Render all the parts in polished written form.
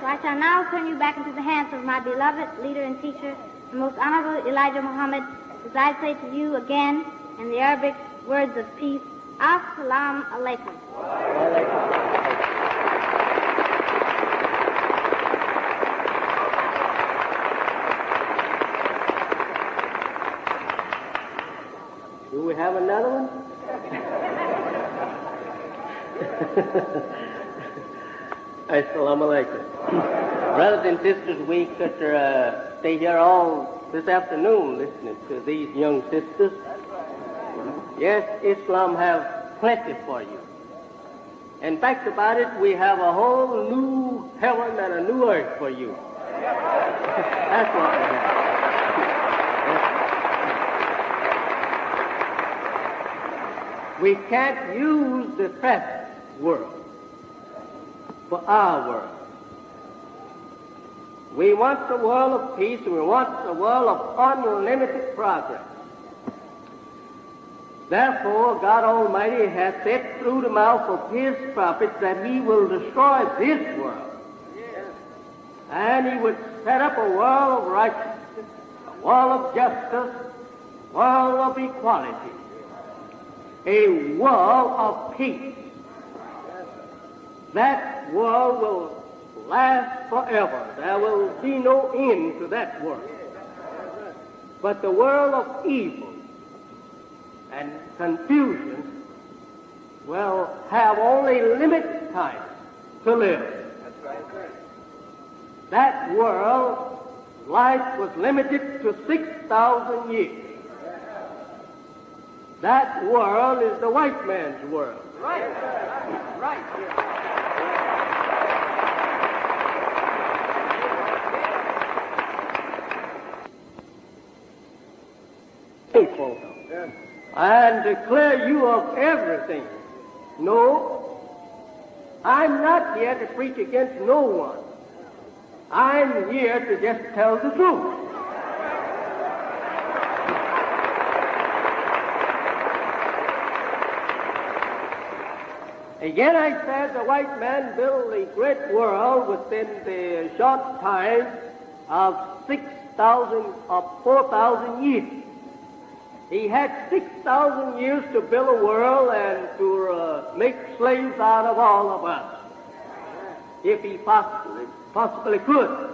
I shall now turn you back into the hands of my beloved leader and teacher, the most honorable Elijah Muhammad, as I say to you again in the Arabic words of peace, As-salamu alaykum. Do we have another one? Assalamu alaikum. Brothers and sisters, we could stay here all this afternoon listening to these young sisters. Yes, Islam has plenty for you. In fact about it, we have a whole new heaven and a new earth for you. That's what we have. We can't use the present world for our world. We want the world of peace, and we want the world of unlimited progress. Therefore, God Almighty has said through the mouth of His prophets that He will destroy this world. And He would set up a world of righteousness, a world of justice, a world of equality, a world of peace. That world will last forever. There will be no end to that world. But the world of evil and confusion will have only limited time to live. That world, life was limited to 6,000 years. That world is the white man's world. Right. People, and declare you of everything. No, I'm not here to preach against no one. I'm here to just tell the truth. Again, I said the white man built a great world within the short time of 4,000 years. He had 6,000 years to build a world and to make slaves out of all of us, if he possibly could.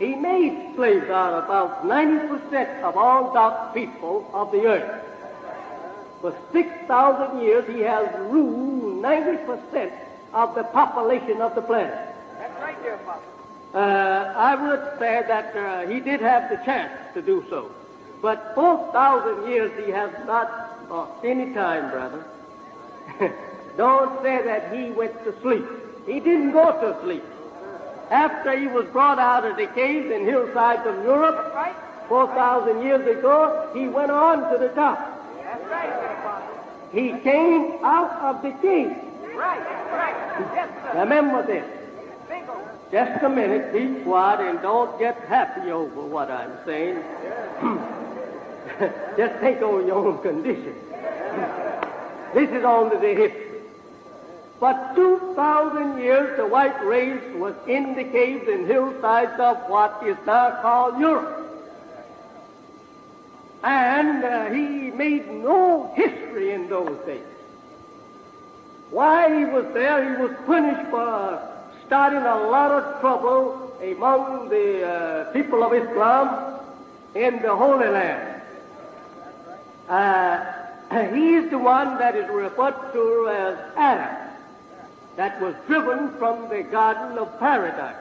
He made slaves out of about 90% of all dark people of the earth. For 6,000 years, he has ruled 90% of the population of the planet. That's right there, Papa. I would say that he did have the chance to do so. But 4,000 years he has not lost any time, brother. Don't say that he went to sleep. He didn't go to sleep. After he was brought out of the caves and hillsides of Europe, 4,000 years ago, he went on to the top. That's right, Papa. He came out of the cave. Right. Yes, sir. Remember this. Bingo. Just a minute, be quiet and don't get happy over what I'm saying. Just think over your own condition. This is only the history. For 2,000 years, the white race was in the caves and hillsides of what is now called Europe. And he made no history in those days. While he was there, he was punished for starting a lot of trouble among the people of Islam in the Holy Land. He is the one that is referred to as Adam, that was driven from the Garden of Paradise.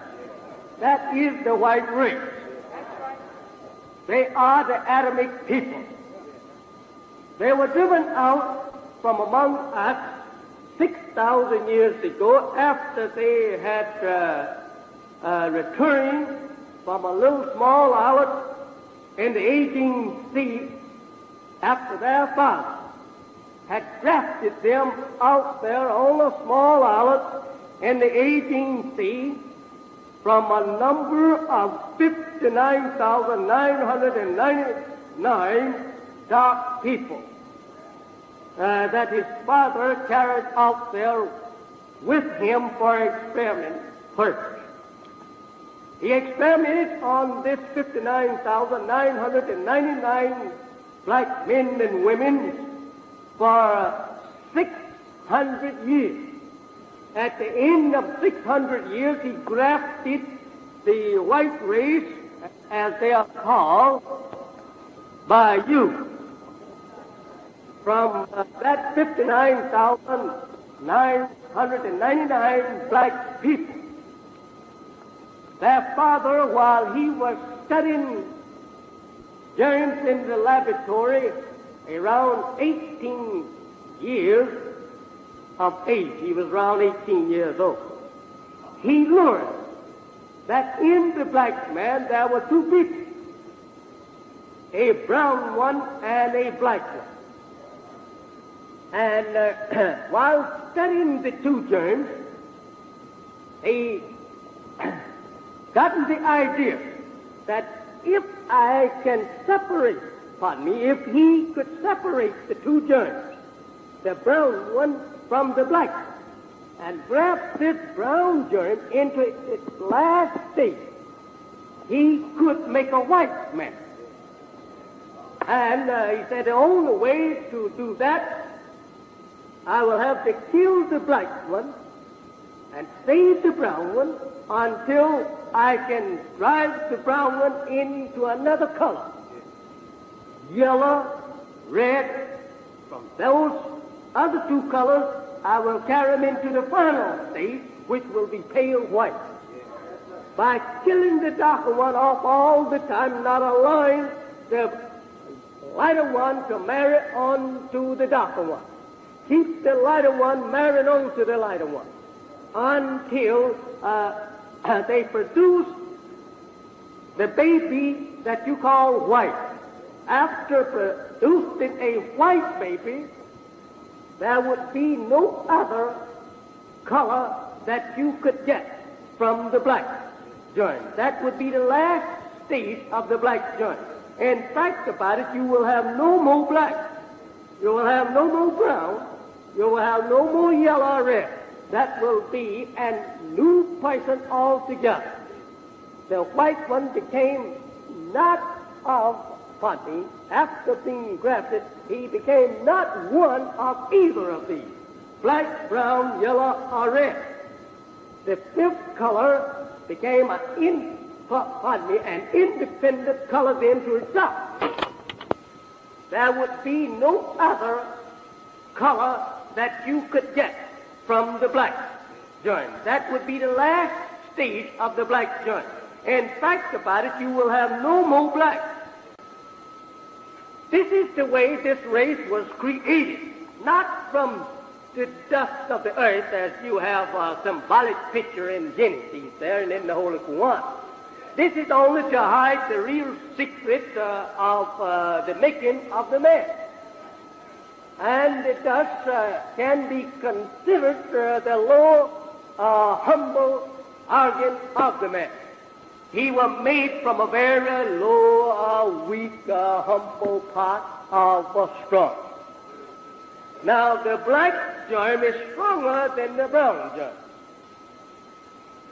That is the white race. They are the Adamic people. They were driven out from among us 6,000 years ago after they had returned from a little small island in the Aegean Sea after their father had drafted them out there on a small island in the Aegean Sea from a number of 59,999 dark people that his father carried out there with him for experiment purpose. He experimented on this 59,999 black men and women for 600 years. At the end of 600 years, he grafted the white race, as they are called by you, from that 59,999 black people. Their father, while he was studying germs in the laboratory, around 18 years of age, he was around 18 years old, he learned that in the black man there were two people, a brown one and a black one. And while studying the two germs, he gotten the idea that if I can separate, if he could separate the two germs, the brown one from the black one, and graft this brown germ into its last state, he could make a white man. And he said, the only way to do that, I will have to kill the black one and save the brown one until I can drive the brown one into another color. Yellow, red, from those other two colors, I will carry them into the final state, which will be pale white. By killing the darker one off all the time, not allowing the lighter one to marry on to the darker one. Keep the lighter one married on to the lighter one until they produce the baby that you call white. After producing a white baby, there would be no other color that you could get from the black germ. That would be the last stage of the black germ. In fact about it, you will have no more black. You will have no more brown. You will have no more yellow or red. That will be a new person altogether. The white one became not of body. After being grafted, he became not one of either of these, black, brown, yellow, or red. The fifth color became an independent color then to itself. There would be no other color that you could get from the black germ. That would be the last stage of the black germ. In fact about it, you will have no more black. This is the way this race was created, not from the dust of the earth, as you have a symbolic picture in Genesis there and in the Holy Quran. This is only to hide the real secret of the making of the man. And it thus can be considered the low, humble organ of the man. He was made from a very low, weak, humble part of straw. Now, the black germ is stronger than the brown germ.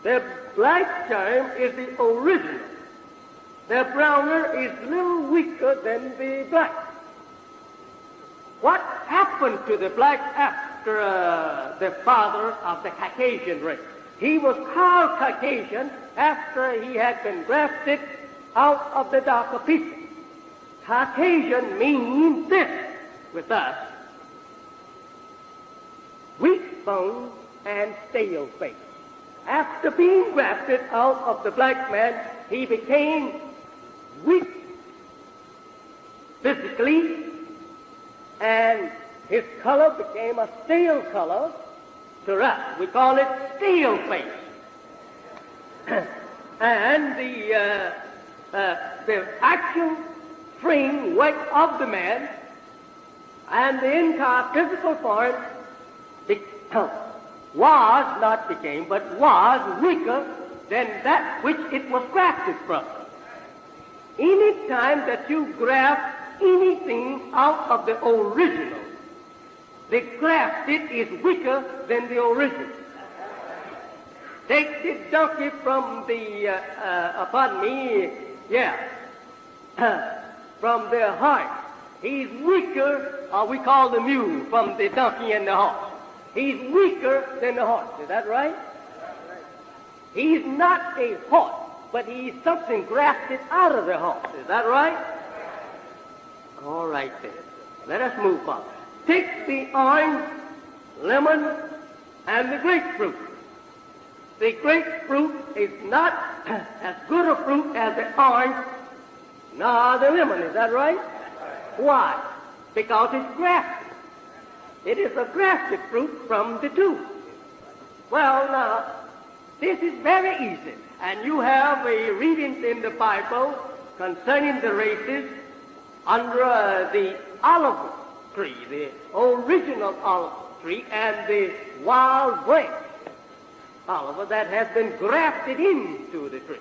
The black germ is the original. The browner is a little weaker than the black. What happened to the black after the father of the Caucasian race? He was called Caucasian after he had been grafted out of the darker people. Caucasian means this with us: weak bones and stale face. After being grafted out of the black man, he became weak physically, and his color became a stale color. To us, we call it stale face. And the actual frame weight of the man and the entire physical form was weaker than that which it was grafted from. Any time that you graft anything out of the original, the grafted is weaker than the original. Take the donkey from the, from the horse. He's weaker, or we call the mule, from the donkey and the horse. He's weaker than the horse. Is that right? He's not a horse, but he's something grafted out of the horse. Is that right? All right, then. Let us move on. Take the orange, lemon, and the grapefruit. The grapefruit is not as good a fruit as the orange nor the lemon. Is that right? Why? Because it's grafted. It is a grafted fruit from the two. Well, now, this is very easy. And you have a reading in the Bible concerning the races under the olive tree, the original olive tree, and the wild branch olive that has been grafted into the tree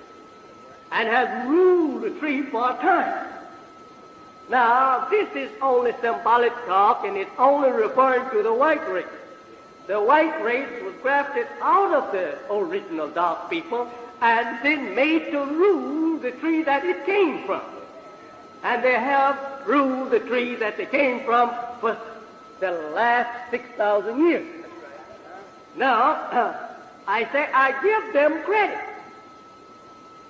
and has ruled the tree for a time. Now, this is only symbolic talk, and it's only referring to the white race. The white race was grafted out of the original dark people and then made to rule the tree that it came from. And they have ruled the tree that they came from for the last 6,000 years. Now, I say I give them credit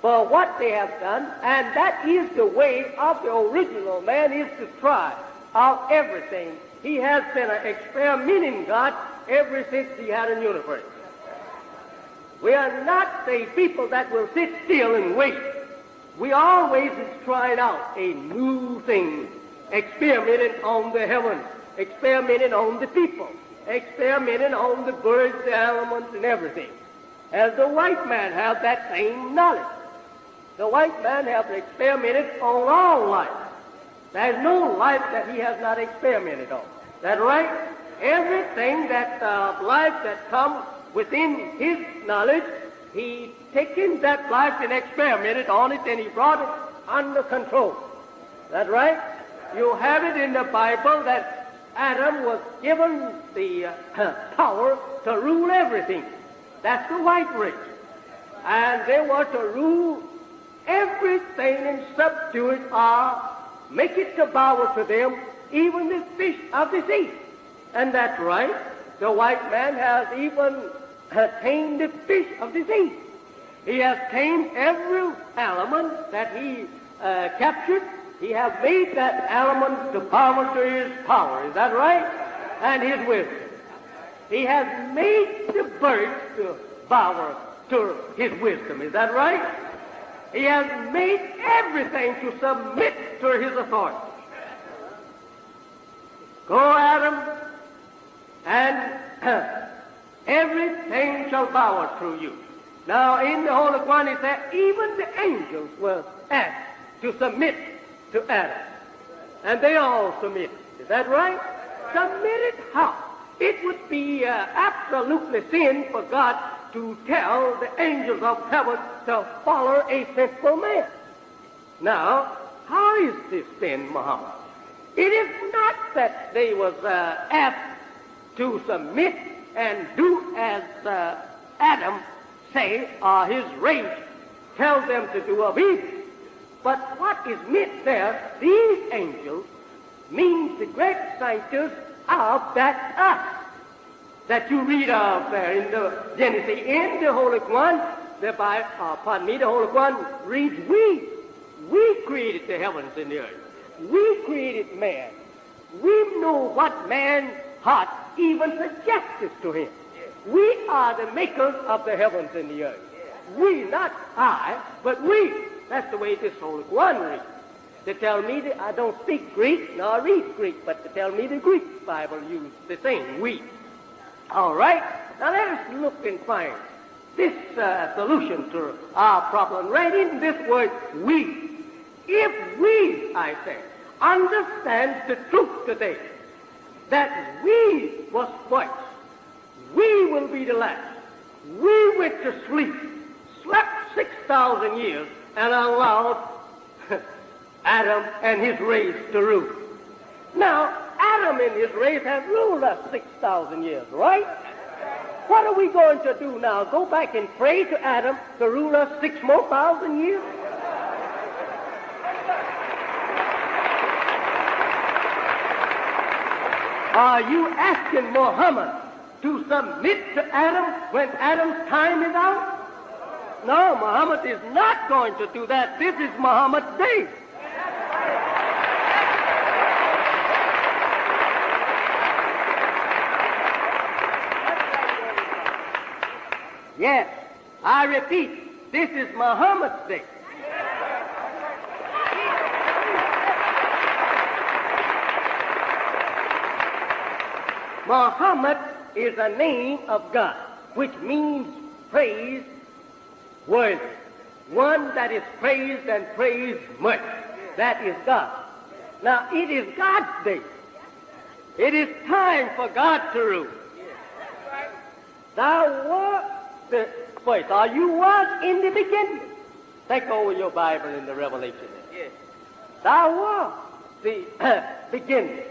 for what they have done, and that is the way of the original man, is to try out everything. He has been an experimenting God ever since he had a universe. We are not the people that will sit still and wait. We always is trying out a new thing, experimenting on the heavens, experimenting on the people, experimenting on the birds, the elements, and everything. As the white man has that same knowledge. The white man has experimented on all life. There's no life that he has not experimented on. Is that right? Everything that life that comes within his knowledge, he taken that life and experimented on it, and he brought it under control. Is that right? You have it in the Bible that Adam was given the power to rule everything. That's the white race. And they were to rule everything and subdue it, or make it to bow to them, even the fish of the sea. And that's right. The white man has even tamed the fish of the sea. He has tamed every element that he captured. He has made that element to bow to his power. Is that right? And his wisdom. He has made the birds to bow to his wisdom. Is that right? He has made everything to submit to his authority. Go, Adam, and everything shall bow to you. Now, in the Holy Quran, it said, even the angels were asked to submit to Adam. And they all submitted. Is that right? Submitted how? It would be absolutely sin for God to tell the angels of heaven to follow a sinful man. Now, how is this sin, Muhammad? It is not that they was asked to submit and do as Adam say, or his race tells them to do of evil. But what is meant there, these angels, means the great scientists of that us that you read of there in the Genesis. In the Holy Quran, the Holy Quran reads, we created the heavens and the earth. We created man. We know what man's heart even suggests to him. We are the makers of the heavens and the earth. We, not I, but we. That's the way this Holy Quran reads. They tell me that I don't speak Greek nor read Greek, but they tell me the Greek Bible uses the same, we. All right? Now let us look and find this solution to our problem right in this word, we. If we, I say, understand the truth today, that we was first, we will be the last. We went to sleep, slept 6,000 years, and allowed Adam and his race to rule. Now, Adam and his race have ruled us 6,000 years, right? what are we going to do now? Go back and pray to Adam to rule us 6,000 more years? Are you asking Muhammad to submit to Adam when Adam's time is out? No, Muhammad is not going to do that. This is Muhammad's day. Yes, I repeat, this is Muhammad's day. Muhammad is a name of God, which means praise worthy. One that is praised and praised much. That is God. Now, it is God's day. It is time for God to rule. Thou wert the first, or you was in the beginning. Take over your Bible in the Revelation. Yes. Thou wert the beginning.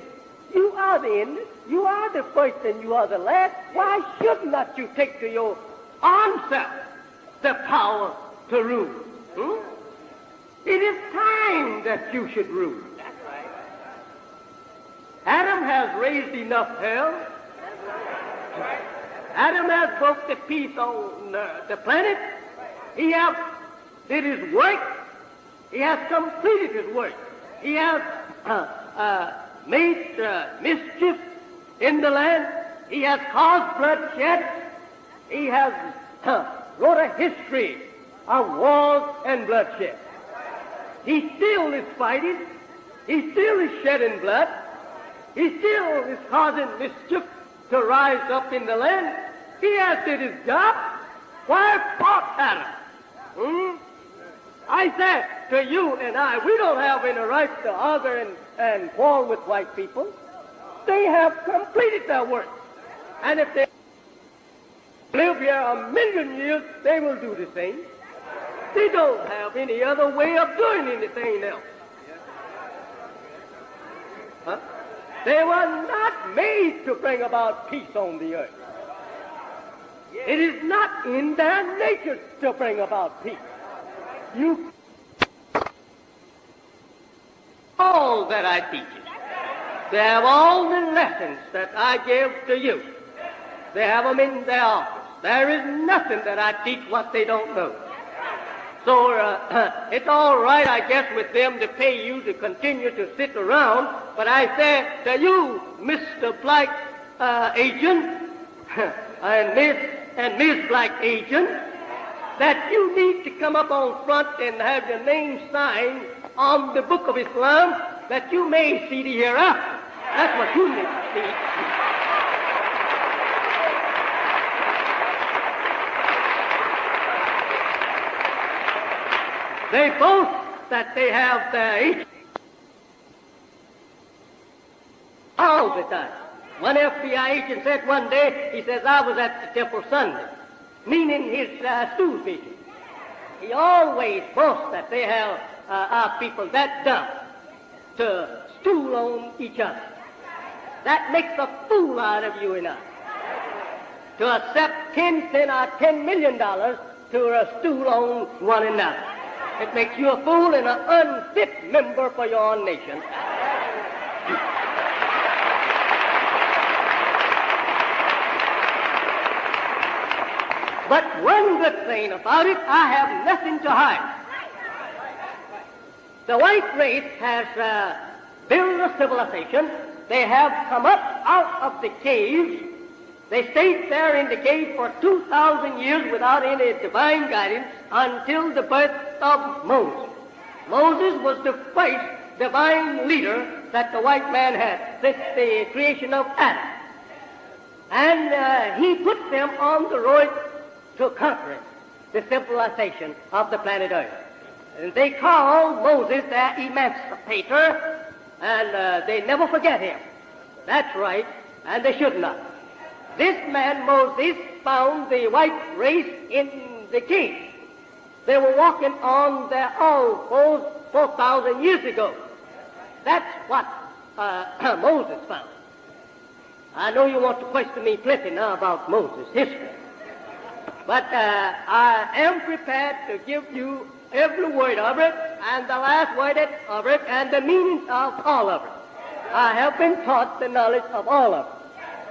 You are the end. You are the first and you are the last. Why should not you take to your own self the power to rule? It is time that you should rule. That's right. Adam has raised enough hell. That's right. Adam has broke the peace on the planet. He has did his work. He has completed his work. He has made mischief in the land. He has caused bloodshed. He has wrote a history of wars and bloodshed. He still is fighting. He still is shedding blood. He still is causing mischief to rise up in the land. He has did his job. Why fought Adam? I said to you and I, we don't have any right to argue and quarrel with white people. They have completed their work. And if they live here 1,000,000 years, they will do the same. They don't have any other way of doing anything else. They were not made to bring about peace on the earth. It is not in their nature to bring about peace. You all that I teach you. They have all the lessons that I give to you. They have them in their office. There is nothing that I teach what they don't know. So it's all right, I guess, with them to pay you to continue to sit around. But I say to you, Mr. Black Agent and Miss Black Agent, that you need to come up on front and have your name signed on the Book of Islam that you may see the hereafter. That's what you need to see. They boast that they have their agent all the time. One FBI agent said one day, he says, I was at the temple Sunday, meaning his stool fishing. He always boasts that they have our people that dumb to stool on each other. That makes a fool out of you and I. To accept $10 or $10 million to stool on one another. It makes you a fool and an unfit member for your own nation. But one good thing about it, I have nothing to hide. The white race has built a civilization. They have come up out of the caves. They stayed there in the cave for 2,000 years without any divine guidance until the birth of Moses. Moses was the first divine leader that the white man had since the creation of Adam. And he put them on the road to conquering the civilization of the planet Earth. And they call Moses their emancipator, and they never forget him. That's right, and they should not. This man, Moses, found the white race in the cave. They were walking on their own 4,000 years ago. That's what Moses found. I know you want to question me plenty now about Moses' history. But I am prepared to give you every word of it, and the last word of it, and the meaning of all of it. I have been taught the knowledge of all of it.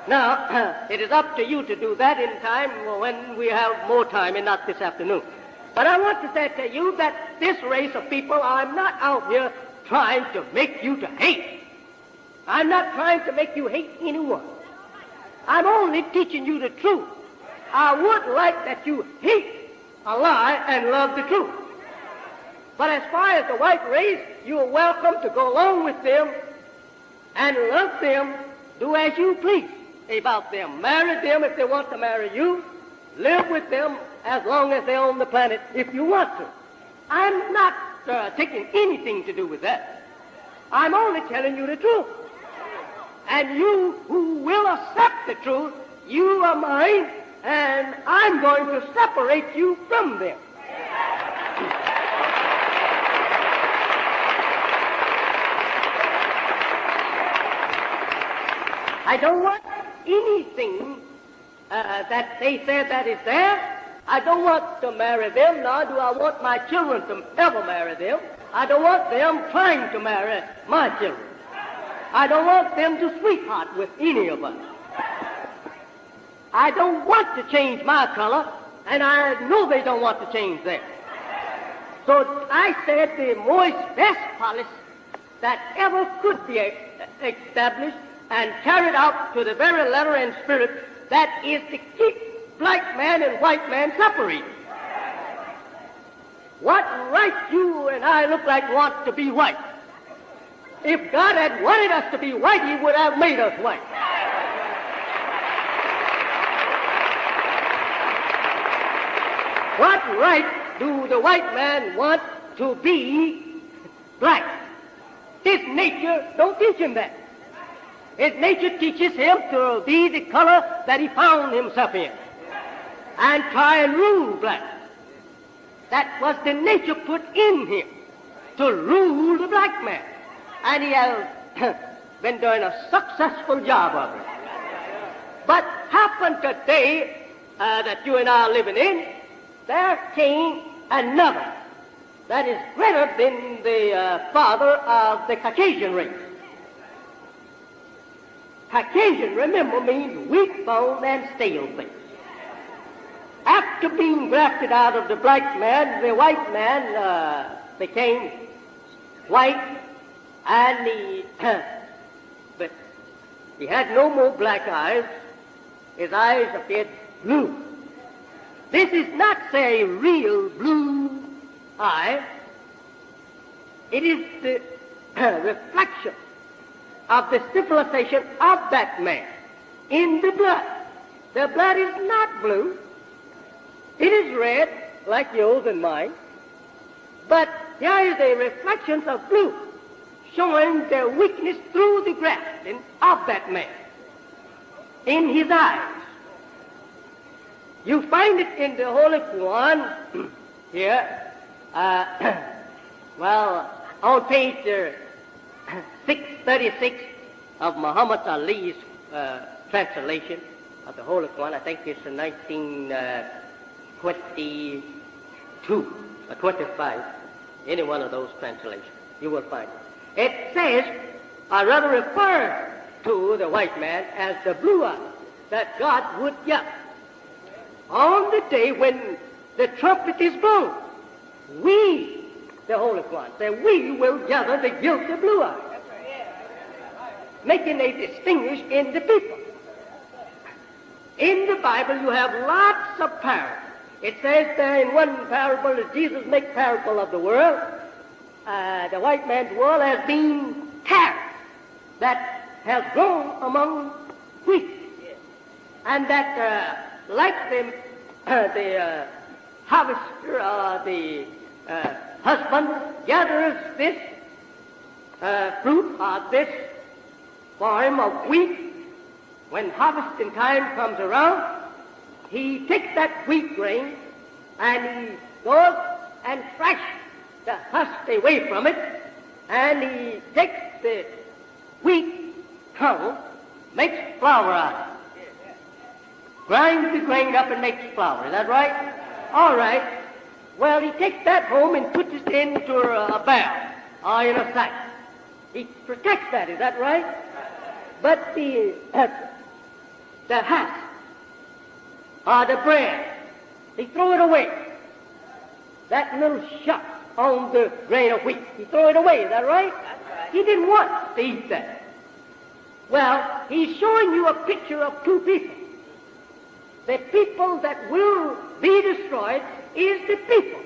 Now, it is up to you to do that in time when we have more time and not this afternoon. But I want to say to you that this race of people, I'm not out here trying to make you to hate. I'm not trying to make you hate anyone. I'm only teaching you the truth. I would like that you hate a lie and love the truth. But as far as the white race, you are welcome to go along with them and love them, do as you please about them. Marry them if they want to marry you. Live with them as long as they're on the planet if you want to. I'm not taking anything to do with that. I'm only telling you the truth. And you who will accept the truth, you are mine, and I'm going to separate you from them. I don't want anything that they said that is there. I don't want to marry them, nor do I want my children to ever marry them. I don't want them trying to marry my children. I don't want them to sweetheart with any of us. I don't want to change my color, and I know they don't want to change theirs. So I said the most best policy that ever could be established and carried out to the very letter and spirit, that is to keep black man and white man separated. What right you and I look like want to be white? If God had wanted us to be white, he would have made us white. What right do the white man want to be black? His nature don't teach him that. His nature teaches him to be the color that he found himself in and try and rule black. That was the nature put in him, to rule the black man. And he has been doing a successful job of it. But happened today that you and I are living in, there came another that is greater than the father of the Caucasian race. Caucasian, remember, means weak bone and stale things. After being grafted out of the black man, the white man became white, and but he had no more black eyes. His eyes appeared blue. This is not, say, real blue eye. It is the reflection of the civilization of that man in the blood. The blood is not blue. It is red, like yours and mine. But there is a reflection of blue, showing the weakness through the grafting of that man in his eyes. You find it in the Holy Quran here, on page 636 of Muhammad Ali's translation of the Holy Quran. I think it's 1922 or 25, any one of those translations, you will find it. It says, or rather refers to the white man as the blue eye that God would give on the day when the trumpet is blown. We, the Holy Quran, say, we will gather the guilty blue eye, making a distinction in the people. In the Bible, you have lots of parables. It says there in one parable that Jesus makes parable of the world. The white man's world has been tares that has grown among wheat, and that like the harvester or the husband gathers this fruit or this form of wheat. When harvesting time comes around, he takes that wheat grain and he goes and threshes the husk away from it, and he takes the wheat kernel, makes flour out of it. grinds the grain up and makes flour. Is that right? All right. Well, he takes that home and puts it into a barrel or in a sack. He protects that. Is that right? But the husk or the bread, he throw it away. That little shuck on the grain of wheat, he throw it away. Is that right? That's right. He didn't want to eat that. Well, he's showing you a picture of two people. The people that will be destroyed is the people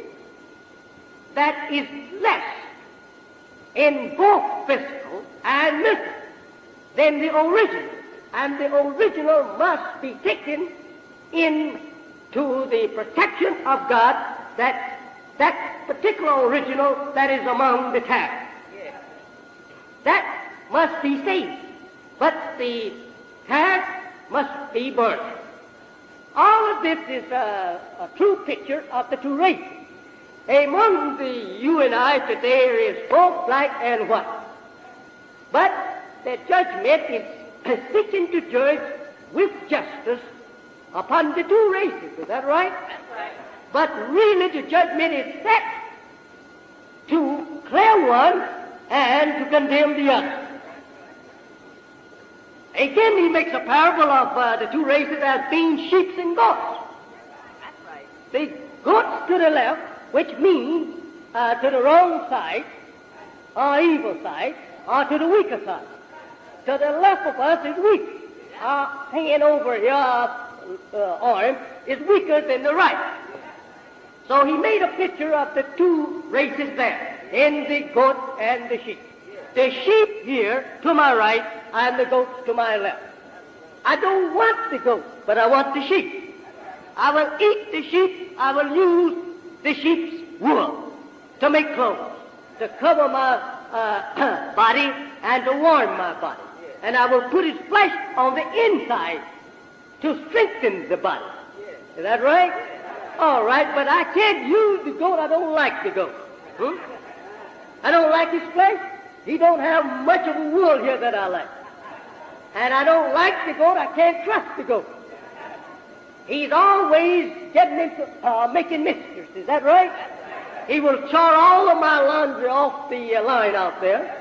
that is less in both physical and mental than the original. And the original must be taken into the protection of God, that particular original that is among the tares. Yeah. That must be saved. But the tares must be burned. All of this is a true picture of the two races. Among you and I today there is both black and white. But the judgment is seeking to judge with justice upon the two races. Is that right? That's right. But really the judgment is set to clear one and to condemn the other. Again, he makes a parable of the two races as being sheep and goats. That's right. The goats to the left, which means to the wrong side, or evil side, or to the weaker side. To the left of us is weak. Our hand over here, arm, is weaker than the right. So he made a picture of the two races there, in the goat and the sheep. The sheep here to my right and the goats to my left. I don't want the goat, but I want the sheep. I will eat the sheep. I will use the sheep's wool to make clothes, to cover my body and to warm my body. And I will put his flesh on the inside to strengthen the body. Is that right? All right, but I can't use the goat. I don't like the goat. I don't like his flesh. He don't have much of a wool here that I like. And I don't like the goat. I can't trust the goat. He's always getting into making mischief. Is that right? He will char all of my laundry off the line out there.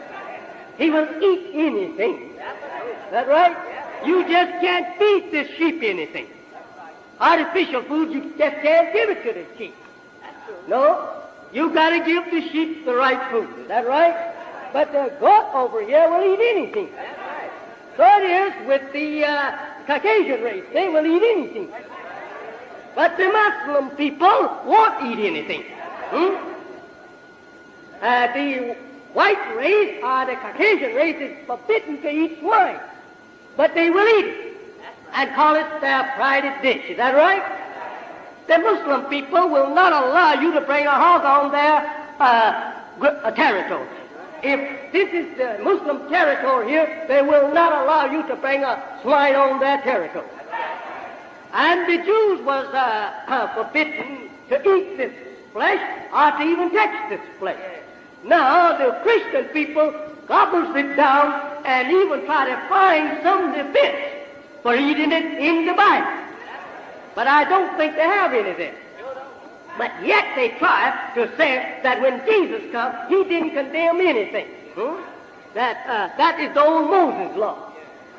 He will eat anything. Is that right? You just can't feed the sheep anything. Artificial food, you just can't give it to the sheep. No, you got to give the sheep the right food. Is that right? But the goat over here will eat anything. So it is with the Caucasian race. They will eat anything. But the Muslim people won't eat anything. The white race or the Caucasian race is forbidden to eat swine. But they will eat it and call it their prized dish. Is that right? The Muslim people will not allow you to bring a hog on their territory. If this is the Muslim territory here, they will not allow you to bring a swine on their territory. And the Jews was forbidden to eat this flesh or to even touch this flesh. Now the Christian people gobbles it down and even try to find some defense for eating it in the Bible. But I don't think they have any there. But yet they try to say that when Jesus comes, he didn't condemn anything. That is the old Moses law.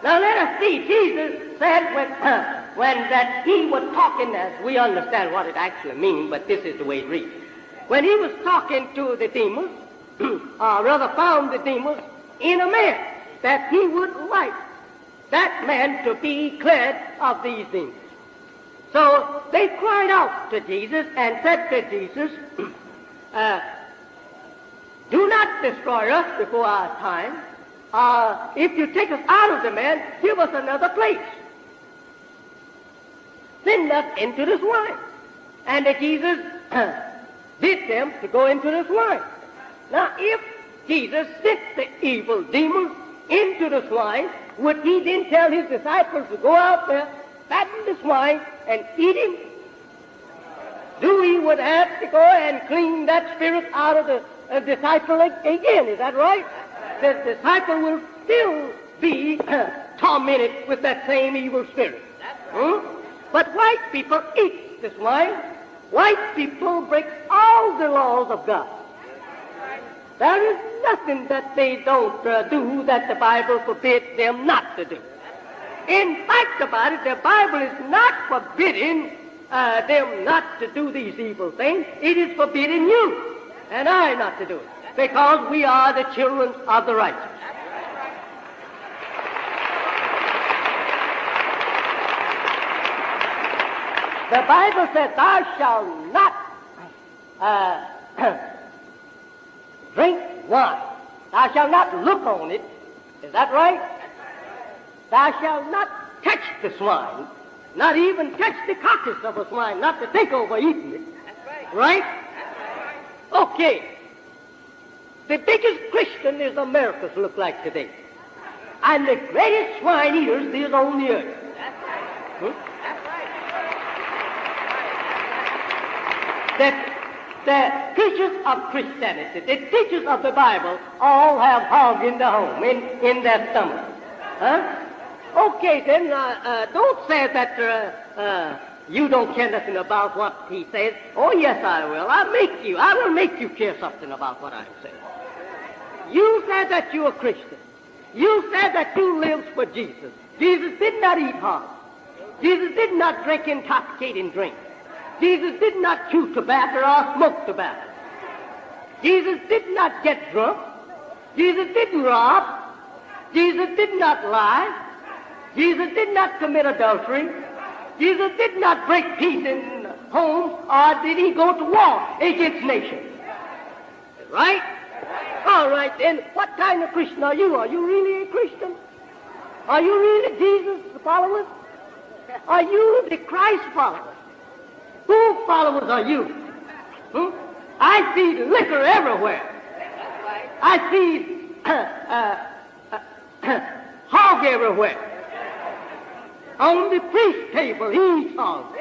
Now let us see. Jesus said when that he was talking, as we understand what it actually means, but this is the way it reads. When he was talking to the demons, or rather found the demons in a man, that he would like that man to be cleared of these demons. So they cried out to Jesus and said to Jesus, do not destroy us before our time. If you take us out of the man, give us another place. Send us into the swine. And Jesus bid them to go into the swine. Now, if Jesus sent the evil demons into the swine, would he then tell his disciples to go out there, fatten the swine, and eat him? We would have to go and clean that spirit out of the disciple again. Is that right? The disciple will still be tormented with that same evil spirit. But white people eat the swine. White people break all the laws of God. There is nothing that they don't do that the Bible forbids them not to do. In fact about it, the Bible is not forbidding them not to do these evil things. It is forbidding you and I not to do it, because we are the children of the righteous. The Bible says, thou shalt not drink wine. Thou shalt not look on it. Is that right? Thou shalt not touch the swine, not even touch the carcass of a swine, not to think over eating it. Right? Okay. The biggest Christian is America's look like today. And the greatest swine eaters is on the earth. The preachers of Christianity, the teachers of the Bible, all have hog in the home, in their stomach. Huh? Okay, then, don't say that you don't care nothing about what he says. Oh, yes, I will. I will make you care something about what I say. You said that you're a Christian. You said that you lived for Jesus. Jesus did not eat hog. Jesus did not drink intoxicating drink. Jesus did not chew tobacco or smoke tobacco. Jesus did not get drunk. Jesus didn't rob. Jesus did not lie. Jesus did not commit adultery. Jesus did not break peace in homes, or did he go to war against nations. Right? All right, then, what kind of Christian are you? Are you really a Christian? Are you really Jesus' followers? Are you the Christ followers? Whose followers are you? I see liquor everywhere. I see hog everywhere. On the priest's table, he eats hog.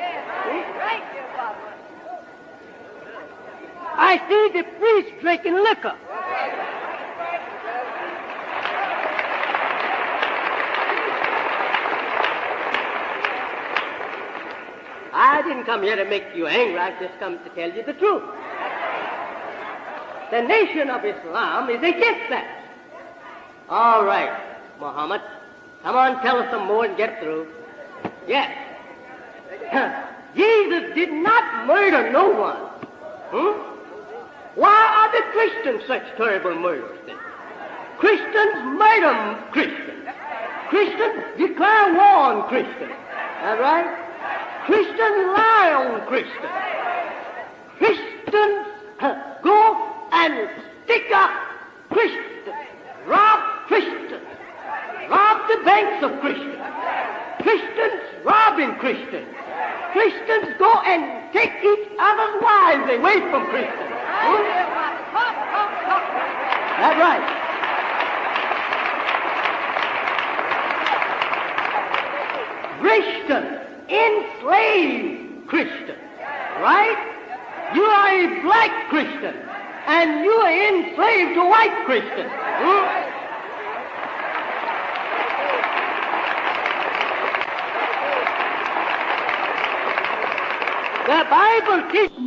I see the priest drinking liquor. I didn't come here to make you angry. I just come to tell you the truth. The nation of Islam is against that. All right, Muhammad. Come on, tell us some more and get through. Yes. Jesus did not murder no one. Why are the Christians such terrible murderers then? Christians murder Christians. Christians declare war on Christians. All right? Christians lie on Christians. Christians go and stick up Christians, rob Christians, rob the banks of Christians. Christians robbing Christians. Christians go and take each other's wives away from Christians. That's right. Christians enslave Christians, right? You are a black Christian, and you are enslaved to white Christians. The Bible teaches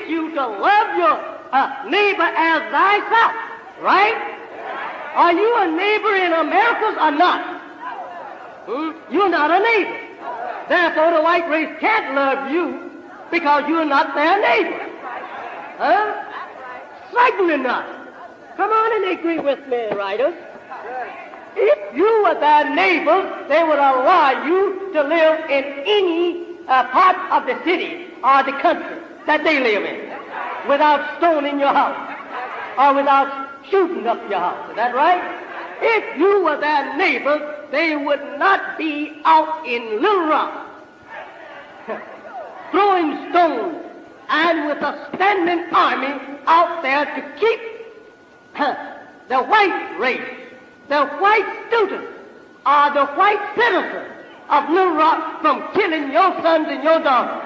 you to love your neighbor as thyself, right? Are you a neighbor in America or not? You're not a neighbor. Therefore, the white race can't love you because you're not their neighbor. Huh? Certainly not. Come on and agree with me, writers. If you were their neighbor, they would allow you to live in any part of the city or the country that they live in without stoning your house or without shooting up your house. Is that right? If you were their neighbor, they would not be out in Little Rock throwing stones and with a standing army out there to keep the white race, the white students, or the white citizens of Little Rock from killing your sons and your daughters.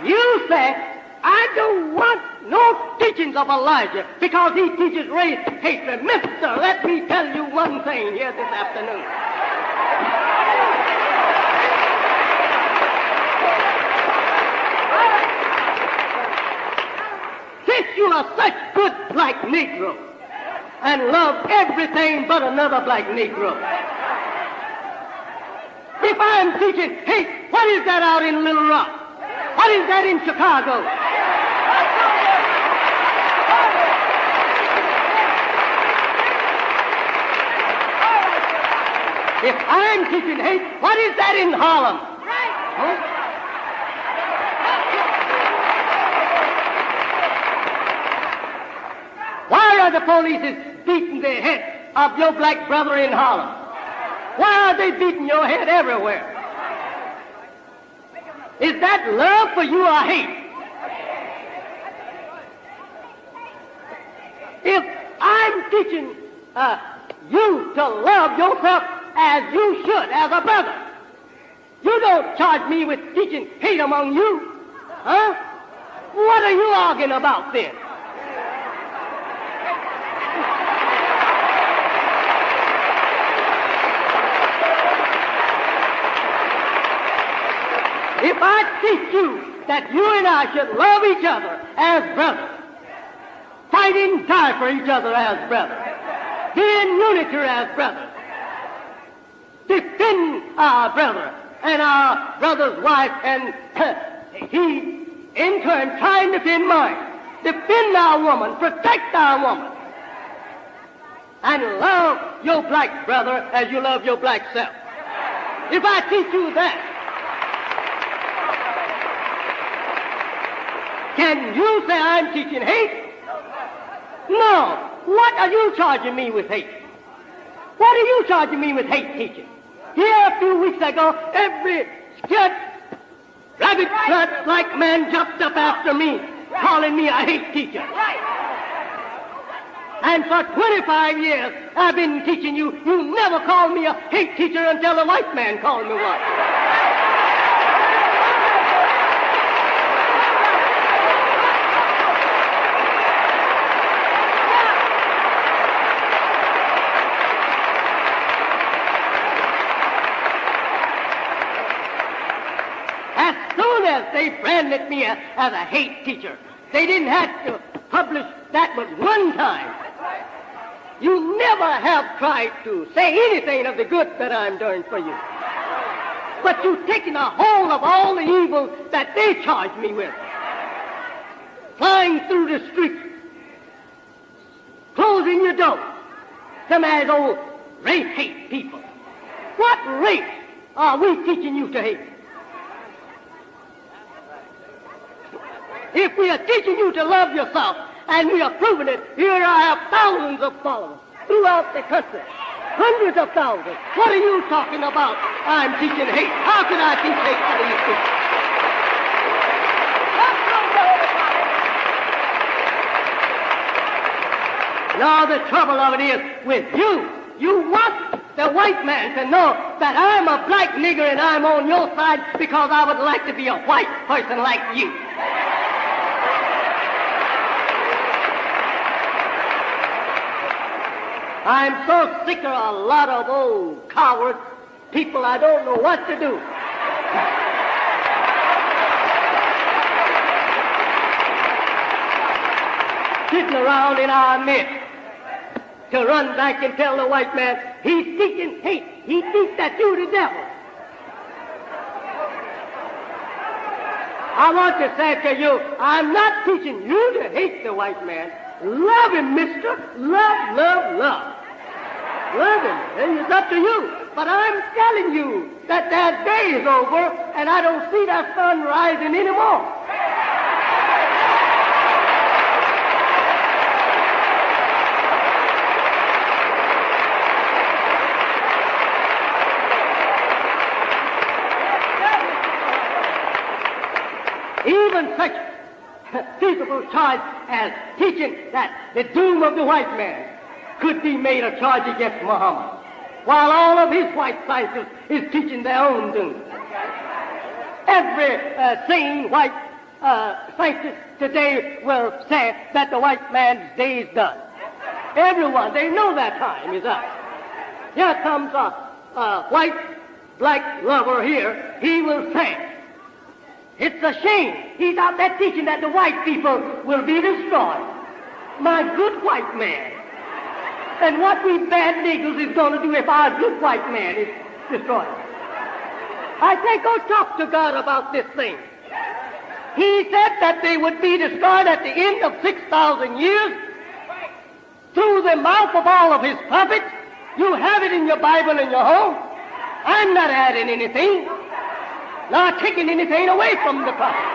You say, I don't want no teachings of Elijah because he teaches race hatred. Mister, let me tell you one thing here this afternoon. Since you are such good black Negro and love everything but another black Negro, if I'm teaching hate, what is that out in Little Rock? What is that in Chicago? If I'm teaching hate, what is that in Harlem? Huh? Why are the police beating the head of your black brother in Harlem? Why are they beating your head everywhere? Is that love for you or hate? If I'm teaching you to love yourself as you should, as a brother, you don't charge me with teaching hate among you. Huh? What are you arguing about then? If I teach you that you and I should love each other as brothers, fight and die for each other as brothers, be in unity as brothers, defend our brother and our brother's wife, and he, in turn, try and defend mine, defend our woman, protect our woman, and love your black brother as you love your black self. If I teach you that, can you say I'm teaching hate? No. What are you charging me with hate? What are you charging me with hate teaching? Here a few weeks ago, every scared, rabbit blood like man jumped up after me, calling me a hate teacher. And for 25 years, I've been teaching you. You never called me a hate teacher until a white man called me one. They branded me as a hate teacher. They didn't have to publish that but one time. You never have tried to say anything of the good that I'm doing for you. But you've taken a hold of all the evil that they charge me with. Flying through the streets, closing your door, some as old race hate people. What race are we teaching you to hate? If we are teaching you to love yourself, and we are proving it, here I have thousands of followers throughout the country, hundreds of thousands. What are you talking about? I'm teaching hate. How can I teach hate to these people? Now the trouble of it is with you. You want the white man to know that I'm a black nigger and I'm on your side because I would like to be a white person like you. I'm so sick of a lot of old coward people, I don't know what to do. Sitting around in our midst to run back and tell the white man he's teaching hate. He teaches that you the devil. I want to say to you, I'm not teaching you to hate the white man. Love him, mister. Love, love, love. Love him. And it's up to you. But I'm telling you that that day is over, and I don't see that sun rising anymore. Even such peaceable charge as teaching that the doom of the white man could be made a charge against Muhammad, while all of his white scientists is teaching their own doom. Every sane white scientist today will say that the white man's day is done. Everyone, they know that time is up. Here comes a white-black lover here. He will say, it's a shame. He's out there teaching that the white people will be destroyed. My good white man. And what we bad niggers is going to do if our good white man is destroyed? I say, go talk to God about this thing. He said that they would be destroyed at the end of 6,000 years through the mouth of all of his prophets. You have it in your Bible in your home. I'm not adding anything, nor taking anything away from the prophet.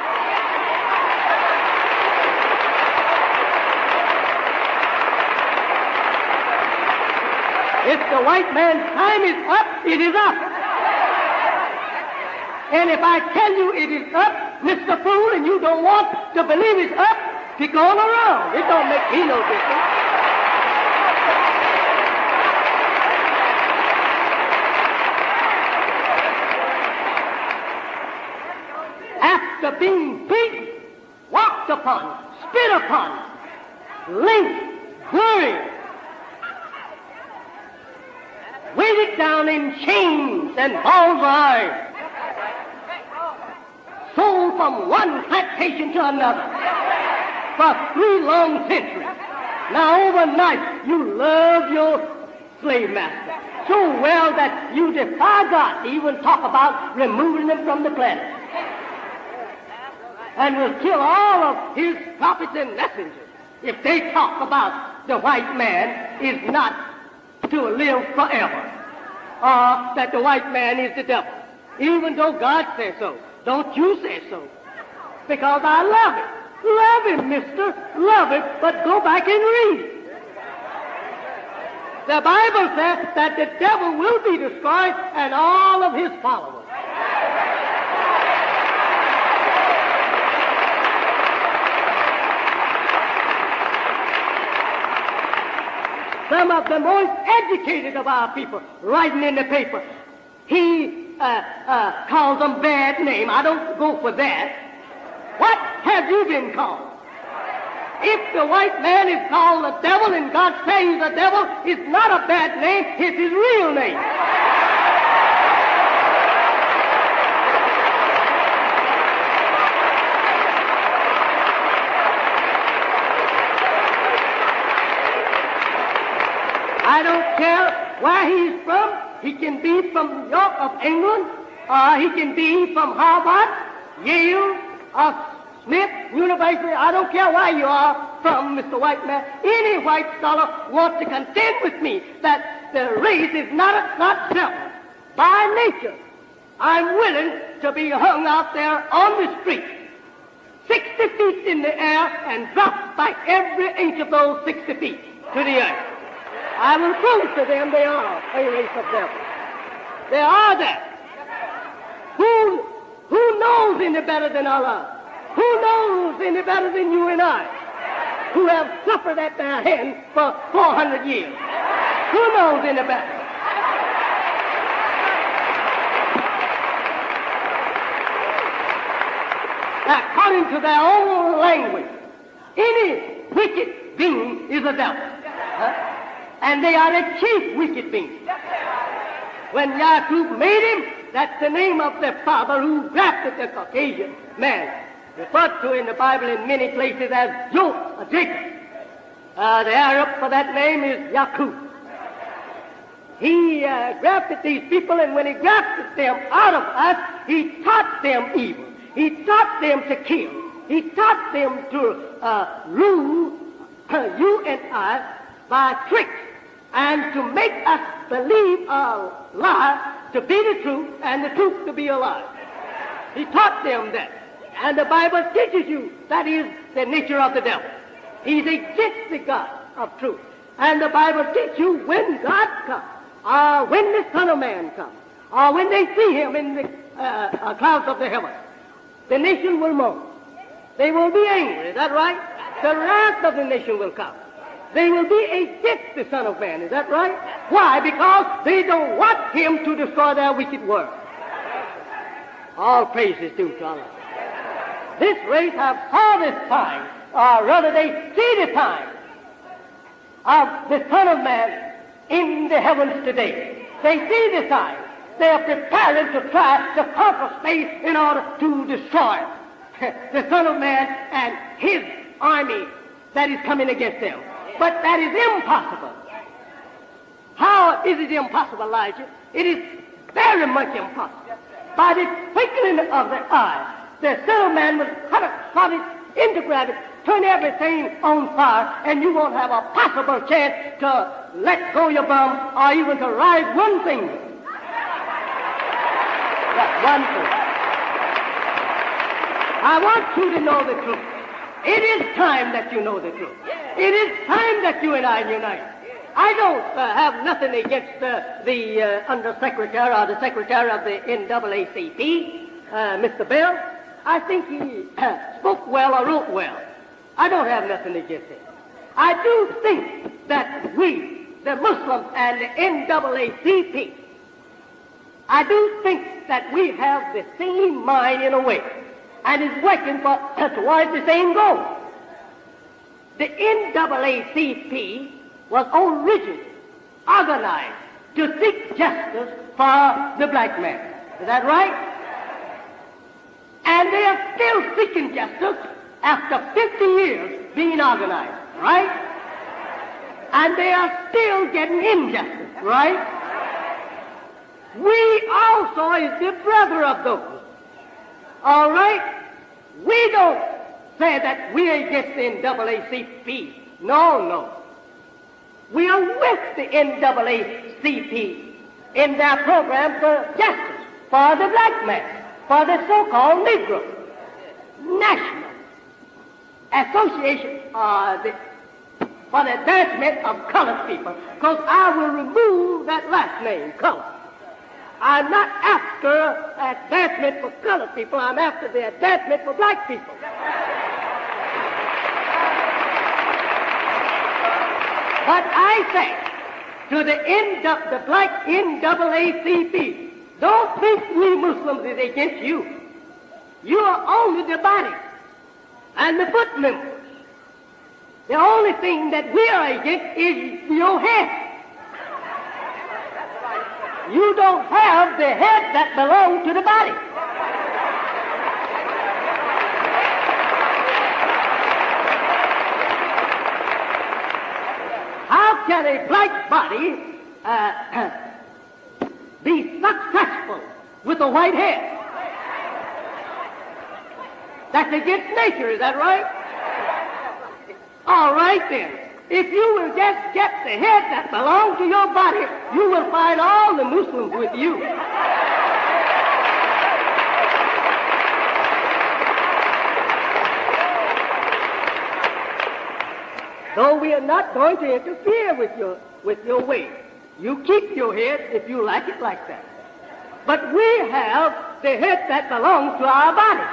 If the white man's time is up, it is up. And if I tell you it is up, Mr. Fool, and you don't want to believe it's up, be going around. It don't make me no difference. After being beaten, walked upon, spit upon, lynched, buried, weighted down in chains and balls of iron, sold from one plantation to another for 3 long centuries. Now overnight you love your slave master so well that you defy God to even talk about removing them from the planet, and will kill all of his prophets and messengers if they talk about the white man is not to live forever, or that the white man is the devil. Even though God says so, don't you say so. Because I love it. Love him, mister. Love it, but go back and read. The Bible says that the devil will be destroyed and all of his followers. Some of the most educated of our people writing in the paper, he calls them bad name. I don't go for that. What have you been called? If the white man is called the devil and God says he's a devil, it's not a bad name, it's his real name. I don't care where he's from. He can be from York of England, or he can be from Harvard, Yale, or Smith University. I don't care where you are from, Mr. White Man. Any white scholar wants to contend with me that the race is not separate. By nature, I'm willing to be hung out there on the street, 60 feet in the air, and drop by every inch of those 60 feet to the earth. I will prove to them they are a race of devils. They are that. Who knows any better than Allah? Who knows any better than you and I, who have suffered at their hand for 400 years? Who knows any better? According to their own language, any wicked being is a devil. And they are a chief wicked being. When Yaqub made him, that's the name of the father who grafted the Caucasian man, referred to in the Bible in many places as Jacob. The Arab for that name is Yaqub. He grafted these people, and when he grafted them out of us, he taught them evil. He taught them to kill. He taught them to rule you and I by tricks, and to make us believe a lie to be the truth and the truth to be a lie. He taught them that. And the Bible teaches you that is the nature of the devil. He's against the God of truth. And the Bible teaches you when God comes, or when the Son of Man comes, or when they see him in the clouds of the heavens, the nation will mourn. They will be angry, is that right? The wrath of the nation will come. They will be against the Son of Man. Is that right? Why? Because they don't want him to destroy their wicked work. All praise is due to Allah. This race have saw this time, or rather they see the time of the Son of Man in the heavens today. They see the time. They are preparing to try to conquer space in order to destroy the Son of Man and his army that is coming against them. But that is impossible. How is it impossible, Elijah? It is very much impossible. By the twinkling of the eye, the Son of Man will cut it, shot it into gravity, turn everything on fire, and you won't have a possible chance to let go your bum or even to rise one finger. That's one thing. I want you to know the truth. It is time that you know the truth. It is time that you and I unite. I don't have nothing against the undersecretary or the secretary of the NAACP, Mr. Bell. I think he spoke well or wrote well. I don't have nothing against him. I do think that we, the Muslims and the NAACP, I do think that we have the same mind in a way and is working towards the same goal. The NAACP was originally organized to seek justice for the black man. Is that right? And they are still seeking justice after 50 years being organized, right? And they are still getting injustice, right? We also is the brother of those. All right? We don't say that we are against the NAACP. No. We are with the NAACP in their program for justice, for the black man, for the so-called Negro. National Association for the Advancement of Colored People, because I will remove that last name, color. I'm not after advancement for colored people. I'm after the advancement for black people. But I say to the black NAACP, don't think we Muslims is against you. You are only the body and the foot members. The only thing that we are against is your head. You don't have the head that belongs to the body. How can a black body be successful with a white head? That's against nature, is that right? All right then. If you will just get the head that belongs to your body, you will find all the Muslims with you. Though we are not going to interfere with your way. You keep your head if you like it like that. But we have the head that belongs to our body.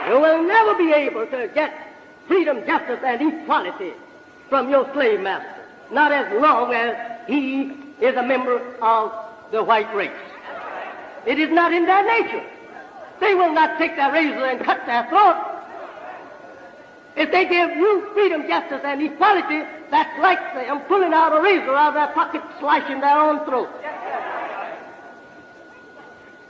You will never be able to get freedom, justice, and equality from your slave master, not as long as he is a member of the white race. It is not in their nature. They will not take their razor and cut their throat. If they give you freedom, justice, and equality, that's like them pulling out a razor out of their pocket, slashing their own throat.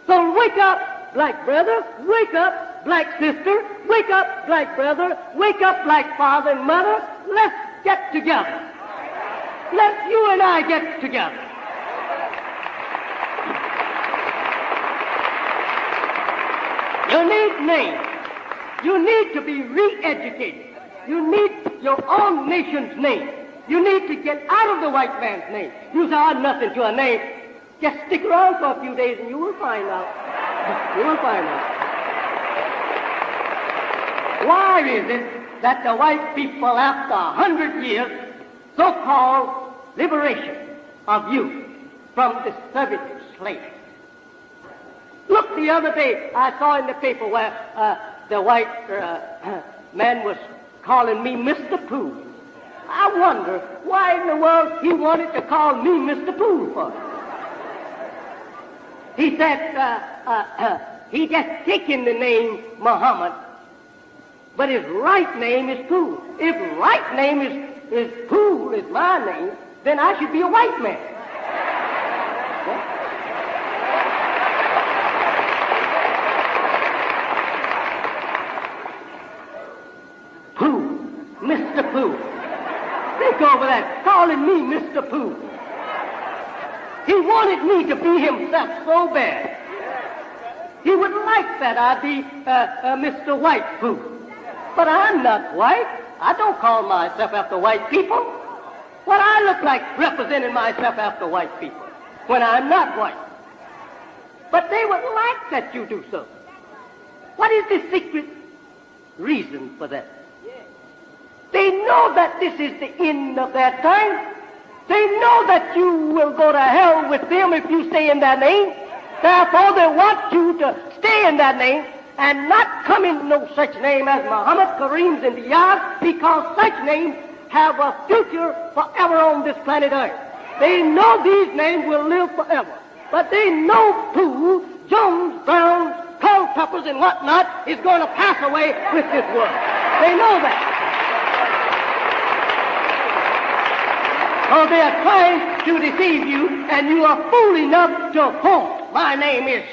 So wake up, black brother, wake up, black sister, wake up, black brother, wake up, black father and mother. Let's get together. Let you and I get together. You need names. You need to be re-educated. You need your own nation's name. You need to get out of the white man's name. You say, I'm nothing to a name. Just stick around for a few days and you will find out. You will find out. Why is it that the white people, after 100 years, so-called liberation of youth from the servitude slave? Look, the other day I saw in the paper where the white man was calling me Mr. Pooh. I wonder why in the world he wanted to call me Mr. Pooh for. He said he just taken the name Muhammad, but his right name is Pool. If right name is Pool, is my name, then I should be a white man. Pooh, Mr. Pooh. Think over that, calling me Mr. Pooh. He wanted me to be himself so bad. He would like that I be Mr. White Pooh. But I'm not white. I don't call myself after white people. What I look like representing myself after white people when I'm not white. But they would like that you do so. What is the secret reason for that? They know that this is the end of their time. They know that you will go to hell with them if you stay in their name. Therefore, they want you to stay in that name and not come in no such name as Muhammad, Kareem's, and Diaz, because such names have a future forever on this planet Earth. They know these names will live forever. But they know Pooh, Jones, Brown, Culpeppers, and whatnot is going to pass away with this world. They know that. So they are trying to deceive you, and you are fool enough to quote, my name is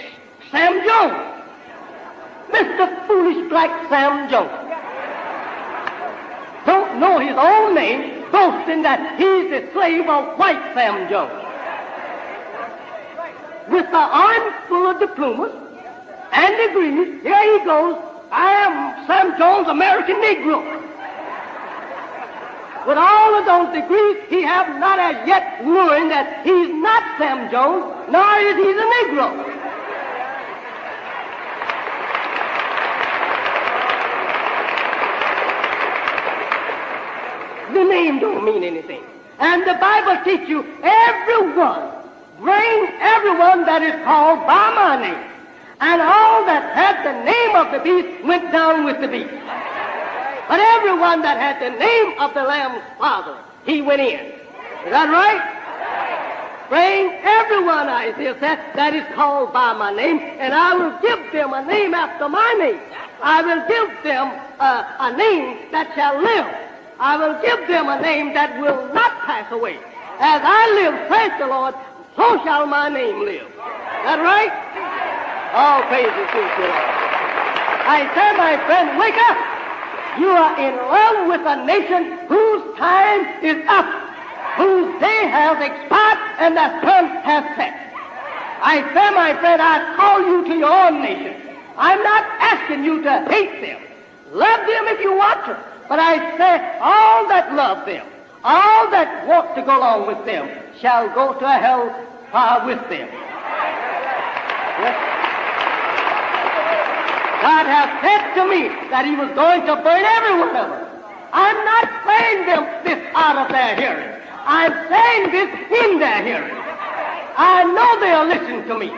Sam Jones. Mr. Foolish Black Sam Jones. Don't know his own name, boasting that he's the slave of white Sam Jones. With the arm full of diplomas and degrees, here he goes, I am Sam Jones, American Negro. With all of those degrees, he have not as yet learned that he's not Sam Jones, nor is he a Negro. The name don't mean anything. And the Bible teaches you bring everyone that is called by my name. And all that had the name of the beast went down with the beast. But everyone that had the name of the Lamb's father, he went in. Is that right? Bring everyone, Isaiah said, that is called by my name, and I will give them a name after my name. I will give them a name that shall live. I will give them a name that will not pass away. As I live, praise the Lord, so shall my name live. Is that right? All praise to the Lord. I say, my friend, wake up. You are in love with a nation whose time is up, whose day has expired, and that sun has set. I say, my friend, I call you to your own nation. I'm not asking you to hate them. Love them if you want to. But I say, all that love them, all that want to go along with them, shall go to hell with them. Yes. God has said to me that he was going to burn every one of them. I'm not saying this out of their hearing. I'm saying this in their hearing. I know they'll listen to me.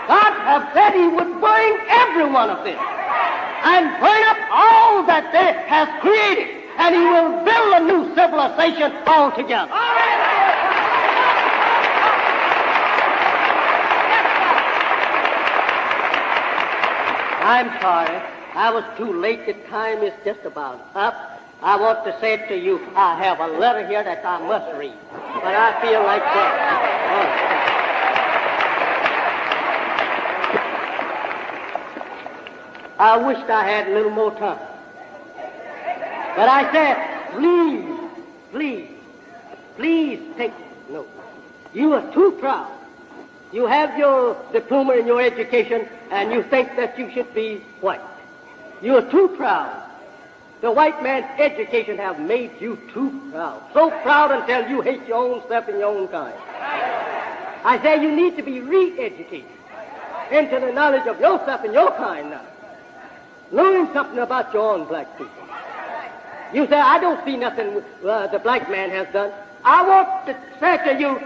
God has said he would burn every one of them and burn up all that they have created, and he will build a new civilization altogether. I'm sorry. I was too late. The time is just about up. I want to say to you, I have a letter here that I must read, but I feel like that. I wished I had a little more time. But I said, please take note. You are too proud. You have your diploma and your education, and you think that you should be white. You are too proud. The white man's education have made you too proud. So proud until you hate your own self and your own kind. I say you need to be re-educated into the knowledge of yourself and your kind now. Learn something about your own black people. You say, I don't see nothing the black man has done. I want to say to you,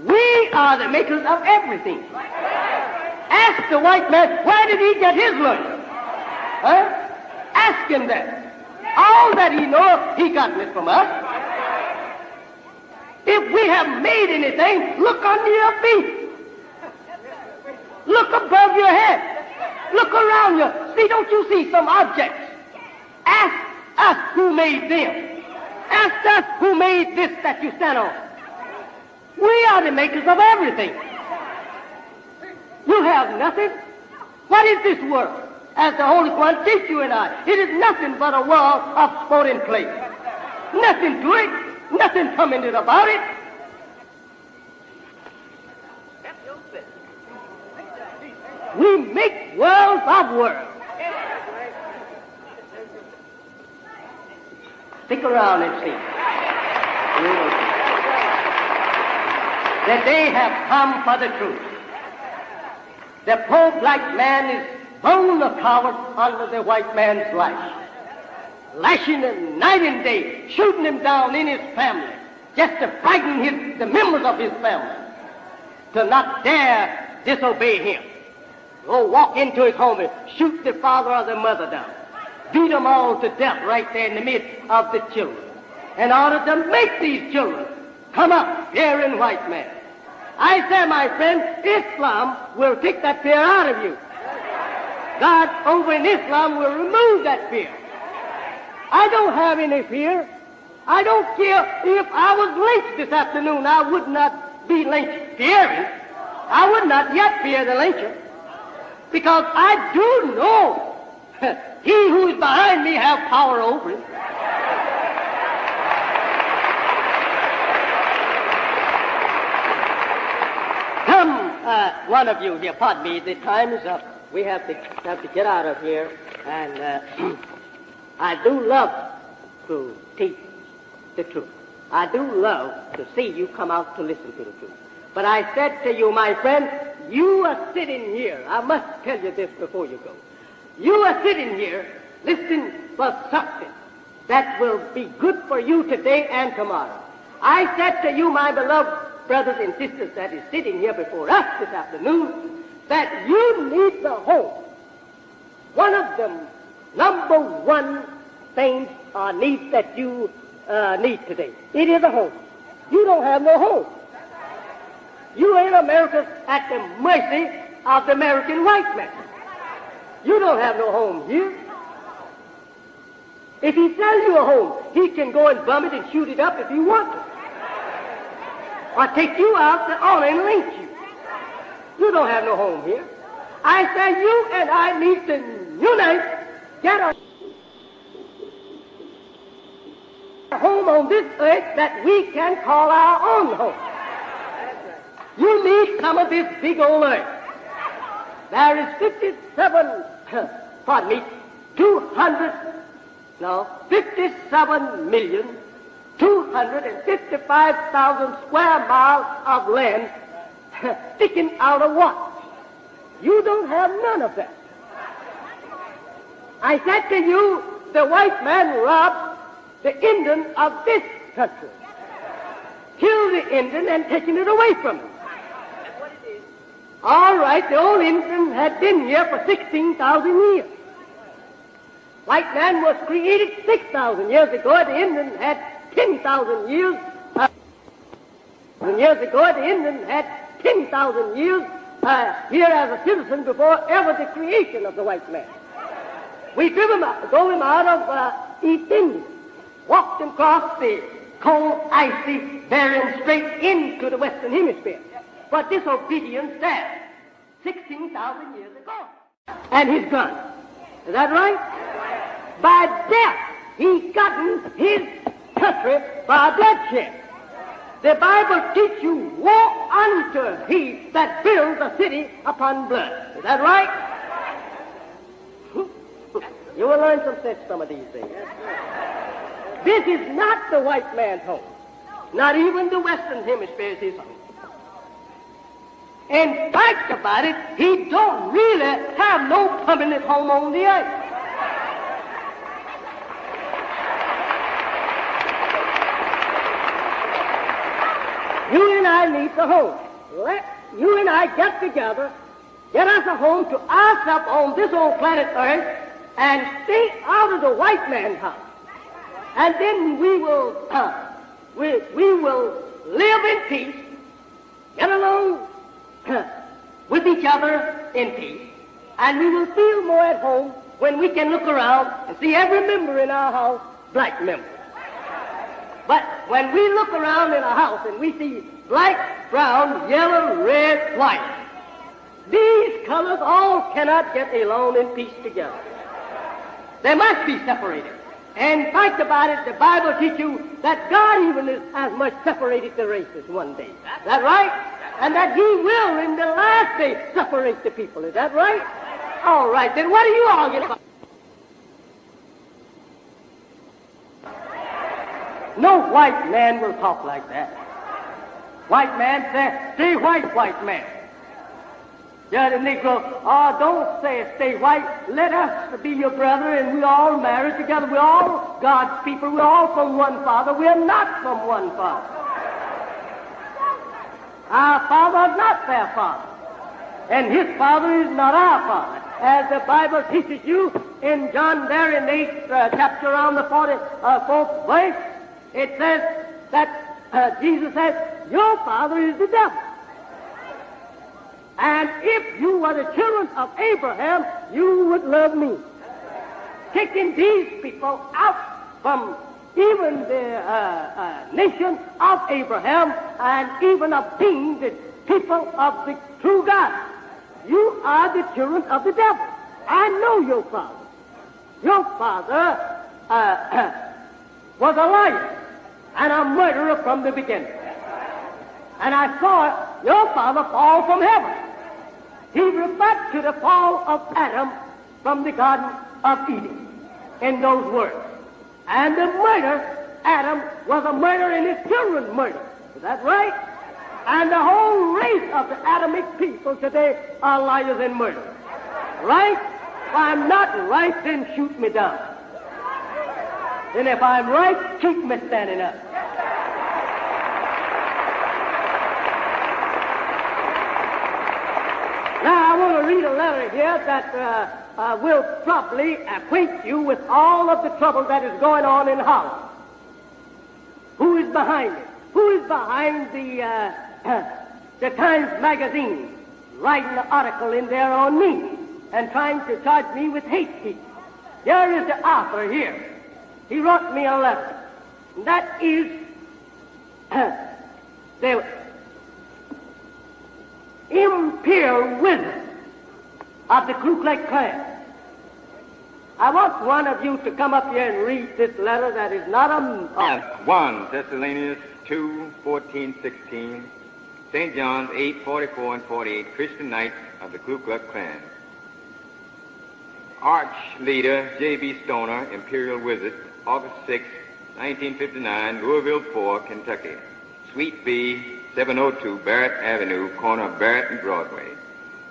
we are the makers of everything. Ask the white man, where did he get his learning? Huh? Ask him that. All that he knows, he got it from us. If we have made anything, look under your feet. Look above your head. Look around you. See, don't you see some objects? Ask us who made them. Ask us who made this that you stand on. We are the makers of everything. You have nothing. What is this world? As the Holy One teach you and I, it is nothing but a world of sporting play. Nothing to it. Nothing commented about it. We make worlds of worlds. Stick around and see. You will see. That they have come for the truth. The poor black man is born a coward under the white man's lash. Lashing him night and day, shooting him down in his family, just to frighten the members of his family, to not dare disobey him. Go walk into his home and shoot the father or the mother down. Beat them all to death right there in the midst of the children, in order to make these children come up fearing white man. I say, my friend, Islam will take that fear out of you. God over in Islam will remove that fear. I don't have any fear. I don't care if I was lynched this afternoon. I would not be lynched fearing. I would not yet fear the lyncher. Because I do know he who is behind me have power over him. Come, one of you here, pardon me, the time is up. We have to get out of here. And I do love to teach the truth. I do love to see you come out to listen to the truth. But I said to you, my friend, you are sitting here. I must tell you this before you go. You are sitting here listening for something that will be good for you today and tomorrow. I said to you, my beloved brothers and sisters that is sitting here before us this afternoon, that you need the home. One of the number one things or needs that you need today. It is a home. You don't have no home. You in America at the mercy of the American white man. You don't have no home here. If he sells you a home, he can go and bum it and shoot it up if he wants to. Or take you out to honor and lynch you. You don't have no home here. I say you and I need to unite, get a home on this earth that we can call our own home. You need some of this big old earth. There is 57,255,000 square miles of land sticking out of what? You don't have none of that. I said to you, the white man robbed the Indian of this country. Killed the Indian and taken it away from him. All right, the old Indian had been here for 16,000 years. White man was created 6,000 years ago. The Indian had 10,000 years. Years ago, the Indian had 10,000 years here as a citizen before ever the creation of the white man. We drove him out of East India, walked him across the cold, icy Bering Strait into the Western Hemisphere. For disobedience there, 16,000 years ago. And his gun. Is that right? By death, he's gotten his country by bloodshed. The Bible teaches you, woe unto he that builds a city upon blood. Is that right? You will learn some sense some of these days. This is not the white man's home. Not even the Western Hemisphere is his home. In fact about it, he don't really have no permanent home on the earth. You and I need a home. Let you and I get together, get us a home to ourselves on this old planet Earth, and stay out of the white man's house. And then we will live in peace, get along with each other in peace, and we will feel more at home when we can look around and see every member in our house black members. But when we look around in a house and we see black, brown, yellow, red, white, these colors all cannot get along in peace together. They must be separated. And think about it, the Bible teaches you that God even is as much separated the races one day. Is that right? And that he will in the last day separate the people. Is that right? All right, then what are you arguing about? No white man will talk like that. White man says, stay white man. Yeah, the Negro, don't say stay white. Let us be your brother, and we all married together. We're all God's people. We're all from one Father. We're not from one Father. Our Father is not their Father, and his Father is not our Father. As the Bible teaches you in John there in the 8th chapter around the 44th verse, it says that Jesus says, your father is the devil. And if you were the children of Abraham, you would love me. Taking these people out from even the nation of Abraham and even of being the people of the true God. You are the children of the devil. I know your father. Your father was a liar and a murderer from the beginning. And I saw your father fall from heaven. He referred to the fall of Adam from the Garden of Eden in those words. And the murder, Adam was a murderer and his children murdered. Is that right? And the whole race of the Adamic people today are liars and murderers. Right? If I'm not right, then shoot me down. And if I'm right, keep me standing up. Now, I want to read a letter here that will probably acquaint you with all of the trouble that is going on in Holland. Who is behind it? Who is behind the Times Magazine writing an article in there on me and trying to charge me with hate speech? Here is the author here. He wrote me a letter. That is the imperial wizard of the Ku Klux Klan. I want one of you to come up here and read this letter that is not a... 1 Thessalonians 2, 14, 16, St. John's 8, 44 and 48, Christian Knights of the Ku Klux Klan. Arch leader J.B. Stoner, Imperial Wizard, August 6, 1959, Louisville 4, Kentucky. Suite B, 702 Barrett Avenue, corner of Barrett and Broadway.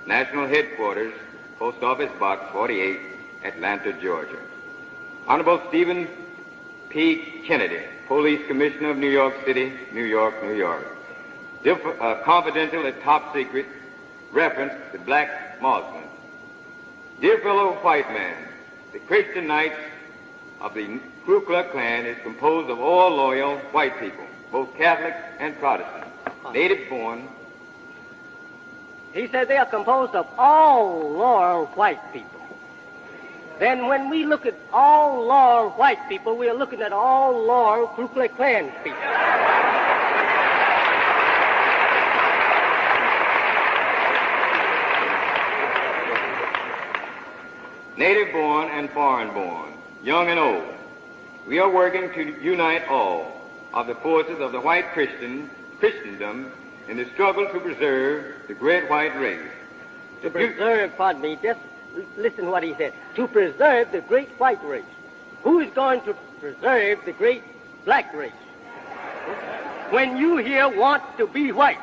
National Headquarters, Post Office Box 48, Atlanta, Georgia. Honorable Stephen P. Kennedy, Police Commissioner of New York City, New York, New York. Confidential and top secret reference to black Muslims. Dear fellow white man, the Christian Knights of the Ku Klux Klan is composed of all loyal white people, both Catholic and Protestant, native born. He said they are composed of all loyal white people. Then when we look at all loyal white people, we are looking at all loyal Ku Klux Klan people. Native born and foreign born, young and old. We are working to unite all of the forces of the white Christendom in the struggle to preserve the great white race. To preserve, pardon me, just listen what he said. To preserve the great white race. Who is going to preserve the great black race? When you here want to be white.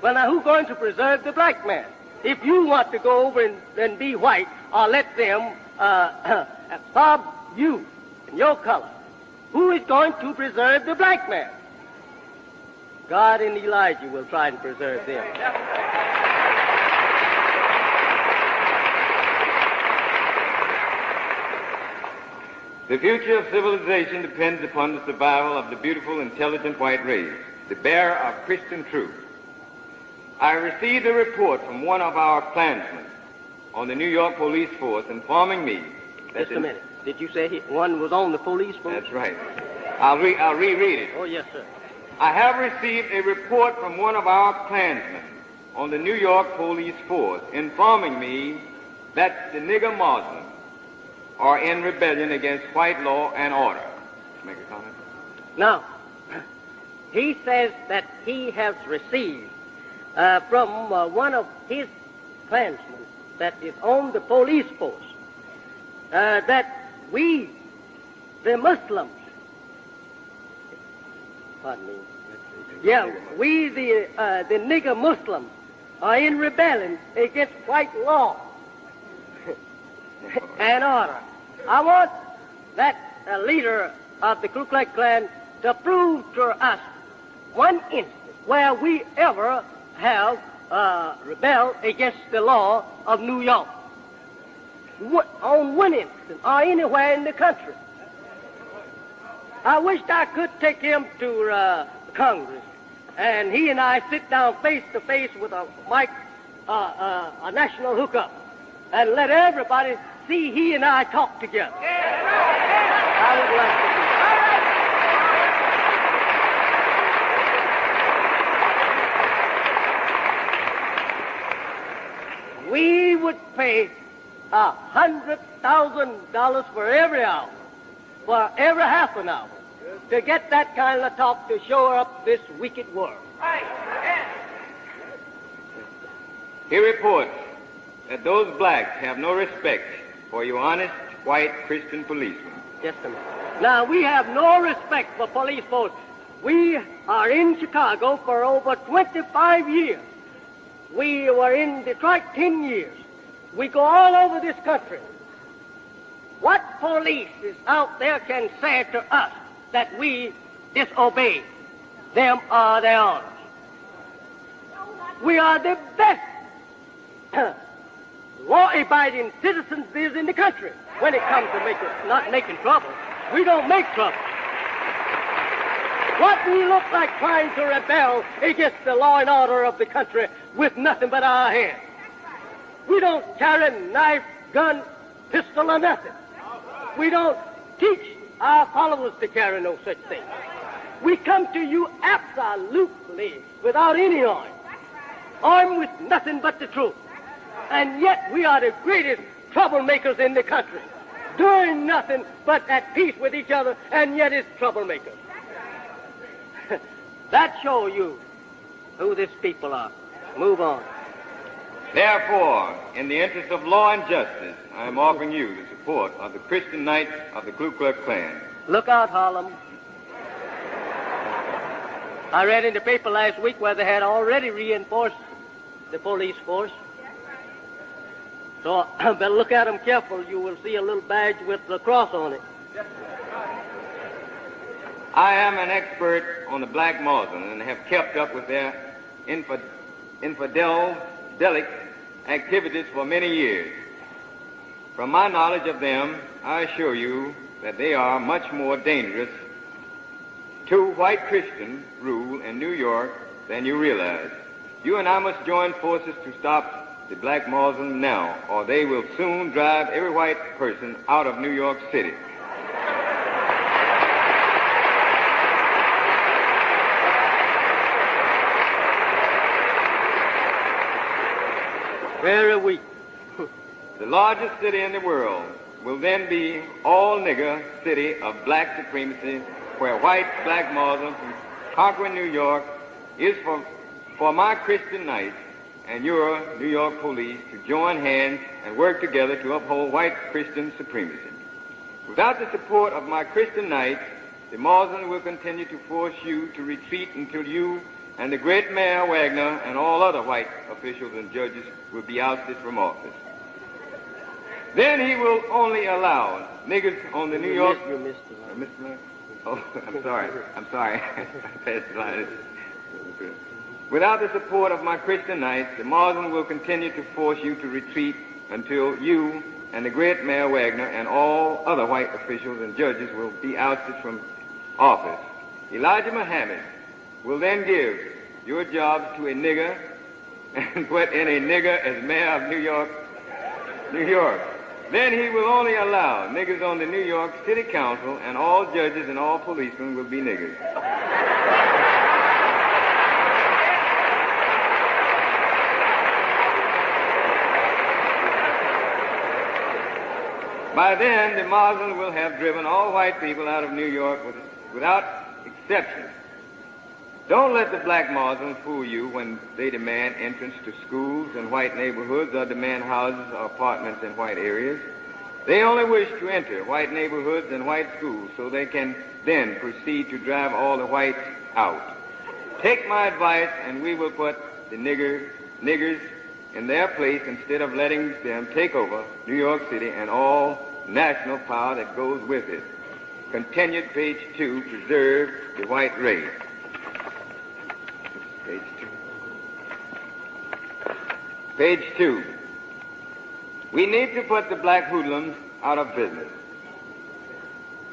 Well, now, who's going to preserve the black man? If you want to go over and be white, or let them absorb you and your color, who is going to preserve the black man? God and Elijah will try and preserve them. The future of civilization depends upon the survival of the beautiful, intelligent white race, the bearer of Christian truth. I received a report from one of our Klansmen on the New York police force informing me that... Just a minute. Did you say one was on the police force? That's right. I'll reread it. Oh, yes, sir. I have received a report from one of our Klansmen on the New York police force informing me that the nigger Muslims are in rebellion against white law and order. Make a comment? Now, he says that he has received from one of his Klansmen that is on the police force that we, the Muslims, pardon me, yeah, we, the nigger Muslims, are in rebellion against white law and order. I want that leader of the Ku Klux Klan to prove to us one instance where we ever have rebelled against the law of New York. On one instance, or anywhere in the country. I wished I could take him to Congress, and he and I sit down face to face with a mic, a national hookup, and let everybody see he and I talk together. I would like to do that. We would pay $100,000 for every hour, for every half an hour, to get that kind of talk to shore up this wicked world. He reports that those blacks have no respect for you honest white Christian policemen. Just a minute. Now, we have no respect for police force. We are in Chicago for over 25 years. We were in Detroit 10 years. We go all over this country. What police is out there can say to us that we disobey them or their orders? We are the best law-abiding citizens there is in the country when it comes to not making trouble. We don't make trouble. What we look like trying to rebel against the law and order of the country with nothing but our hands. We don't carry knife, gun, pistol, or nothing. We don't teach our followers to carry no such thing. We come to you absolutely without any armed with nothing but the truth. And yet we are the greatest troublemakers in the country, doing nothing but at peace with each other, and yet it's troublemakers. That shows you who these people are. Move on. Therefore, in the interest of law and justice, I am offering you the support of the Christian Knights of the Ku Klux Klan. Look out, Harlem. I read in the paper last week where they had already reinforced the police force. So better look at them careful. You will see a little badge with the cross on it. I am an expert on the black Muslims and have kept up with their infidelic activities for many years. From my knowledge of them, I assure you that they are much more dangerous to white Christian rule in New York than you realize. You and I must join forces to stop the black Muslim now, or they will soon drive every white person out of New York City. Very weak. The largest city in the world will then be all nigger city of black supremacy, where white black Muslims conquering New York is for my Christian Knights and your New York police to join hands and work together to uphold white Christian supremacy. Without the support of my Christian Knights, the Muslims will continue to force you to retreat until you and the great Mayor Wagner and all other white officials and judges will be ousted from office. Then he will only allow niggers on the New York... Mr. Oh, I'm sorry. I passed the line. Without the support of my Christian Knights, the Muslims will continue to force you to retreat until you and the great Mayor Wagner and all other white officials and judges will be ousted from office. Elijah Muhammad will then give your jobs to a nigger and put in a nigger as mayor of New York, then he will only allow niggers on the New York City Council, and all judges and all policemen will be niggers. By then, the Muslims will have driven all white people out of New York without exception. Don't let the black Muslims fool you when they demand entrance to schools in white neighborhoods or demand houses or apartments in white areas. They only wish to enter white neighborhoods and white schools so they can then proceed to drive all the whites out. Take my advice and we will put the niggers in their place instead of letting them take over New York City and all national power that goes with it. Continued, page 2, preserve the white race. Page 2. Page 2. We need to put the black hoodlums out of business.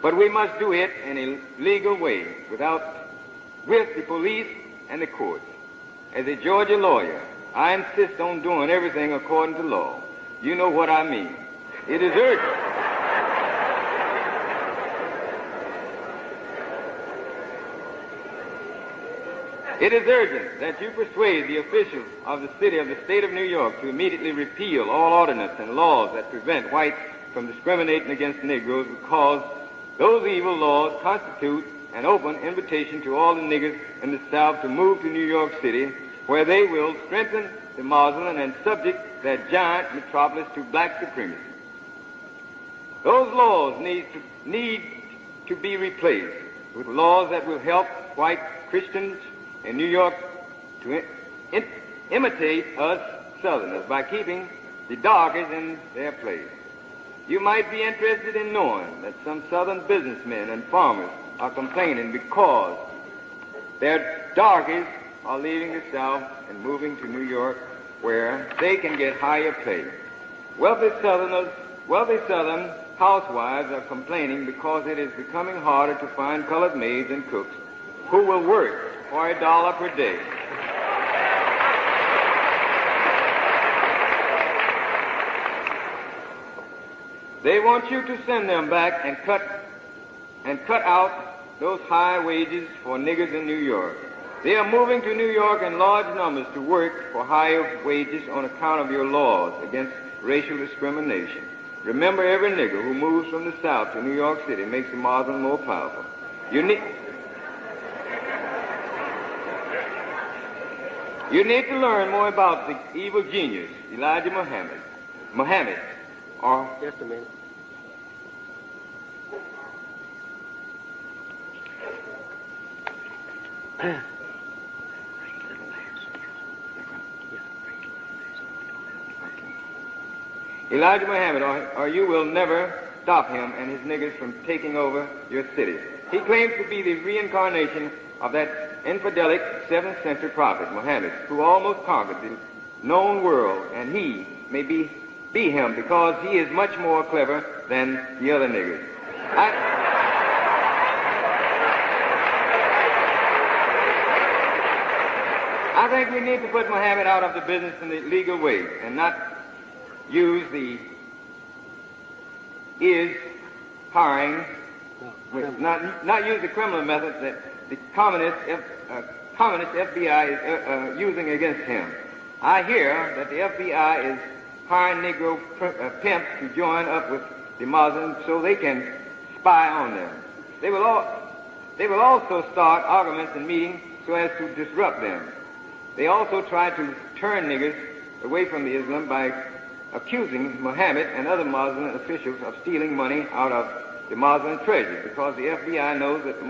But we must do it in a legal way, with the police and the courts. As a Georgia lawyer, I insist on doing everything according to law. You know what I mean. It is urgent. It is urgent that you persuade the officials of the state of New York to immediately repeal all ordinances and laws that prevent whites from discriminating against Negroes, because those evil laws constitute an open invitation to all the niggers in the South to move to New York City, where they will strengthen the Muslim and subject that giant metropolis to black supremacy. Those laws need to be replaced with laws that will help white Christians in New York to imitate us Southerners by keeping the darkies in their place. You might be interested in knowing that some Southern businessmen and farmers are complaining because their darkies are leaving the South and moving to New York, where they can get higher pay. Wealthy Southern housewives are complaining because it is becoming harder to find colored maids and cooks who will work for $1 per day. They want you to send them back and cut out those high wages for niggers in New York. They are moving to New York in large numbers to work for higher wages on account of your laws against racial discrimination. Remember, every nigger who moves from the South to New York City makes the Muslim more powerful. You need to learn more about the evil genius, Elijah Muhammad, or... Just a minute. Elijah Muhammad, or you will never stop him and his niggers from taking over your city. He claims to be the reincarnation of that infidelic 7th century prophet, Muhammad, who almost conquered the known world, and he may be him because he is much more clever than the other niggers. I think we need to put Muhammad out of the business in the legal way and not use the not use the criminal methods that the communist FBI is using against him. I hear that the FBI is hiring Negro pimps to join up with the Muslims so they can spy on them. They will also start arguments and meetings so as to disrupt them. They also try to turn niggers away from the Islam by accusing Muhammad and other Muslim officials of stealing money out of the Muslim treasury, because the FBI knows that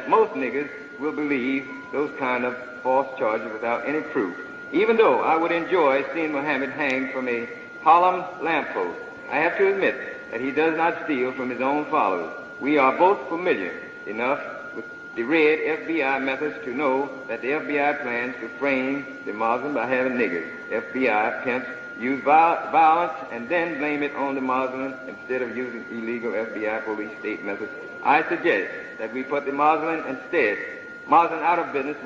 most niggers will believe those kind of false charges without any proof. Even though I would enjoy seeing Muhammad hanged from a Harlem lamppost, I have to admit that he does not steal from his own followers. We are both familiar enough with the red FBI methods to know that the FBI plans to frame the Muslim by having niggers, FBI pimps, use violence and then blame it on the Muslim instead of using illegal FBI police state methods. I suggest that we put the Muslim out of business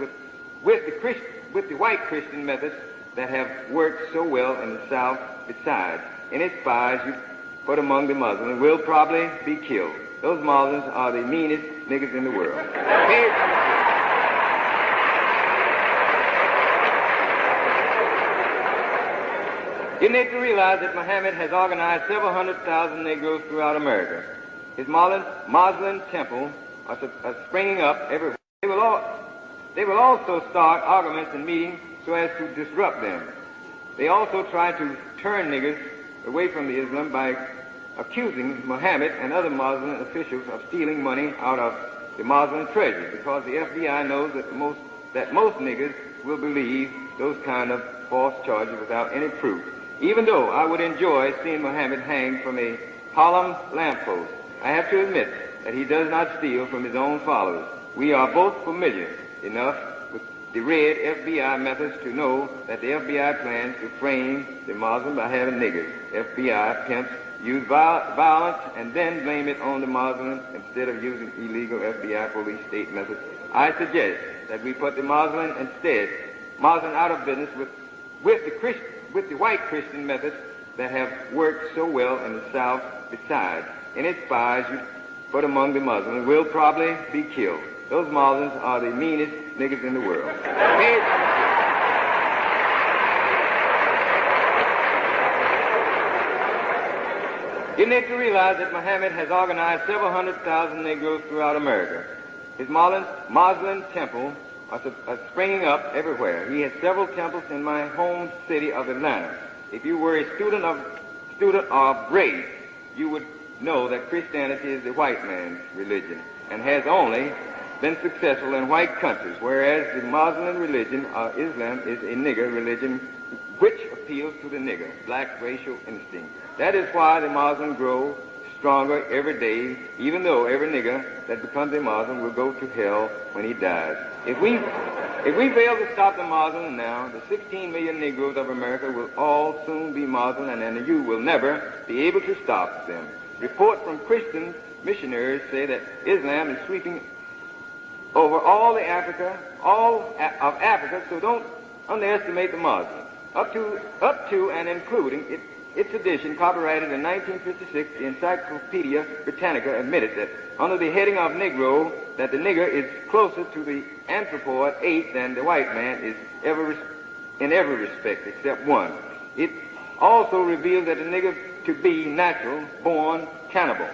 with the white Christian methods that have worked so well in the South. Besides, any spies you put among the Muslims will probably be killed. Those Muslims are the meanest niggas in the world. You need to realize that Muhammad has organized several 100,000 Negroes throughout America. His Muslim temple are springing up everywhere. They will also start arguments and meetings so as to disrupt them. They also try to turn niggers away from the Islam by accusing Muhammad and other Muslim officials of stealing money out of the Muslim treasury, because the FBI knows that most niggers will believe those kind of false charges without any proof. Even though I would enjoy seeing Muhammad hanged from a Harlem lamppost, I have to admit that he does not steal from his own followers. We are both familiar enough with the red FBI methods to know that the FBI plans to frame the Muslim by having niggers. FBI pimps use violence and then blame it on the Muslims instead of using illegal FBI police state methods. I suggest that we put the Muslim out of business with the white Christian methods that have worked so well in the South. Besides, any spies you put among the Muslims will probably be killed. Those Muslims are the meanest niggas in the world. You need to realize that Muhammad has organized several 100,000 Negroes throughout America. His Muslim temple are springing up everywhere. He has several temples in my home city of Atlanta. If you were a student of race, you would know that Christianity is the white man's religion and has only been successful in white countries, whereas the Muslim religion, Islam, is a nigger religion which appeals to the nigger, black racial instinct. That is why the Muslims grow stronger every day, even though every nigger that becomes a Muslim will go to hell when he dies. If we fail to stop the Muslims now, the 16 million Negroes of America will all soon be Muslim, and you will never be able to stop them. Reports from Christian missionaries say that Islam is sweeping over all of Africa, so don't underestimate the Muslims. Up to and including its edition, copyrighted in 1956, the Encyclopedia Britannica admitted that under the heading of Negro, that the nigger is closer to the anthropoid ape than the white man is in every respect except one. It also revealed that the nigger to be natural, born cannibal.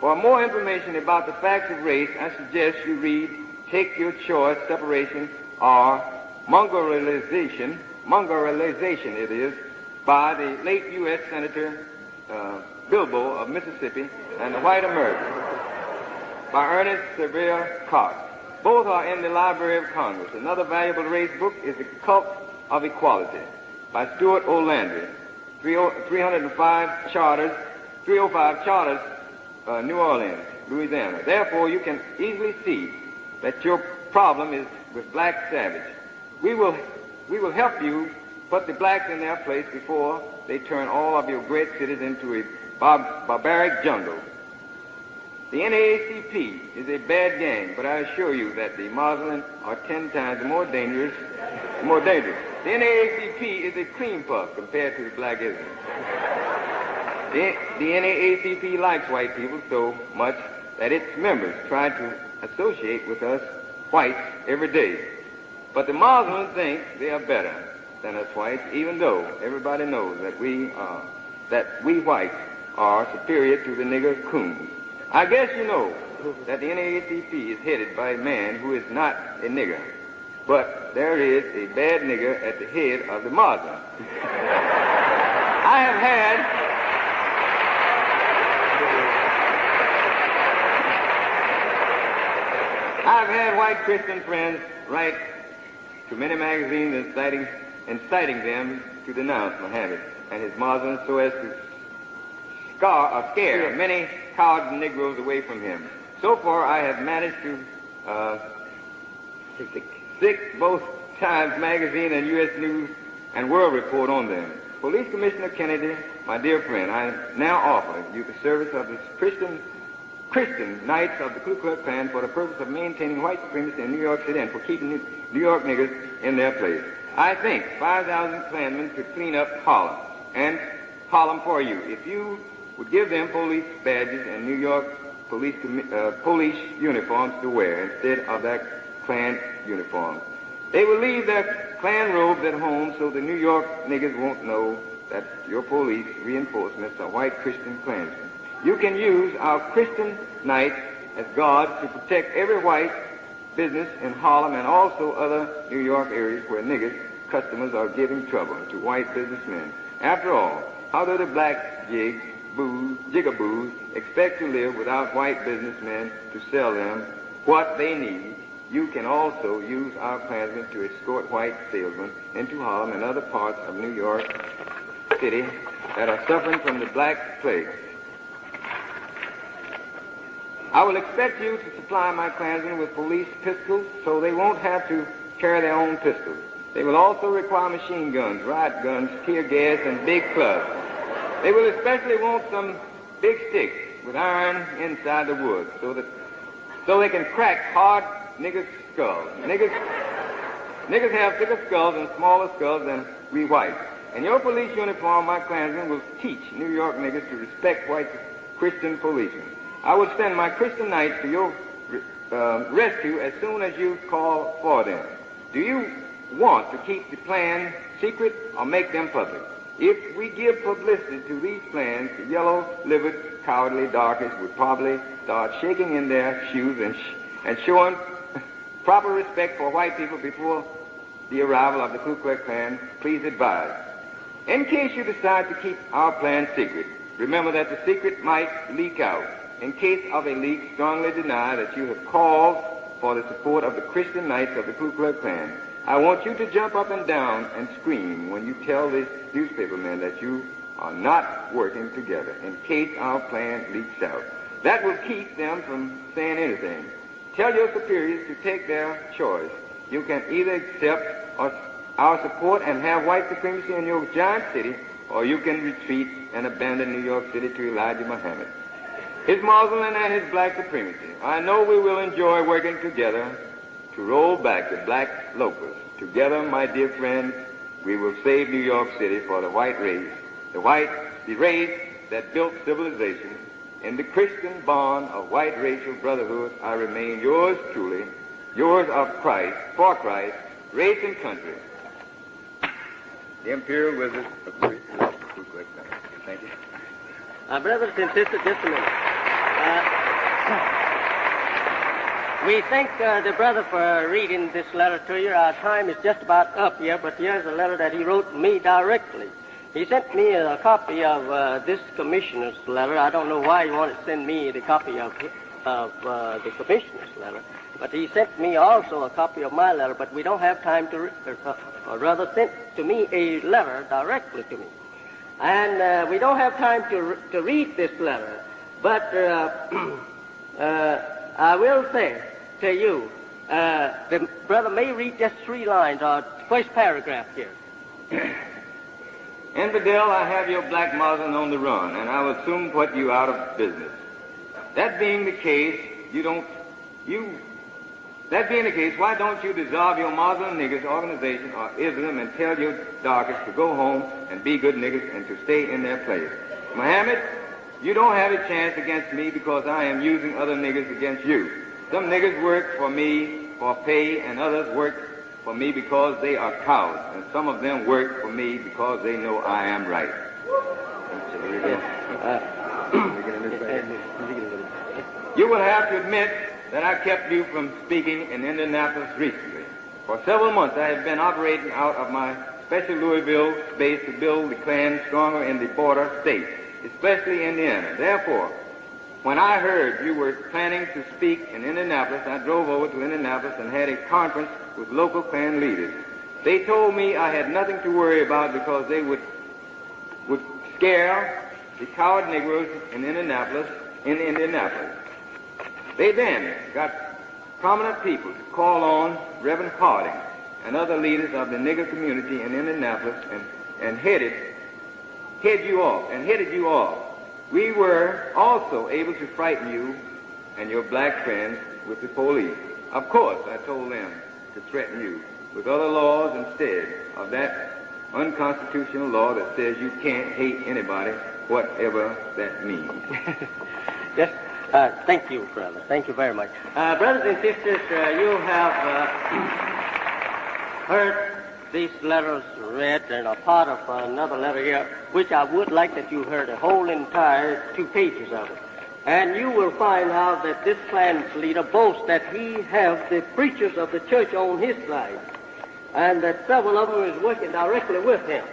For more information about the facts of race, I suggest you read Take Your Choice, Separation, or Mongrelization it is, by the late U.S. Senator Bilbo of Mississippi and the White American, by Ernest Severe Cox. Both are in the Library of Congress. Another valuable race book is The Cult of Equality by Stuart O. Landry, 305 Charters, New Orleans, Louisiana. Therefore, you can easily see that your problem is with black savage. We will help you put the blacks in their place before they turn all of your great cities into a barbaric jungle. The NAACP is a bad gang, but I assure you that the Muslims are 10 times more dangerous. The NAACP is a cream puff compared to the black Islam. The NAACP likes white people so much that its members try to associate with us whites every day. But the Muslims think they are better than us whites, even though everybody knows that we whites are superior to the nigger coons. I guess you know that the NAACP is headed by a man who is not a nigger, but there is a bad nigger at the head of the Muslims. I've had white Christian friends write to many magazines inciting them to denounce Muhammad and his Muslims so as to scare many cowed Negroes away from him. So far, I have managed to stick both Times Magazine and U.S. News and World Report on them. Police Commissioner Kennedy, my dear friend, I now offer you the service of the Christian Knights of the Ku Klux Klan for the purpose of maintaining white supremacy in New York City and for keeping New York niggers in their place. I think 5,000 Klansmen could clean up Harlem, and Harlem for you, if you would give them police badges and New York police uniforms to wear instead of their Klan uniforms. They will leave their Klan robes at home so the New York niggas won't know that your police reinforcements are white Christian Klansmen. You can use our Christian night as guards to protect every white business in Harlem and also other New York areas where niggas customers are giving trouble to white businessmen. After all, how do the black jigaboos expect to live without white businessmen to sell them what they need? You can also use our Klansmen to escort white salesmen into Harlem and other parts of New York City that are suffering from the black plague. I will expect you to supply my Klansmen with police pistols so they won't have to carry their own pistols. They will also require machine guns, riot guns, tear gas, and big clubs. They will especially want some big sticks with iron inside the wood so they can crack hard niggas' skulls. Niggas have thicker skulls and smaller skulls than we whites. In your police uniform, my Klansmen will teach New York niggas to respect white Christian policemen. I will send my Christian knights to your rescue as soon as you call for them. Do you want to keep the plan secret or make them public? If we give publicity to these plans, the yellow-livered, cowardly darkies would probably start shaking in their shoes and showing proper respect for white people before the arrival of the Ku Klux Klan. Please advise. In case you decide to keep our plan secret, remember that the secret might leak out. In case of a leak, strongly deny that you have called for the support of the Christian Knights of the Ku Klux Klan. I want you to jump up and down and scream when you tell these newspapermen that you are not working together in case our plan leaks out. That will keep them from saying anything. Tell your superiors to take their choice. You can either accept our support and have white supremacy in your giant city, or you can retreat and abandon New York City to Elijah Muhammad, his Muslim and his black supremacy. I know we will enjoy working together to roll back the black locusts. Together, my dear friends, we will save New York City for the white race, the race that built civilization. In the Christian bond of white racial brotherhood, I remain yours truly, yours of Christ, for Christ, race and country. The Imperial Wizard of the Ku Klux Klan. Thank you. Brothers and sisters, just a minute. We thank the brother for reading this letter to you. Our time is just about up here, but here's a letter that he wrote me directly. He sent me a copy of this commissioner's letter. I don't know why he wanted to send me the copy of the commissioner's letter, but he sent me also a copy of my letter, but we don't have time to, or rather sent to me a letter directly to me. And we don't have time to read this letter, but I will say to you, the brother may read just 3 lines, or first paragraph here. Infidel, I have your black Muslim on the run, and I will soon put you out of business. That being the case, why don't you dissolve your Muslim niggas organization or Islam and tell your darkies to go home and be good niggas and to stay in their place? Muhammad, you don't have a chance against me because I am using other niggas against you. Some niggas work for me for pay, and others work for me because they are cowards, and some of them work for me because they know I am right. You will have to admit that I kept you from speaking in Indianapolis recently. For several months I have been operating out of my special Louisville base to build the Klan stronger in the border states, especially Indiana. Therefore, when I heard you were planning to speak in Indianapolis, I drove over to Indianapolis and had a conference with local Klan leaders. They told me I had nothing to worry about because they would scare the coward Negroes in Indianapolis. They then got prominent people to call on Reverend Harding and other leaders of the nigger community in Indianapolis and headed you off. We were also able to frighten you and your black friends with the police. Of course, I told them to threaten you. with other laws instead of that unconstitutional law that says you can't hate anybody, whatever that means. Yes, thank you, brother. Thank you very much. Brothers and sisters, you have heard these letters read, and a part of another letter here, which I would like that you heard the whole entire 2 pages of it. And you will find out that this Klan's leader boasts that he has the preachers of the church on his side, and that several of them is working directly with him.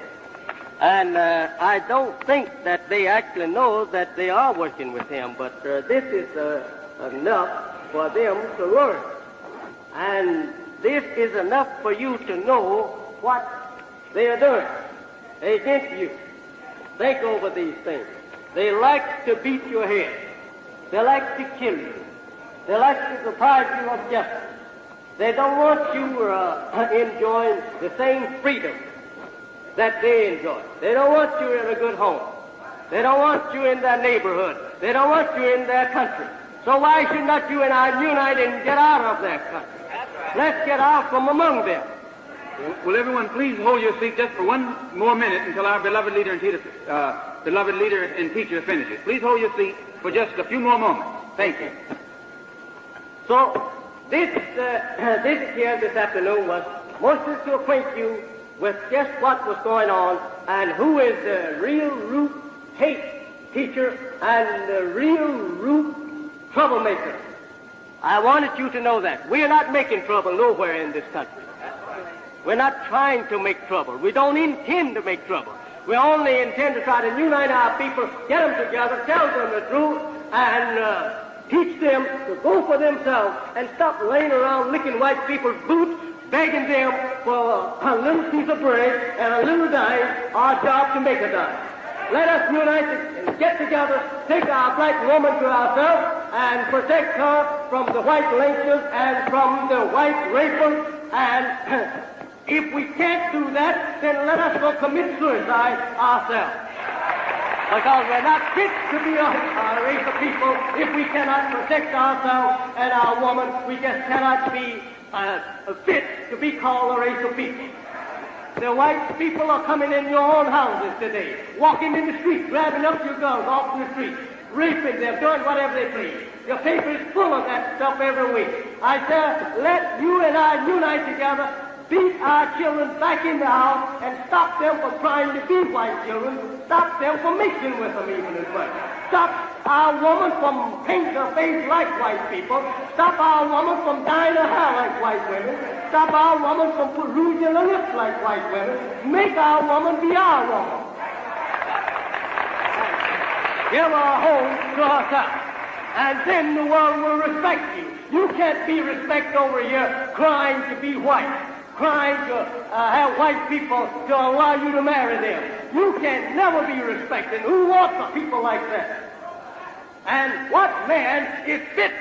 And I don't think that they actually know that they are working with him, but this is enough for them to learn. And this is enough for you to know what they are doing against you. Think over these things. They like to beat your head. They like to kill you. They like to deprive you of justice. They don't want you enjoying the same freedom that they enjoy. They don't want you in a good home. They don't want you in their neighborhood. They don't want you in their country. So why should not you and I unite and get out of their country? Let's get out from among them. Will everyone please hold your seat just for one more minute until our beloved leader and teacher finishes. Please hold your seat for just a few more moments. Thank you. So this here this afternoon was mostly to acquaint you with just what was going on and who is the real root hate teacher and the real root troublemaker. I wanted you to know that. We are not making trouble nowhere in this country. We're not trying to make trouble. We don't intend to make trouble. We only intend to try to unite our people, get them together, tell them the truth, and teach them to go for themselves and stop laying around licking white people's boots, begging them for a little piece of bread and a little dime, our job to make a dime. Let us unite and get together, take our black woman to ourselves, and protect her from the white lynchers and from the white rapers. And if we can't do that, then let us go commit suicide ourselves. Because we're not fit to be a race of people if we cannot protect ourselves and our woman. We just cannot be fit to be called a race of people. The white people are coming in your own houses today, walking in the street, grabbing up your girls off the street, raping them, doing whatever they please. Your paper is full of that stuff every week. I said, let you and I unite together, beat our children back in the house, and stop them from trying to be white children, stop them from mixing with them even as much. Stop our woman from painting her face like white people. Stop our woman from dyeing her hair like white women. Stop our woman from rouging her lips like white women. Make our woman be our woman. Give her a home to herself. And then the world will respect you. You can't be respected over here crying to be white, crying to have white people to allow you to marry them. You can never be respected. Who wants a people like that? And what man is fit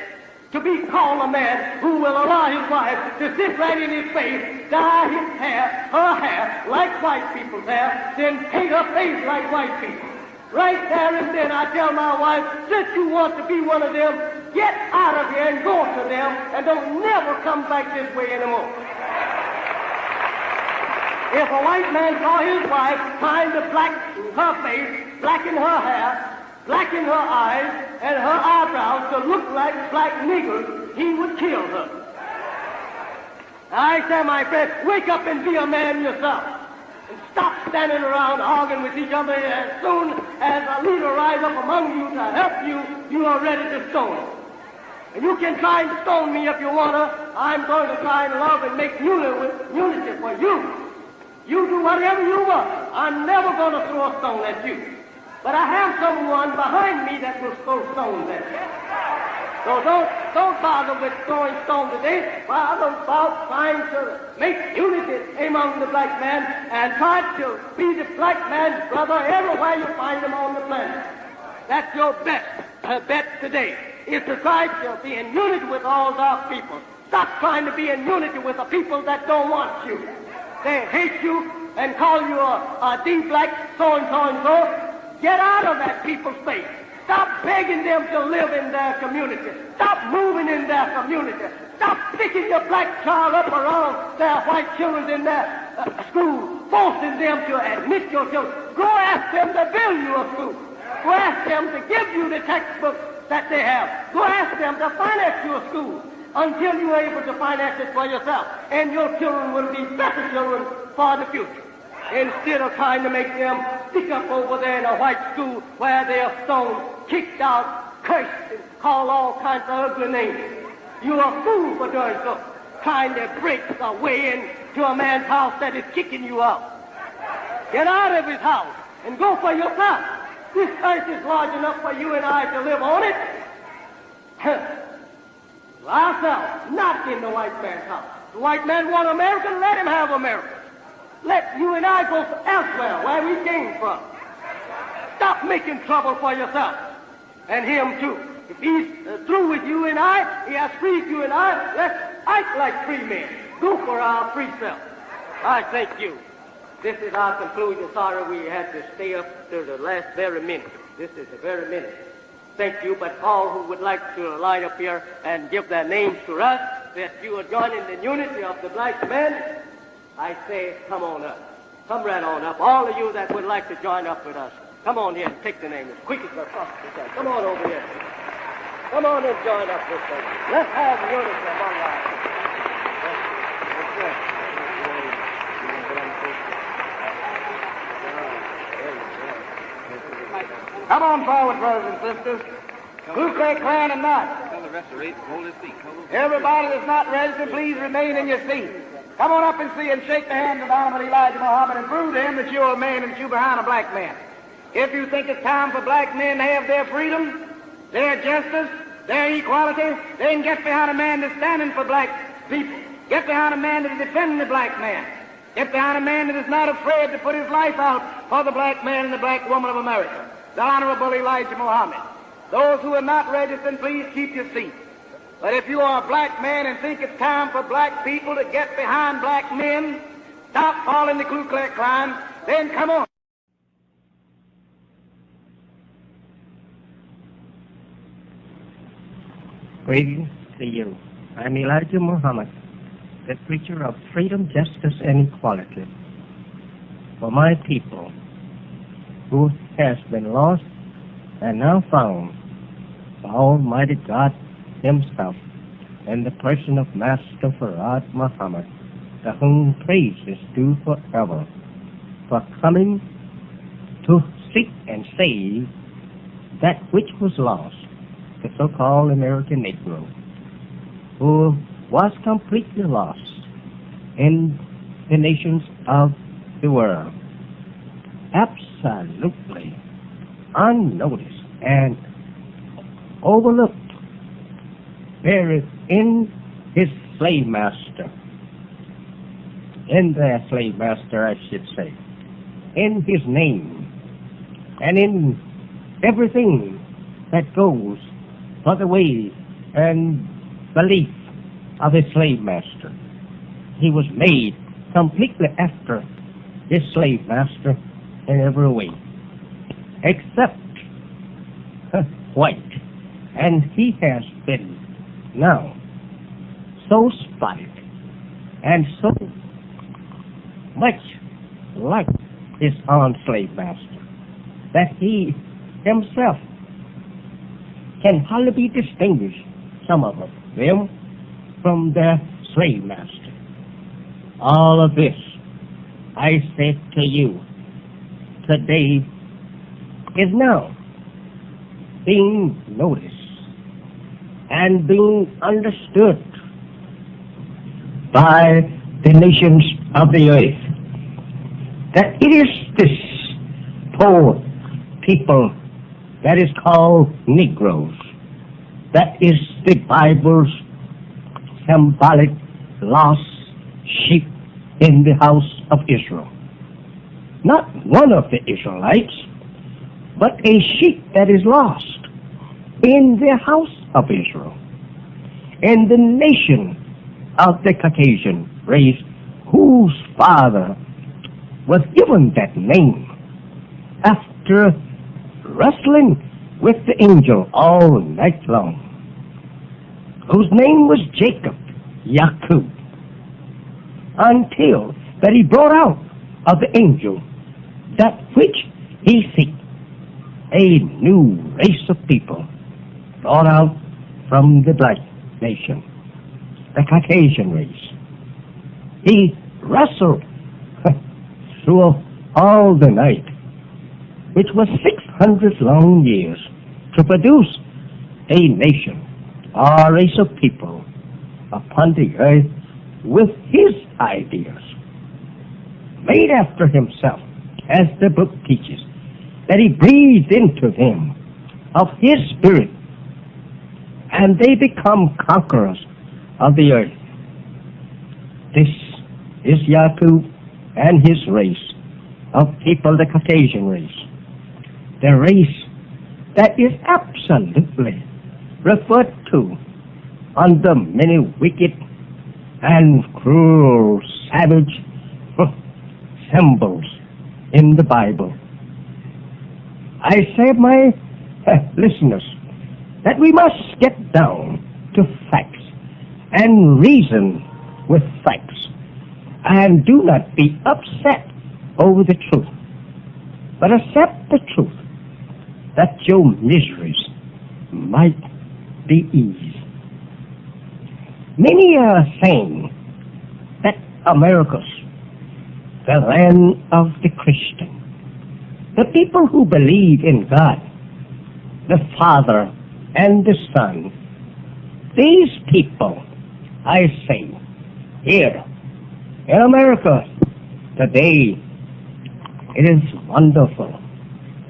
to be called a man who will allow his wife to sit right in his face, dye his hair, her hair, like white people's hair, then paint her face like white people? Right there and then I tell my wife, since you want to be one of them, get out of here and go to them, and don't never come back this way anymore. If a white man saw his wife trying to blacken her face, blacken her hair, blacken her eyes, and her eyebrows to look like black niggers, he would kill her. I say, my friend, wake up and be a man yourself. And stop standing around arguing with each other. As soon as a leader rises up among you to help you, you are ready to stone him. And you can try and stone me if you want to. I'm going to try and love and make unity for you. You do whatever you want. I'm never going to throw a stone at you. But I have someone behind me that will throw stones at you. So don't bother with throwing stones today. Bother about trying to make unity among the black man and try to be the black man's brother everywhere you find him on the planet. That's your best bet today, is to try to be in unity with all our people. Stop trying to be in unity with the people that don't want you. They hate you and call you a D-black so-and-so and so. Get out of that people's face. Stop begging them to live in their community. Stop moving in their community. Stop picking your black child up around their white children in their school, forcing them to admit your children. Go ask them to build you a school. Go ask them to give you the textbooks that they have. Go ask them to finance you a school until you are able to finance it for yourself. And your children will be better children for the future. Instead of trying to make them stick up over there in a white school where they are stoned, kicked out, cursed, and called all kinds of ugly names. You are a fool for doing so, trying to break a way into a man's house that is kicking you out. Get out of his house and go for yourself. This earth is large enough for you and I to live on it. Ourselves, not in the white man's house. The white man wants America, let him have America. Let you and I go elsewhere, where we came from. Stop making trouble for yourself, and him too. If he's through with you and I, he has freed you and I, let's act like free men. Go for our free self. I thank you. This is our conclusion. Sorry we had to stay up to the last very minute. This is the very minute. Thank you, but all who would like to line up here and give their names to us, that you are joining the unity of the black men, I say, come on up. Come right on up. All of you that would like to join up with us, come on here and take the name as quick as possible. Come on over here. Come on and join up with us. Let's have unity among us. Come on forward, brothers and sisters. Ku Klux Klan and not. Tell the rest to hold his seat. Everybody that's not registered, please remain in your seat. Come on up and see and shake the hand of Honorable Elijah Muhammad and prove to him that you're a man and that you're behind a black man. If you think it's time for black men to have their freedom, their justice, their equality, they can get behind a man that's standing for black people. Get behind a man that is defending the black man. Get behind a man that is not afraid to put his life out for the black man and the black woman of America. The Honorable Elijah Muhammad. Those who are not registered, please keep your seat. But if you are a black man and think it's time for black people to get behind black men, stop calling the Ku Klux Klan, then come on. Greetings to you. I'm Elijah Muhammad, the preacher of freedom, justice, and equality for my people, who has been lost and now found by Almighty God Himself in the person of Master Farad Muhammad, to whom praise is due forever, for coming to seek and save that which was lost, the so-called American Negro, who was completely lost in the nations of the world, absolutely unnoticed and overlooked, buried in his slave master, in their slave master, I should say, in his name, and in everything that goes for the way and belief of his slave master. He was made completely after his slave master in every way, except white. And he has been now so spotted and so much like his own slave master that he himself can hardly be distinguished, some of them, from their slave master. All of this, I say to you, today is now being noticed and being understood by the nations of the earth, that it is this poor people that is called Negroes, that is the Bible's symbolic lost sheep in the house of Israel. Not one of the Israelites, but a sheep that is lost in the house of Israel, in the nation of the Caucasian race, whose father was given that name after wrestling with the angel all night long, whose name was Jacob, Yakub, until that he brought out of the angel that which he seek, a new race of people brought out from the black nation, the Caucasian race. He wrestled through all the night, which was 600 long years, to produce a nation, or race of people upon the earth with his ideas, made after himself, as the book teaches, that he breathed into them of his spirit, and they become conquerors of the earth. This is Yakub and his race of people, the Caucasian race, the race that is absolutely referred to under many wicked and cruel, savage symbols in the Bible. I say, my listeners, that we must get down to facts and reason with facts, and do not be upset over the truth, but accept the truth, that your miseries might be eased. Many are saying that America's the land of the Christian, the people who believe in God, the Father and the Son. These people, I say, here in America today, it is wonderful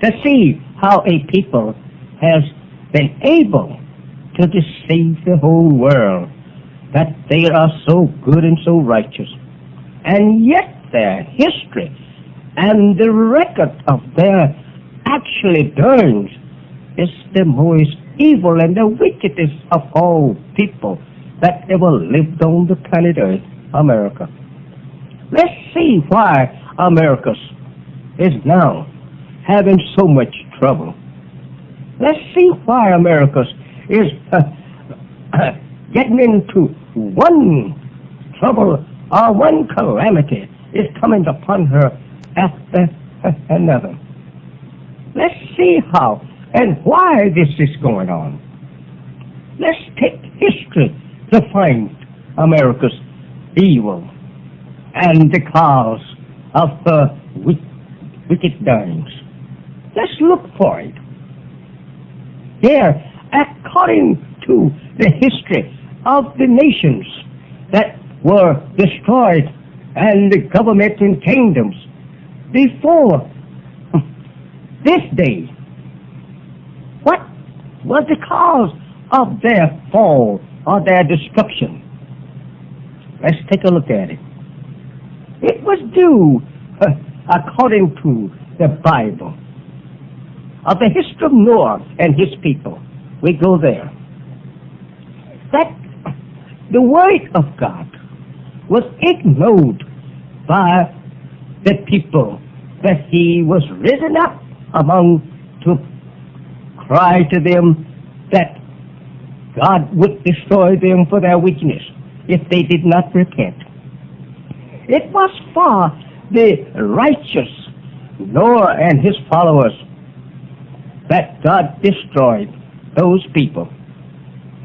to see how a people has been able to deceive the whole world, that they are so good and so righteous, and yet their history and the record of their actually doings is the most evil and the wickedest of all people that ever lived on the planet Earth, America. Let's see why America is now having so much trouble. Let's see why America is getting into one trouble or one calamity is coming upon her after another. Let's see how and why this is going on. Let's take history to find America's evil and the cause of her wicked doings. Let's look for it. Here, according to the history of the nations that were destroyed and the governments and kingdoms before this day, what was the cause of their fall or their destruction? Let's take a look at it. It was due, according to the Bible, of the history of Noah and his people. We go there. That the word of God was ignored by the people, that he was risen up among to cry to them that God would destroy them for their weakness if they did not repent. It was for the righteous Noah and his followers that God destroyed those people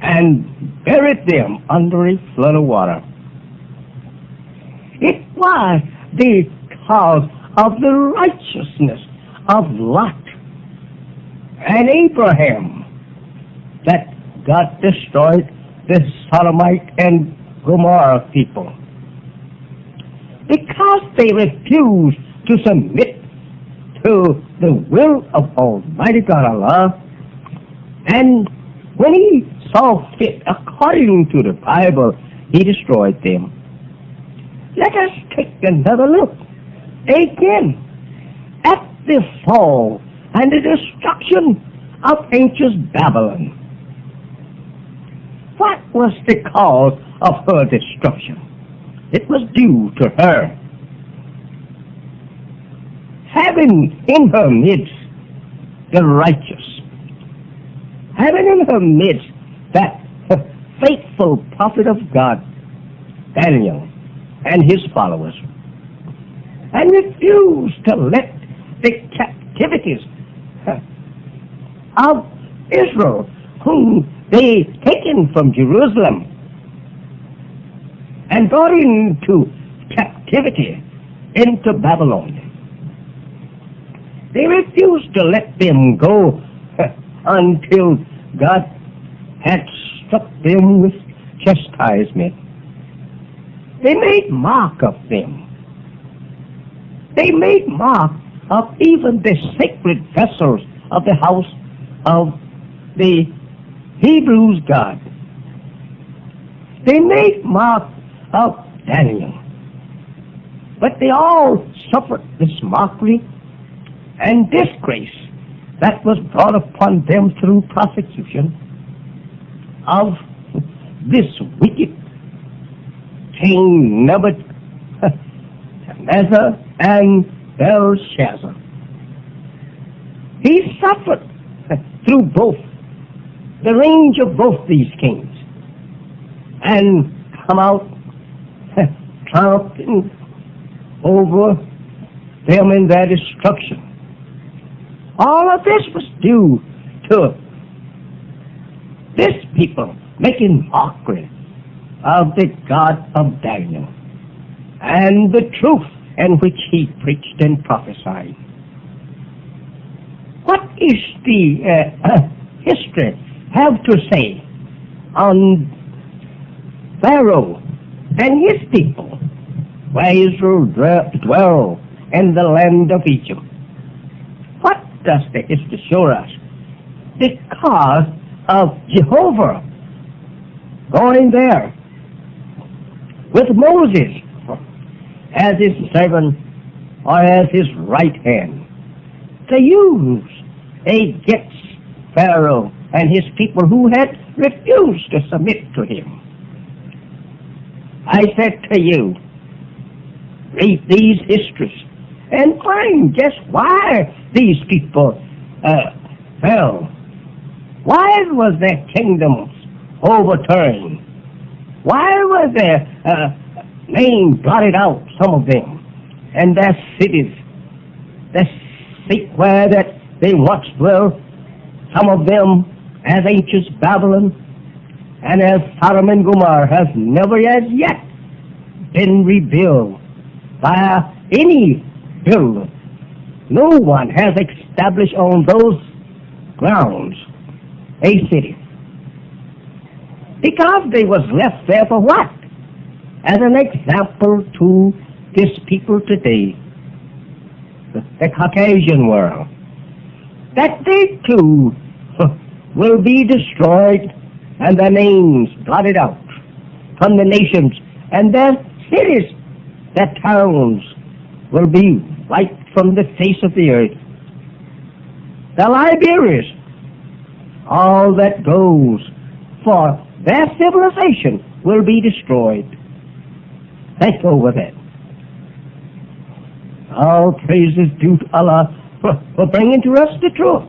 and buried them under a flood of water. It was the cause of the righteousness of Lot and Abraham that God destroyed the Sodomite and Gomorrah people, because they refused to submit to the will of Almighty God Allah. And when he saw fit, according to the Bible, he destroyed them. Let us take another look again at the fall and the destruction of ancient Babylon. What was the cause of her destruction? It was due to her having in her midst the righteous, having in her midst that faithful prophet of God, Daniel and his followers, and refused to let the captivities of Israel, whom they taken from Jerusalem and brought into captivity into Babylon. They refused to let them go until God had struck them with chastisement. They made mock of them. They made mock of even the sacred vessels of the house of the Hebrews' God. They made mock of Daniel. But they all suffered this mockery and disgrace that was brought upon them through prosecution of this wicked King Nebuchadnezzar and Belshazzar. He suffered through both, the range of both these kings, and come out triumphing over them in their destruction. All of this was due to this people making mockery of the God of Daniel and the truth in which he preached and prophesied. What is the history have to say on Pharaoh and his people, where Israel dwell in the land of Egypt? What does the history show us? Because of Jehovah going there with Moses as his servant or as his right hand to use against Pharaoh and his people who had refused to submit to him. I said to you, read these histories and find just why these people fell. Why was their kingdoms overturned? Why was their name blotted out, some of them, and their cities, the seat where that they once dwelt, some of them as ancient Babylon and as Sodom and Gomorrah has never as yet been rebuilt by any builder. No one has established on those grounds a city, because they was left there for what? As an example to this people today, the Caucasian world, that they too will be destroyed and their names blotted out from the nations, and their cities, their towns will be wiped from the face of the earth. The Liberians, all that goes for their civilization will be destroyed. Think over that. All praise is due to Allah for bringing to us the truth.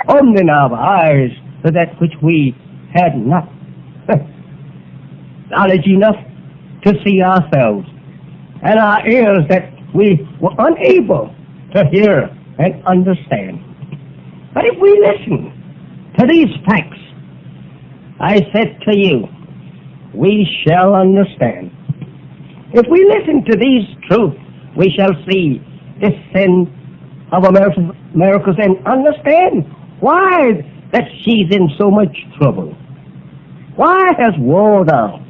Opening our eyes to that which we had not knowledge enough to see ourselves, and our ears that we were unable to hear and understand. But if we listen to these facts, I said to you, we shall understand. If we listen to these truths, we shall see the sin of America and understand why that she's in so much trouble. Why has war now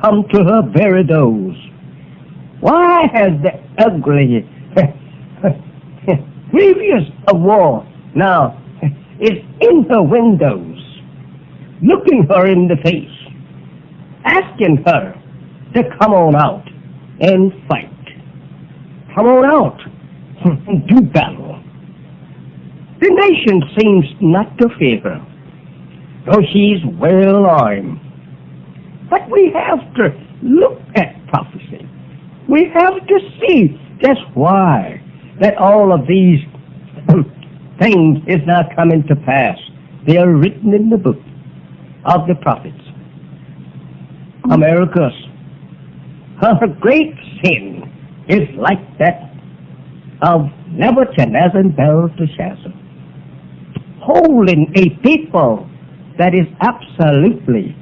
come to her very doors? Why has the ugly, grievous of war now is in her windows, looking her in the face, asking her to come on out and fight. Come on out and do battle. The nation seems not to fear her, though she's well armed. But we have to look at prophecy. We have to see just why that all of these things is now coming to pass. They are written in the book of the prophets. America her great sin is like that of Nebuchadnezzar and Belteshazzar, holding a people that is absolutely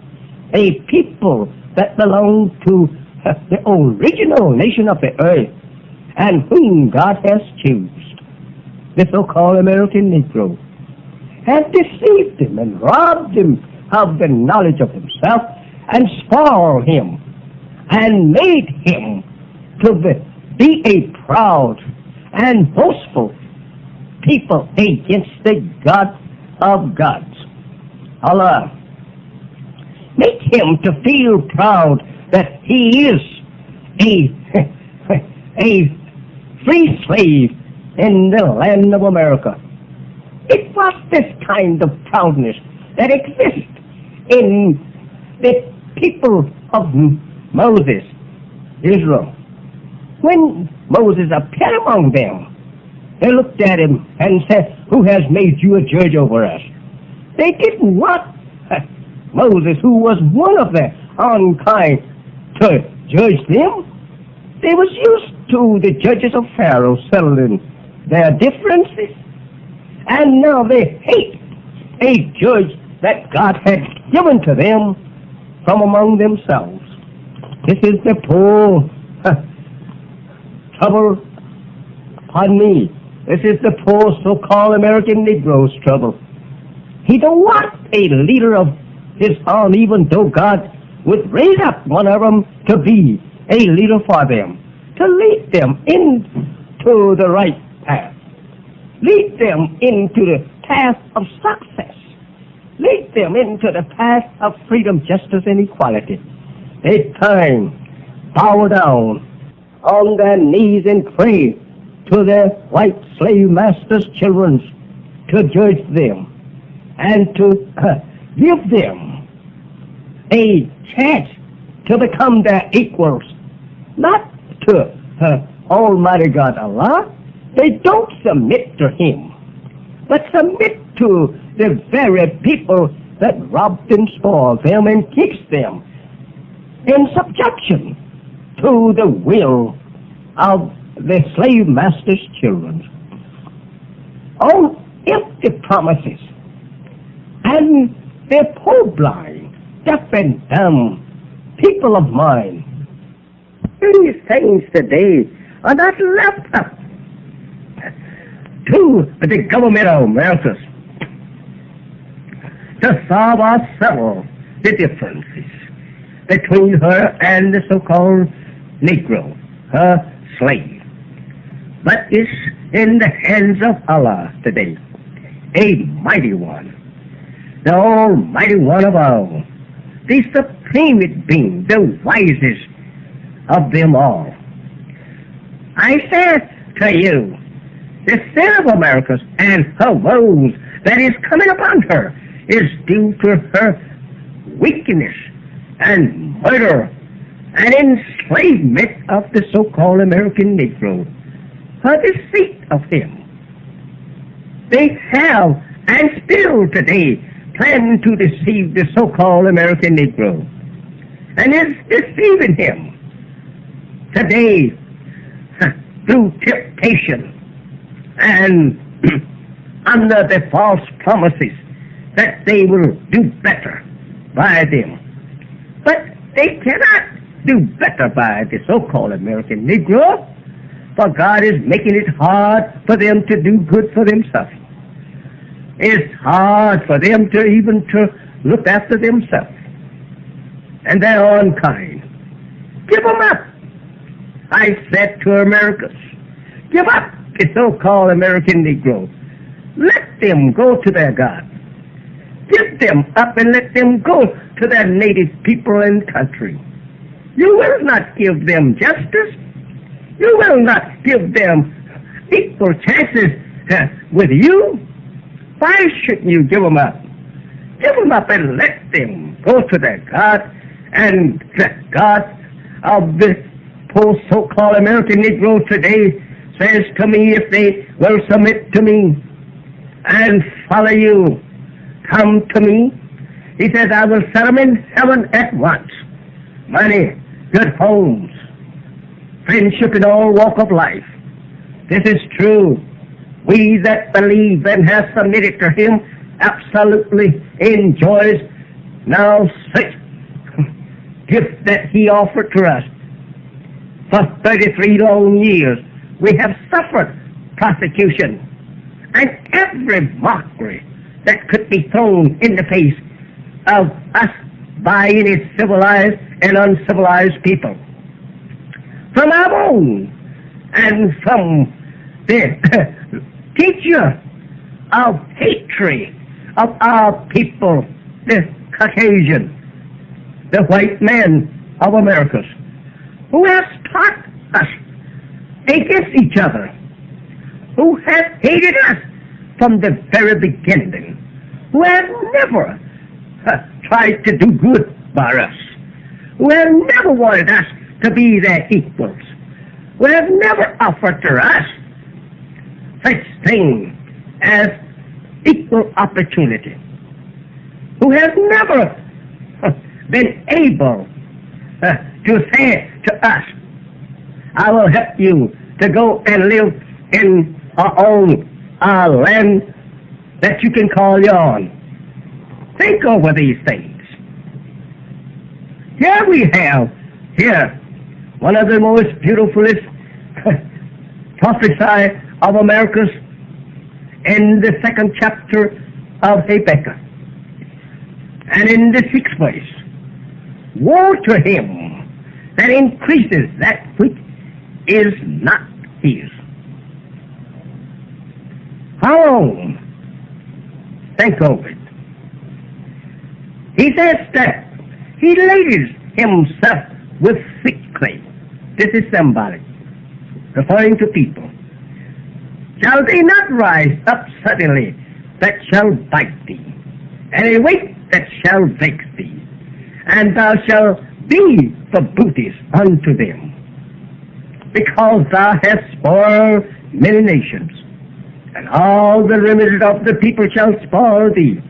a people that belong to the original nation of the earth and whom God has chosen, the so-called American Negro, and deceived him and robbed him of the knowledge of himself and spoiled him and made him to be a proud and boastful people against the God of gods. Allah, make him to feel proud that he is a free slave in the land of America. It was this kind of proudness that exists in the people of Moses, Israel. When Moses appeared among them, they looked at him and said, "Who has made you a judge over us?" They didn't want Moses, who was one of the unkind, to judge them. They was used to the judges of Pharaoh settling their differences. And now they hate a judge that God had given to them from among themselves. This is the poor trouble, pardon me, this is the poor so-called American Negro's trouble. He don't want a leader of his own, even though God would raise up one of them to be a leader for them, to lead them into the right path, lead them into the path of success, lead them into the path of freedom, justice, and equality. They turn, bow down on their knees and pray to their white slave masters' children to judge them and to give them a chance to become their equals, not to Almighty God Allah. They don't submit to Him, but submit to the very people that robbed and spoiled them and keeps them in subjection to the will of the slave master's children. On empty promises and the poor, blind, deaf and dumb people of mine. These things today are not left up to the government of America to solve or settle the differences between her and the so-called Negro, her slave. But it's in the hands of Allah today, a mighty one, the almighty one of all, the supreme being, the wisest of them all. I said to you, the sin of America and her woes that is coming upon her is due to her weakness and murder and enslavement of the so-called American Negro, her deceit of him. They have and still today plan to deceive the so-called American Negro, and is deceiving him today through temptation and under the false promises that they will do better by them. But they cannot do better by the so-called American Negro, for God is making it hard for them to do good for themselves. It's hard for them to even to look after themselves. And they're unkind. Give them up. I said to Americans, give up the so-called American Negro. Let them go to their God. Give them up and let them go to their native people and country. You will not give them justice. You will not give them equal chances with you. Why shouldn't you give them up? Give them up and let them go to their God, and the God of this poor so-called American Negro today says to me, if they will submit to me and follow you, come to me, he says, I will set them in heaven at once. Money, good homes, friendship in all walk of life. This is true. We that believe and have submitted to him absolutely enjoys now such gift that he offered to us. For 33 long years we have suffered persecution and every mockery that could be thrown in the face of us by any civilized and uncivilized people. From our own and from the teacher of hatred of our people, the Caucasian, the white man of America, who has taught us against each other, who has hated us from the very beginning, who has never tried to do good by us, who has never wanted us to be their equals, who has never offered to us such thing as equal opportunity, who has never been able to say to us, I will help you to go and live in our own land that you can call your own. Think over these things. Here we have, one of the most beautifulest prophesy of America's in the 2nd chapter of Habakkuk. And in the 6th verse, woe to him that increases that which is not his. How long? Think of it. He says that he ladies himself with thick clay. This is symbolic, referring to people. Shall they not rise up suddenly that shall bite thee, and a weight that shall vex thee, and thou shalt be for booties unto them, because thou hast spoiled many nations, and all the remnant of the people shall spoil thee.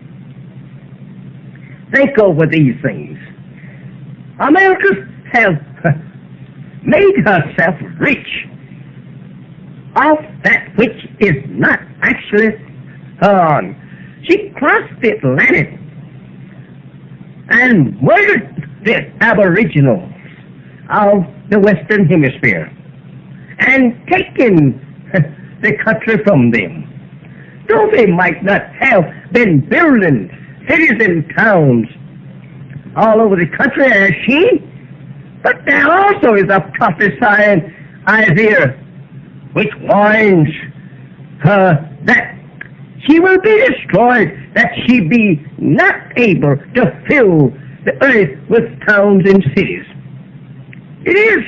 Think over these things. America has made herself rich of that which is not actually her own. She crossed the Atlantic and murdered the aboriginals of the Western Hemisphere and taken the country from them. Though they might not have been building cities and towns all over the country as she, but there also is a prophesying Isaiah which warns her that she will be destroyed, that she be not able to fill the earth with towns and cities. It is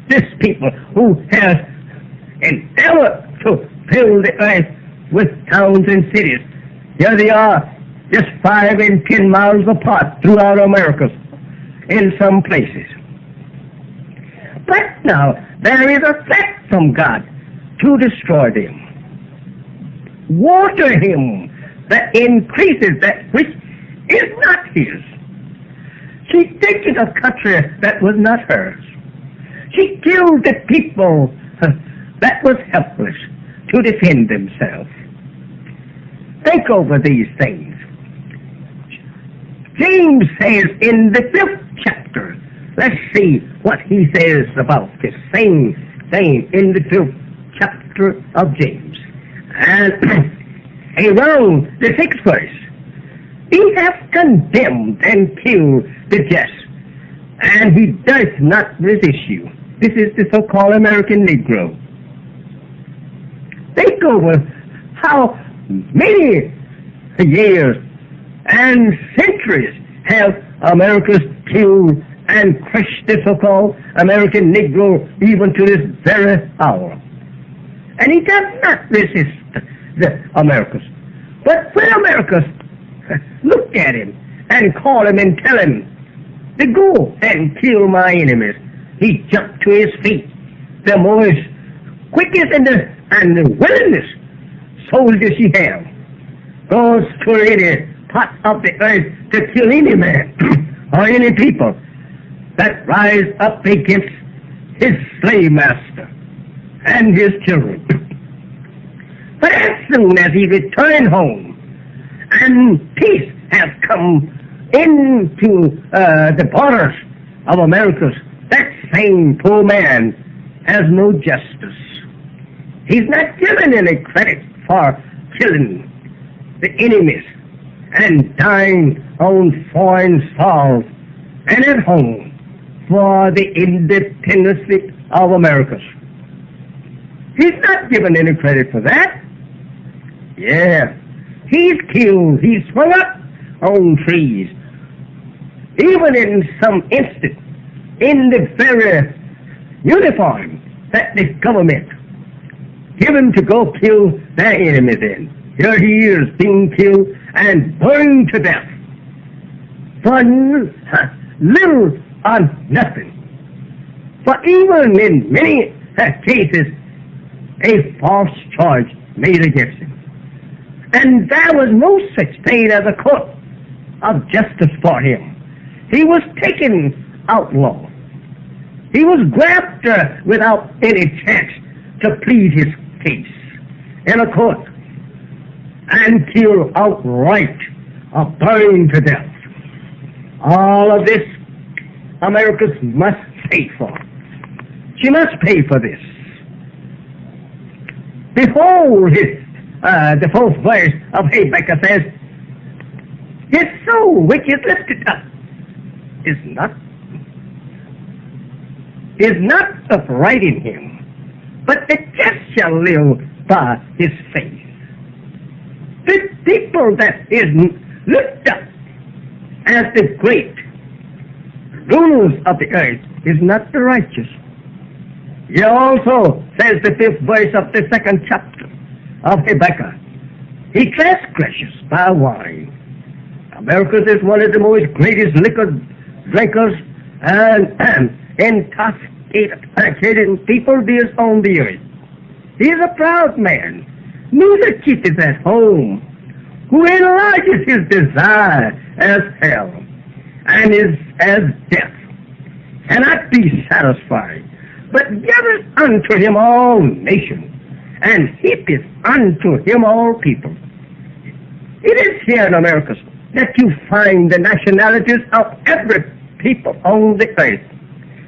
this people who has endeavored to fill the earth with towns and cities. Here they are, just 5 and 10 miles apart throughout America in some places. But now there is a threat from God to destroy them. Woe to him that increases that which is not his. She taken a country that was not hers. She killed the people that was helpless to defend themselves. Think over these things. James says in the 5th chapter, let's see what he says about this same thing in the 5th chapter of James. And around the 6th verse, he hath condemned and killed the just, and he does not resist you. This is the so-called American Negro. Think over how many years and centuries have Americans killed and crushed the so-called American Negro even to this very hour. And he does not resist the Americans. But when Americans look at him and call him and tell him to go and kill my enemies, he jumped to his feet. The most quickest and the willingest soldiers he have goes to any part of the earth to kill any man or any people that rise up against his slave master and his children. But as soon as he returned home and peace has come into the borders of America, that same poor man has no justice. He's not given any credit for killing the enemies and dying on foreign soil and at home for the independence of America. He's not given any credit for that. Yeah, he's killed, he's swung up on trees, even in some instance, in the very uniform that the government give him to go kill their enemies in. Here he is being killed and burned to death for little or nothing. For even in many cases, a false charge made against him. And there was no such thing as a court of justice for him. He was taken outlaw. He was grabbed without any chance to plead his case in a court and killed outright or burned to death. All of this America must pay for. She must pay for this. Behold, the fourth verse of Habakkuk says, his soul which is lifted up is not upright in him, but the just shall live by his faith. The people that is lifted up as the great rulers of the earth is not the righteous. He also says the fifth verse of the second chapter of Habakkuk, he transgresses by wine. America is one of the most greatest liquor drinkers and intoxicated people there on the earth. He is a proud man, neither keepeth at home, who enlarges his desire as hell, and is as death, cannot be satisfied, but giveth unto him all nations, and heapeth unto him all people. It is here in America that you find the nationalities of every people on the earth.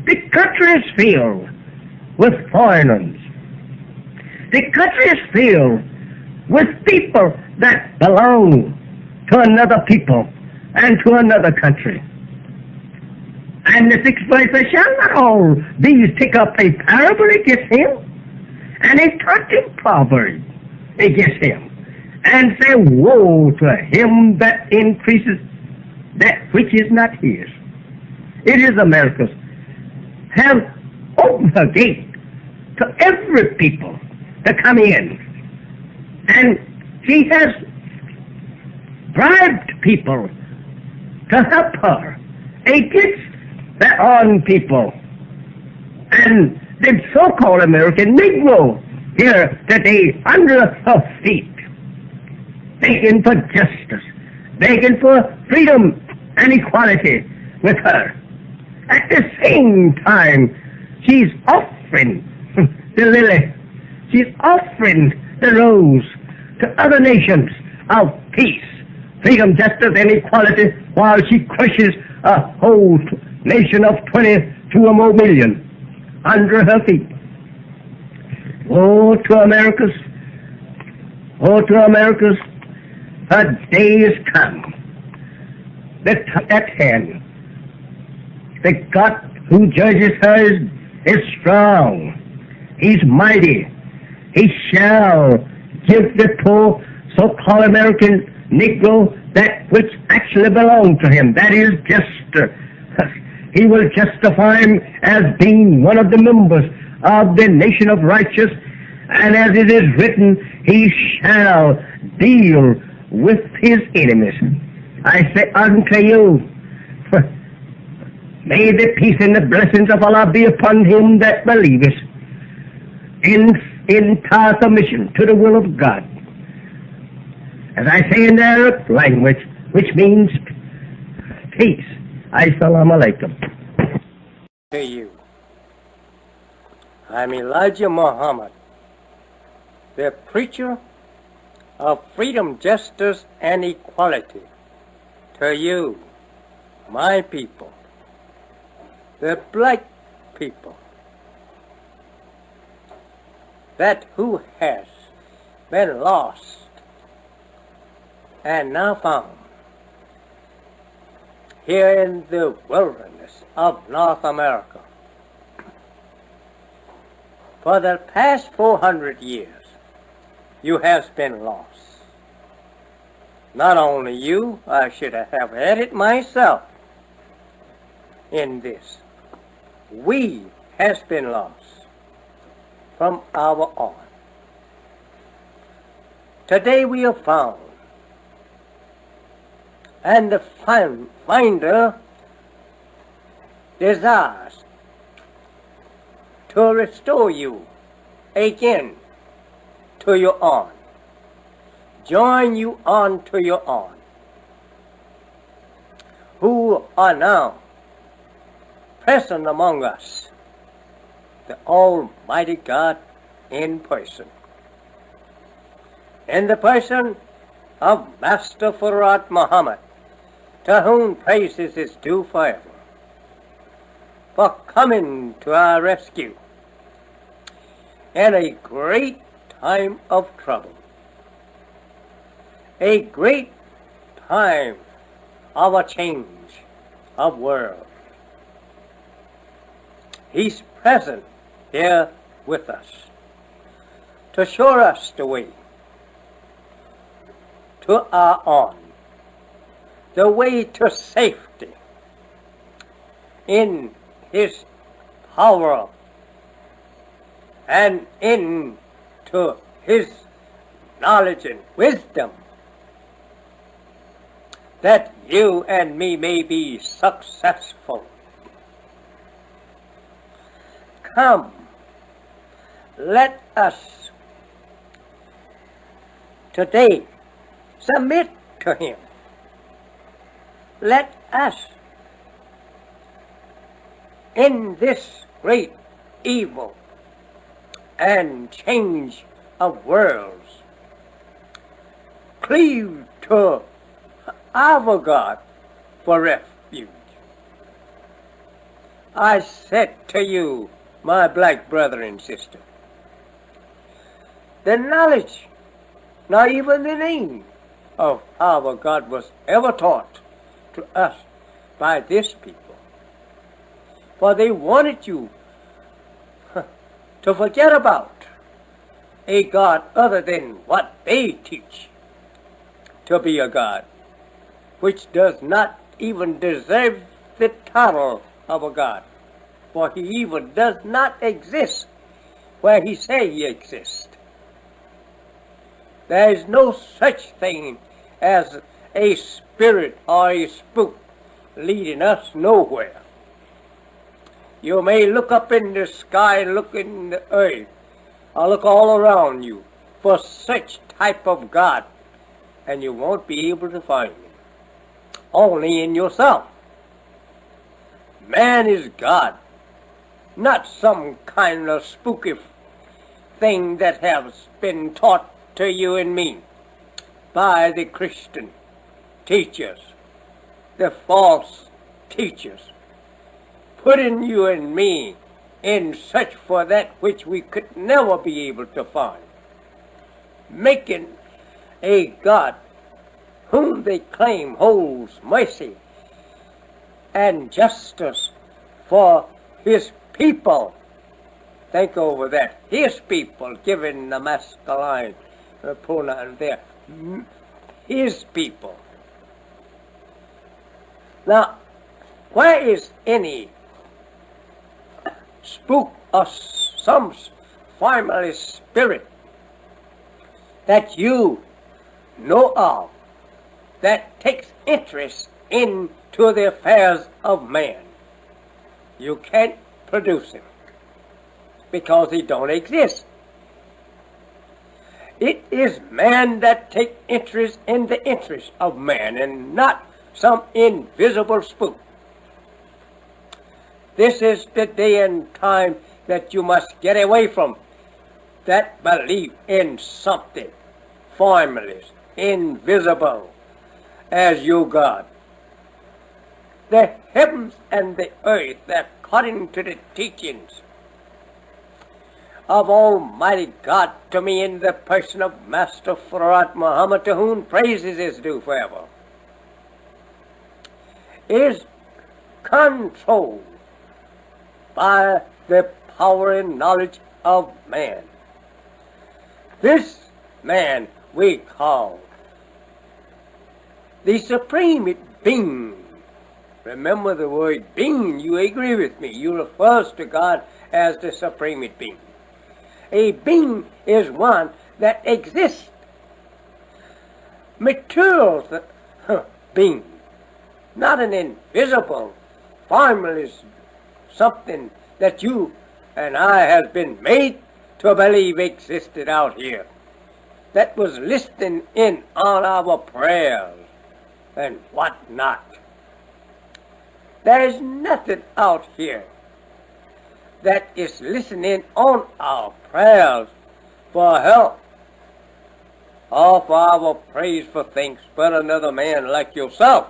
The country is filled with foreigners. The country is filled with people that belong to another people and to another country. And the sixth verse says, shall not all these take up a parable against him, and a taunting proverb against him, and say, woe to him that increases that which is not his. It is America's have opened her gate to every people to come in, and she has bribed people to help her against their own people. And the so-called American Negro here today under her feet, begging for justice, begging for freedom and equality with her. At the same time, she's offering the lily, she's offering the rose to other nations of peace, freedom, justice, and equality, while she crushes a whole nation of 22 or more million under her feet. Woe to America's, woe to America's, her day is come. At hand. The God who judges her is strong. He's mighty. He shall give the poor so-called American Negro that which actually belongs to him. That is just, he will justify him as being one of the members of the nation of righteous, and as it is written, he shall deal with his enemies. I say unto you, may the peace and the blessings of Allah be upon him that believeth in entire submission to the will of God. As I say in the Arab language, which means peace. Assalamu alaikum. Hey you. I'm Elijah Muhammad, the preacher of freedom, justice, and equality to you, my people, the black people, that who has been lost and now found here in the wilderness of North America. For the past 400 years, you have been lost. Not only you, I should have had it myself in this. We has been lost from our on. Today we are found, and the finder desires to restore you again to your own, join you on to your own, who are now present among us, the Almighty God in person, in the person of Mr. Muhammad, to whom praises is due forever, for coming to our rescue in a great time of trouble, a great time of a change of world. He's present here with us to show us the way to our own, the way to safety in His power and into His knowledge and wisdom, that you and me may be successful. Come, let us today submit to Him. Let us, in this great evil and change of worlds, cleave to our God for refuge. I said to you, my black brother and sister, the knowledge, not even the name of our God was ever taught to us by this people. For they wanted you to forget about a God other than what they teach to be a God, which does not even deserve the title of a God, for He even does not exist where He say He exists. There is no such thing as a spirit or a spook leading us nowhere. You may look up in the sky, look in the earth, or look all around you for such type of God, and you won't be able to find Him. Only in yourself. Man is God, not some kind of spooky thing that has been taught to you and me by the Christian teachers, the false teachers, putting you and me in search for that which we could never be able to find, making a God whom they claim holds mercy and justice for His people. Think over that. His people, given the masculine pronoun there. His people. Now, where is any spook or some family spirit that you know of that takes interest into the affairs of man? You can't produce him because he don't exist. It is man that takes interest in the interest of man and not some invisible spook. This is the day and time that you must get away from, that belief in something formless, invisible as your God. The heavens and the earth, according to the teachings of Almighty God to me in the person of Master Vol.III-Muhammad, to whom praises is due forever, is controlled by the power and knowledge of man. This man we call the Supreme Being. Remember the word being, you agree with me. You refer to God as the Supreme Being. A being is one that exists. Material being, not an invisible, formless something that you and I have been made to believe existed out here, that was listening in on our prayers and what not. There is nothing out here that is listening on our prayers for help or for our praise for things but another man like yourself.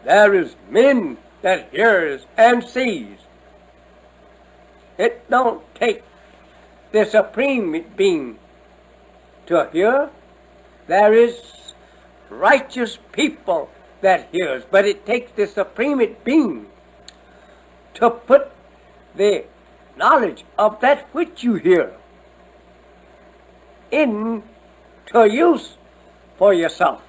There is men that hears and sees. It don't take the Supreme Being to hear. There is righteous people that hears, but it takes the Supreme Being to put the knowledge of that which you hear into use for yourself.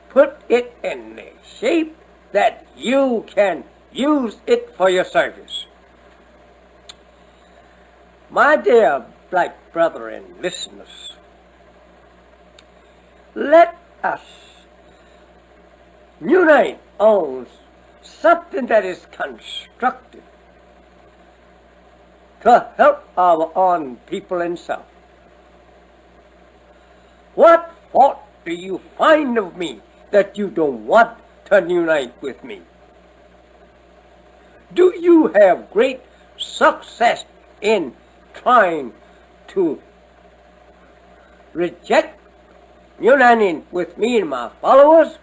Put it in the shape that you can use it for your service. My dear black brethren, listeners, let us unite on something that is constructive to help our own people and self. What fault do you find of me that you don't want to unite with me? Do you have great success in trying to reject uniting with me and my followers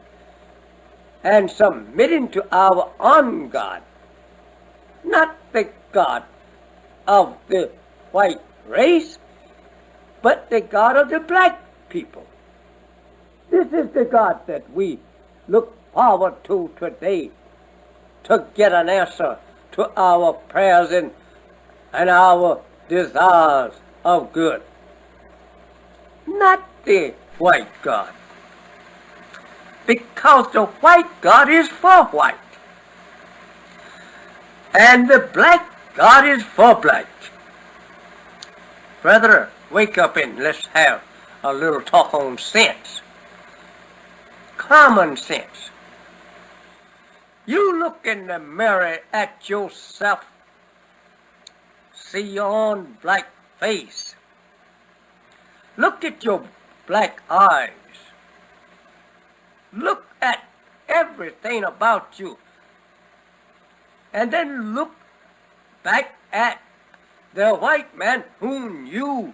and submitting to our own God, not the God of the white race, but the God of the black people? This is the God that we look forward to today, to get an answer to our prayers and our desires of good. Not the white God. Because the white God is for white. And the black God is for black. Brother, wake up and let's have a little talk on sense. Common sense. You look in the mirror at yourself, see your own black face. Look at your black eyes. Look at everything about you. And then look back at the white man whom you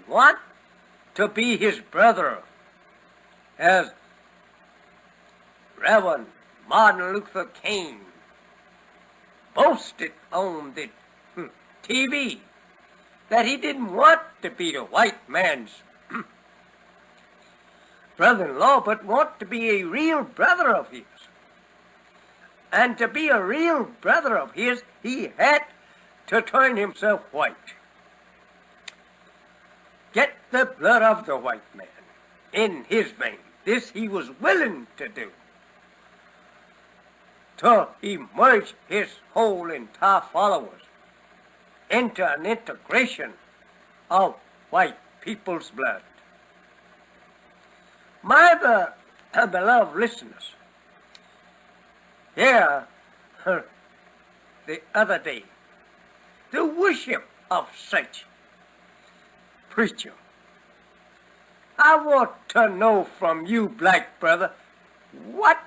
want to be his brother, as Reverend Martin Luther King boasted on the TV that he didn't want to be the white man's brother-in-law, but want to be a real brother of his. And to be a real brother of his, he had to turn himself white. Get the blood of the white man in his veins. This he was willing to do, to emerge his whole entire followers into an integration of white people's blood. My beloved listeners, here the other day, the worship of such preacher. I want to know from you, black brother, what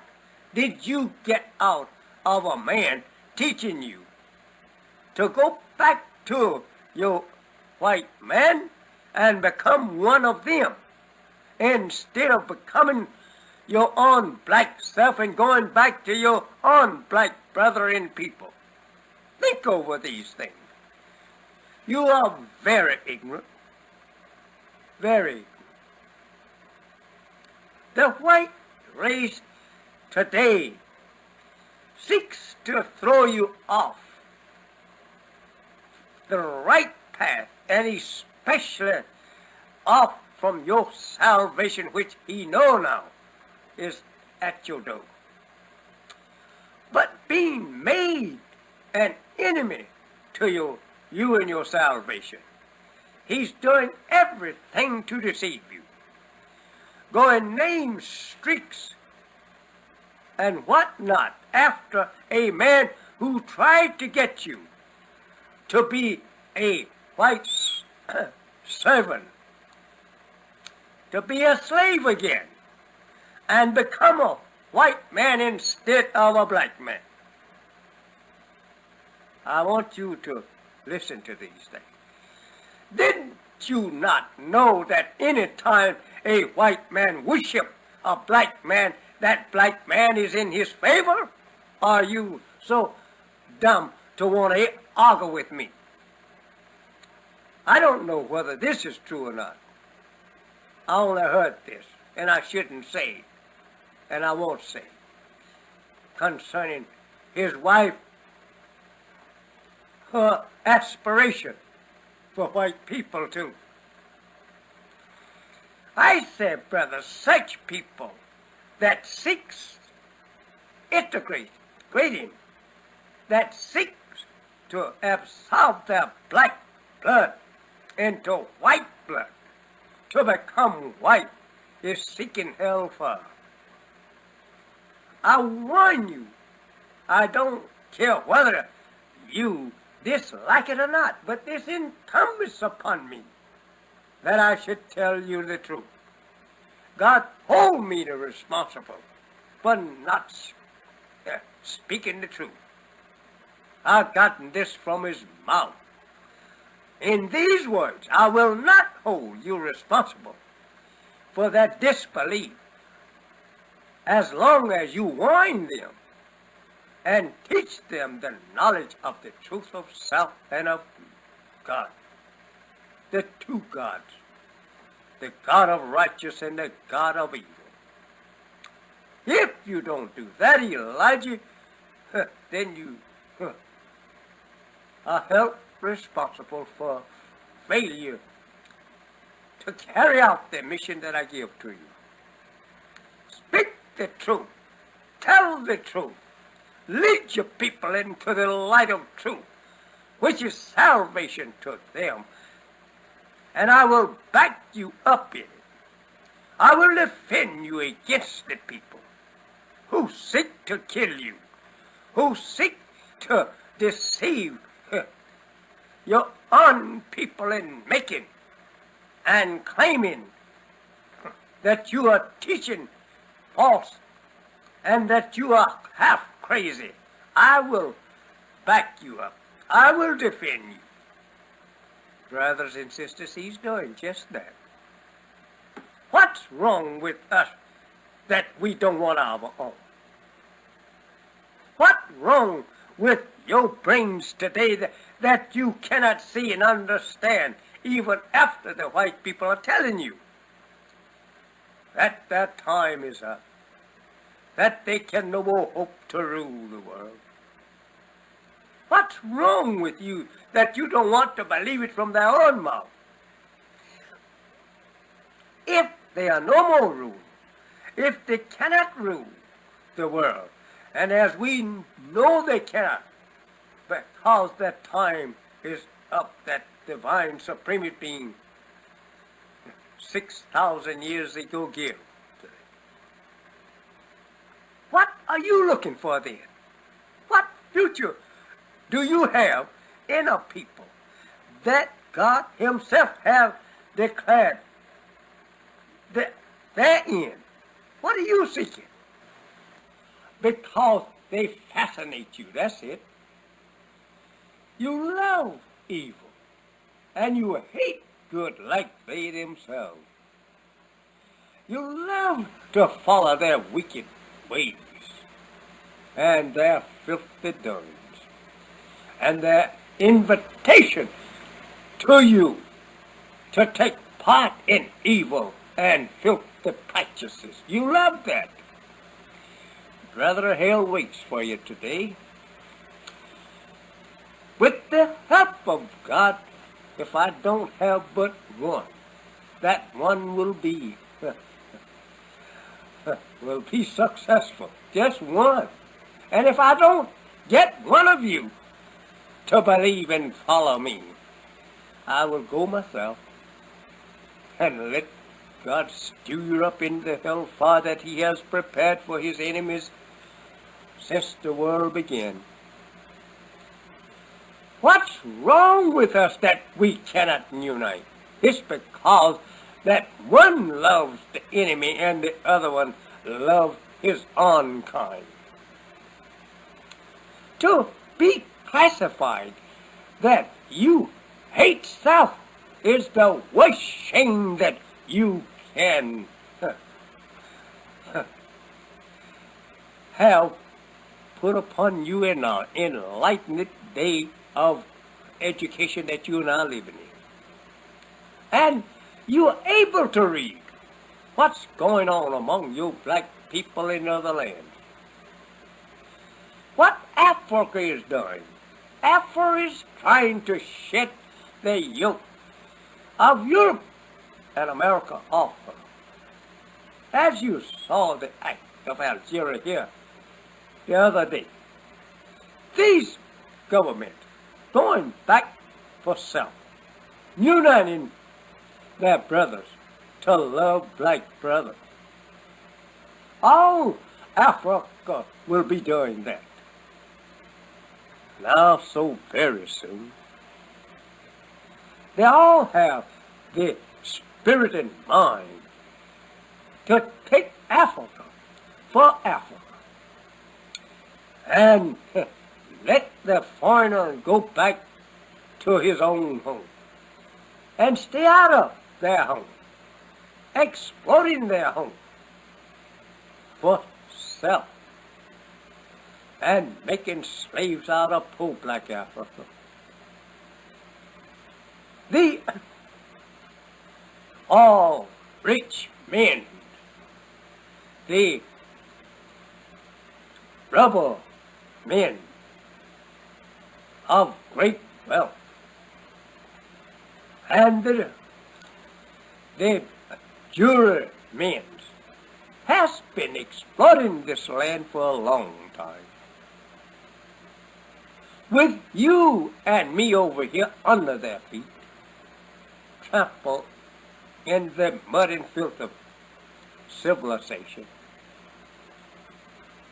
did you get out of a man teaching you to go back to your white man and become one of them instead of becoming your own black self and going back to your own black brother and people. Think over these things. You are very ignorant. Very ignorant. The white race today seeks to throw you off the right path, and especially off from your salvation, which he know now is at your door. But being made an enemy to you and your salvation, he's doing everything to deceive you. Go and name streaks and what not after a man who tried to get you to be a white servant, to be a slave again, and become a white man instead of a black man. I want you to listen to these things. Didn't you not know that any time a white man worship a black man, that black man is in his favor? Are you so dumb to want to argue with me? I don't know whether this is true or not. I only heard this, and I shouldn't say it, and I won't say it, concerning his wife, her aspiration for white people too. I say, brother, such people that seeks integrating, that seeks to absorb their black blood into white blood, to become white, is seeking hell for. I warn you, I don't care whether you dislike it or not, but it's incumbent upon me that I should tell you the truth. God hold me to responsible for not speaking the truth. I've gotten this from his mouth. In these words, I will not hold you responsible for that disbelief as long as you warn them and teach them the knowledge of the truth of self and of God. The two gods, the God of righteousness and the God of evil. If you don't do that, Elijah, then you are held responsible for failure to carry out the mission that I give to you. Speak the truth. Tell the truth. Lead your people into the light of truth, which is salvation to them. And I will back you up in it. I will defend you against the people who seek to kill you, who seek to deceive your own people in making and claiming that you are teaching false and that you are half crazy. I will back you up. I will defend you. Brothers and sisters, he's doing just that. What's wrong with us that we don't want our own? What's wrong with your brains today that you cannot see and understand even after the white people are telling you that their time is up, that they can no more hope to rule the world? What's wrong with you that you don't want to believe it from their own mouth? If they are no more ruled, if they cannot rule the world, and as we know they cannot, because that time is up, that divine supreme being 6,000 years ago gave. What are you looking for then? What future do you have in a people that God himself have declared their end? What are you seeking? Because they fascinate you, that's it. You love evil, and you hate good like they themselves. You love to follow their wicked ways, and their filthy doings, and their invitation to you to take part in evil and filthy practices. You love that. Brother, hell waits for you today. With the help of God, if I don't have but one, that one will be successful. Just one. And if I don't get one of you to believe and follow me, I will go myself and let God steer up in the hellfire that he has prepared for his enemies since the world began. What's wrong with us that we cannot unite? It's because that one loves the enemy and the other one loves his own kind. To be classified that you hate self is the worst shame that you can have put upon you in our enlightened day of education that you are now living in. And you are able to read what's going on among you black people in other lands. What Africa is doing. Africa is trying to shed the yoke of Europe and America off her. As you saw the act of Algeria here the other day, these governments going back for self, uniting their brothers to love black brothers. All Africa will be doing that. Now, so very soon, they all have the spirit and mind to take Africa for Africa and let the foreigner go back to his own home and stay out of their home, exploiting their home for self and making slaves out of poor black Africa. The all rich men, the rubber men of great wealth, and the jewelry men has been exploiting this land for a long time. With you and me over here under their feet, trampled in the mud and filth of civilization.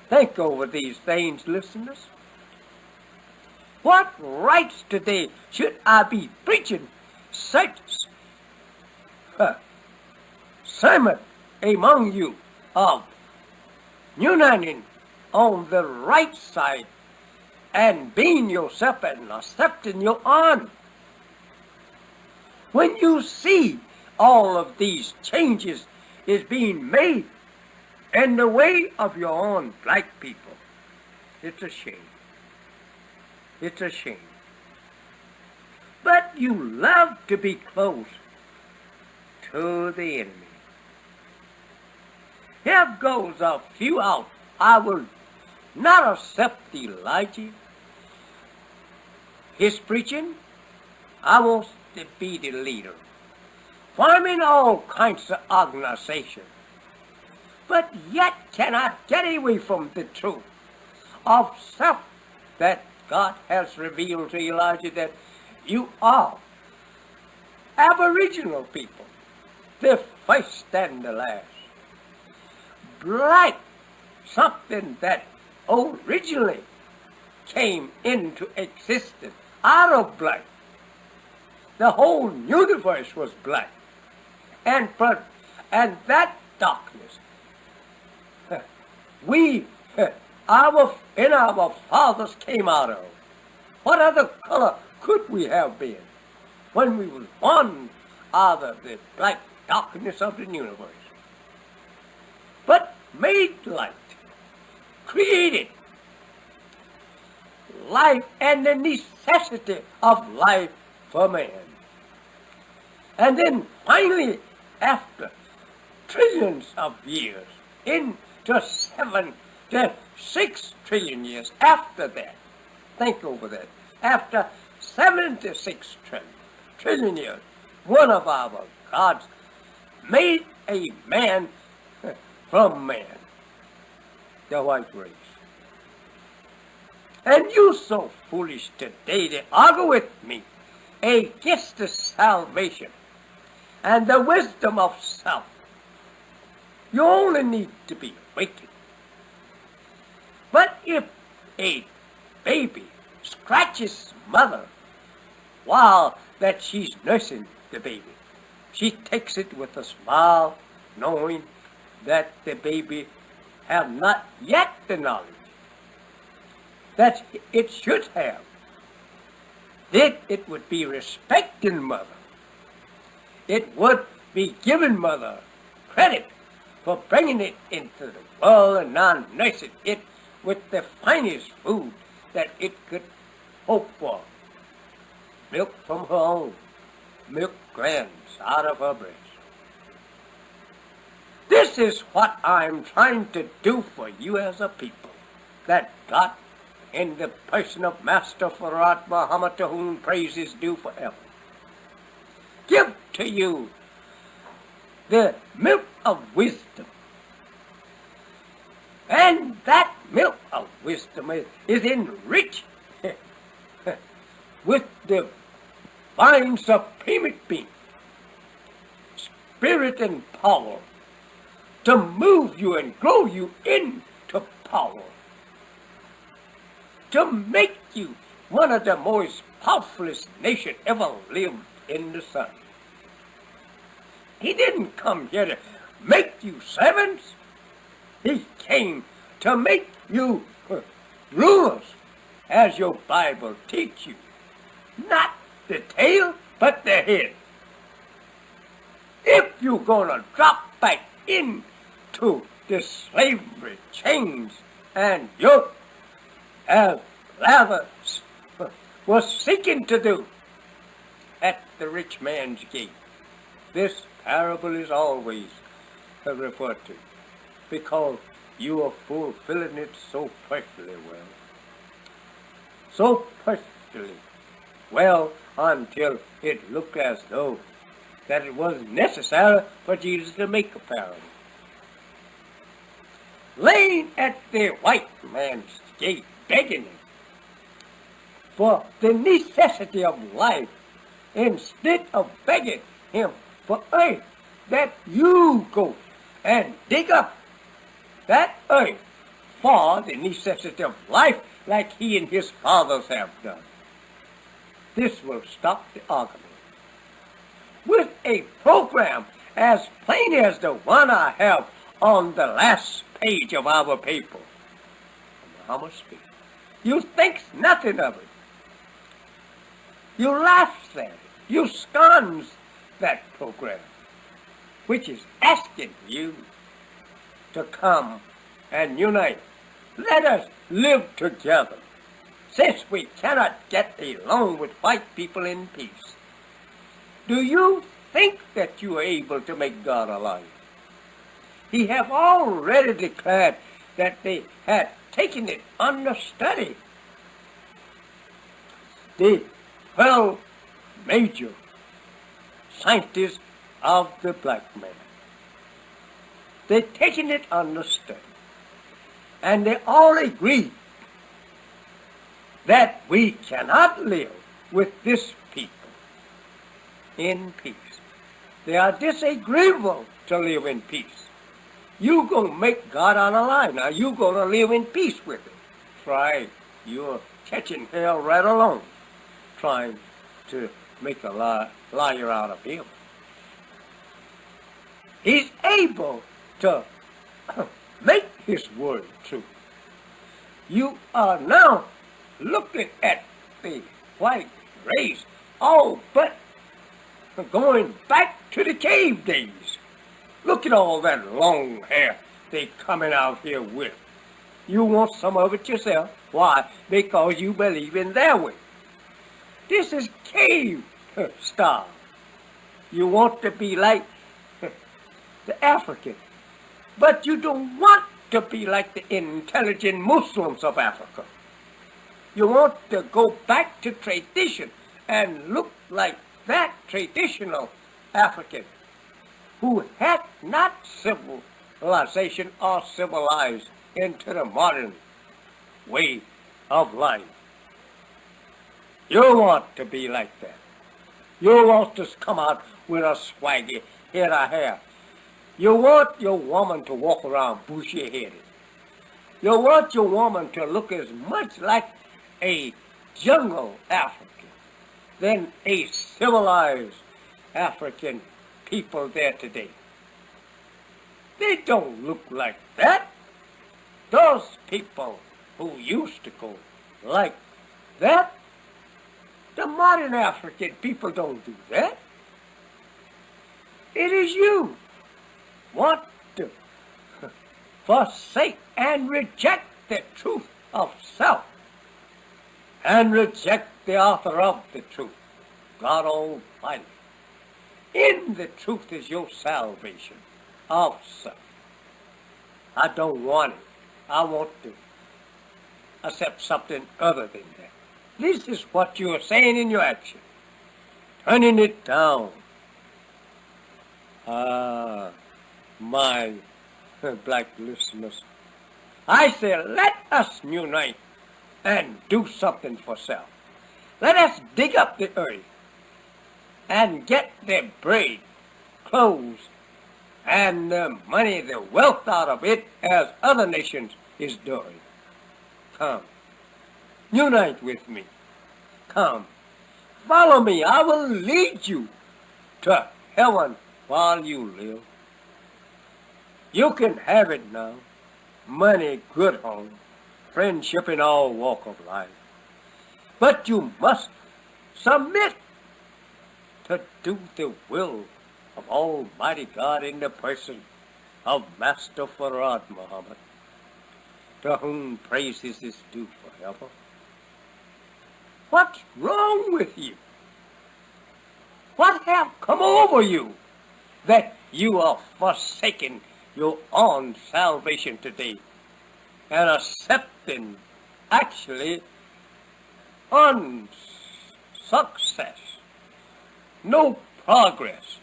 Think over these things, listeners. What rights today should I be preaching such sermon among you of uniting on the right side and being yourself and accepting your own? When you see all of these changes is being made in the way of your own black people, it's a shame. It's a shame. But you love to be close to the enemy. Here goes a few out. I will not accept Elijah, his preaching. I want to be the leader, forming all kinds of organization, but yet cannot get away from the truth of self that God has revealed to Elijah, that you are Aboriginal people, the first and the last. Black, something that originally came into existence out of black. The whole universe was black. And that darkness, our fathers came out of. What other color could we have been when we was born out of the black darkness of the universe? But made light, created life and the necessity of life for man. And then finally, after trillions of years, into 76 trillion years after that, think over that, after 76 trillion years, one of our gods made a man from man, the white race. And you so foolish today to argue with me against the salvation and the wisdom of self. You only need to be awakened. But if a baby scratches mother while that she's nursing the baby, she takes it with a smile, knowing that the baby have not yet the knowledge that it should have. Then it would be respecting mother. It would be giving mother credit for bringing it into the world and now nursing it with the finest food that it could hope for. Milk from her own, milk glands out of her breast. This is what I'm trying to do for you as a people, that God, in the person of Master Vol.III-Muhammad, to whom praise is due forever, give to you the milk of wisdom. And that milk of wisdom is enriched with the divine supreme being, spirit and power, to move you and grow you into power, to make you one of the most powerfulest nations ever lived in the sun. He didn't come here to make you servants. He came to make you rulers, as your Bible teaches you. Not the tail, but the head. If you're going to drop back into the slavery chains and yoke, as Lazarus was seeking to do at the rich man's gate, this parable is always referred to, because you are fulfilling it so perfectly well. So perfectly well until it looked as though that it was necessary for Jesus to make a parable. Laying at the white man's gate, begging him for the necessity of life, instead of begging him for earth, that you go and dig up that earth for the necessity of life, like he and his fathers have done. This will stop the argument. With a program as plain as the one I have on the last page of our paper, Muhammad speaks. You think nothing of it. You laugh at it. You scorn that program, which is asking you to come and unite. Let us live together, since we cannot get along with white people in peace. Do you think that you are able to make God alive? He have already declared that they had taken it under study. The 12 major scientists of the black man. They've taken it under study. And they all agree that we cannot live with this people in peace. They are disagreeable to live in peace. You're going to make God unalive. Now you're going to live in peace with it. Try. You're catching hell right along, trying to make a liar out of him. He's able to make his word true. You are now looking at the white race, all but going back to the cave days. Look at all that long hair they coming out here with. You want some of it yourself. Why? Because you believe in their way. This is cave style. You want to be like the African, but you don't want to be like the intelligent Muslims of Africa. You want to go back to tradition and look like that traditional African who had not civilization or civilized into the modern way of life. You want to be like that. You want to come out with a swaggy head of hair. You want your woman to walk around bushy-headed. You want your woman to look as much like a jungle African than a civilized African people there today. They don't look like that. Those people who used to go like that, the modern African people don't do that. It is you want to forsake and reject the truth of self and reject the author of the truth, God Almighty. In the truth is your salvation of self. I don't want it. I want to accept something other than that. This is what you are saying in your action. Turning it down. My black listeners, I say let us unite and do something for self. Let us dig up the earth and get the bread, clothes, and the money, the wealth out of it as other nations is doing. Come. Unite with me. Come. Follow me. I will lead you to heaven while you live. You can have it now. Money, good home, friendship in all walk of life. But you must submit to do the will of Almighty God in the person of Master Vol.III-Messenger, to whom praises is due forever. What's wrong with you? What have come over you that you are forsaking your own salvation today and accepting actually unsuccess, no progress?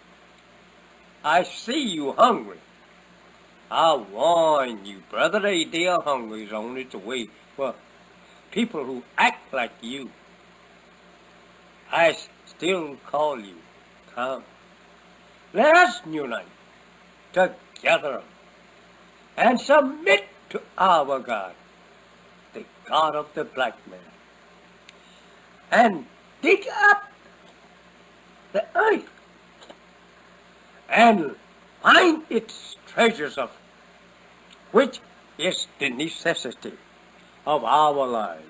I see you hungry. I warn you, brother, they are hungry is on its way for people who act like you. I still call you. Come. Let us unite together and submit to our God, the God of the black man, and dig up the earth and find its treasures of which is the necessity of our lives.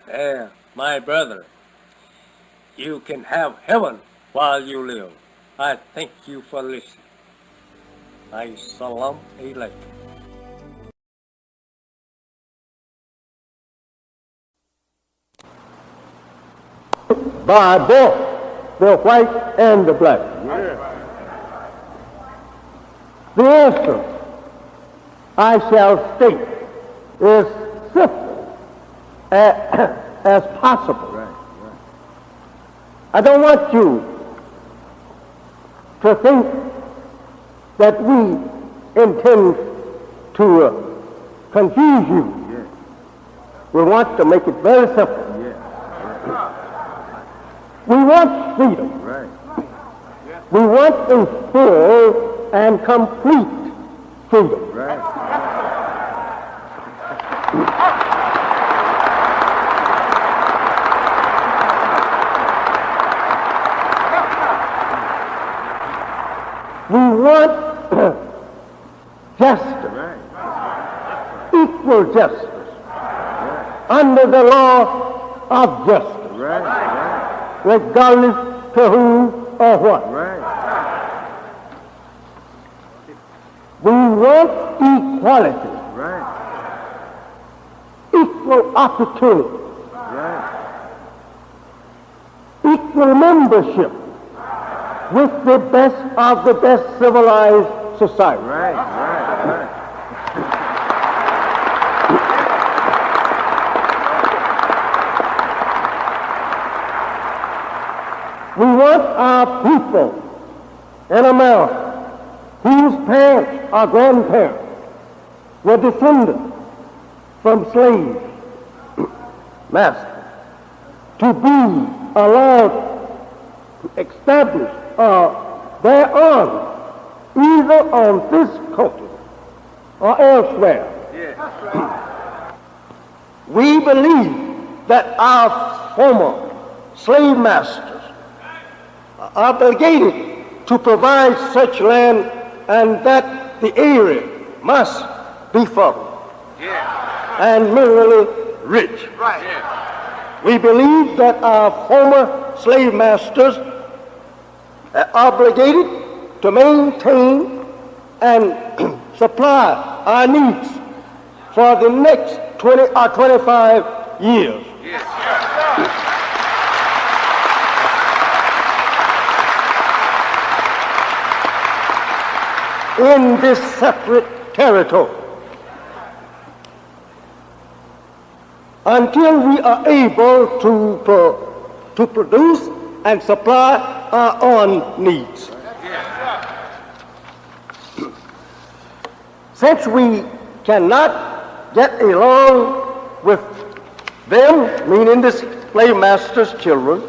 There, my brother, you can have heaven while you live. I thank you for listening. Assalamu alaikum. By both the white and the black. The answer I shall state is simple as possible. I don't want you to think that we intend to confuse you. We want to make it very simple. We want freedom. We want a full and complete freedom. We want justice, equal justice, under the law of justice. Right. Regardless to who or what. Right. We want equality. Right. Equal opportunity. Right. Equal membership with the best of the best civilized society. Right. We want our people in America whose parents or grandparents were descended from slave masters to be allowed to establish their own, either on this continent or elsewhere. We believe that our former slave masters are obligated to provide such land, and that the area must be fertile and minerally rich. We believe that our former slave masters are obligated to maintain and supply our needs for the next 20 or 25 years. In this separate territory, until we are able to produce and supply our own needs. Since we cannot get along with them, meaning the slave master's children,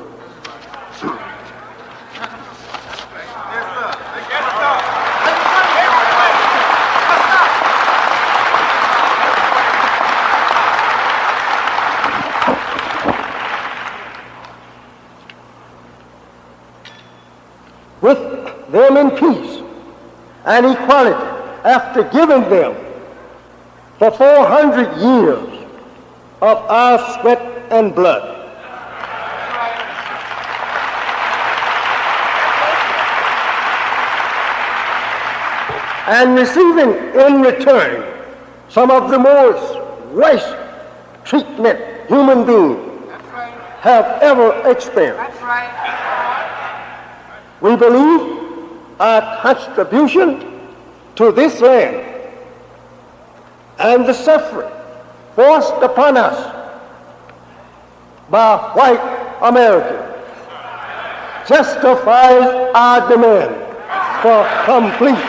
with them in peace and equality after giving them for 400 years of our sweat and blood. And receiving in return some of the most worst treatment human beings have ever experienced. We believe our contribution to this land and the suffering forced upon us by white Americans justifies our demand for complete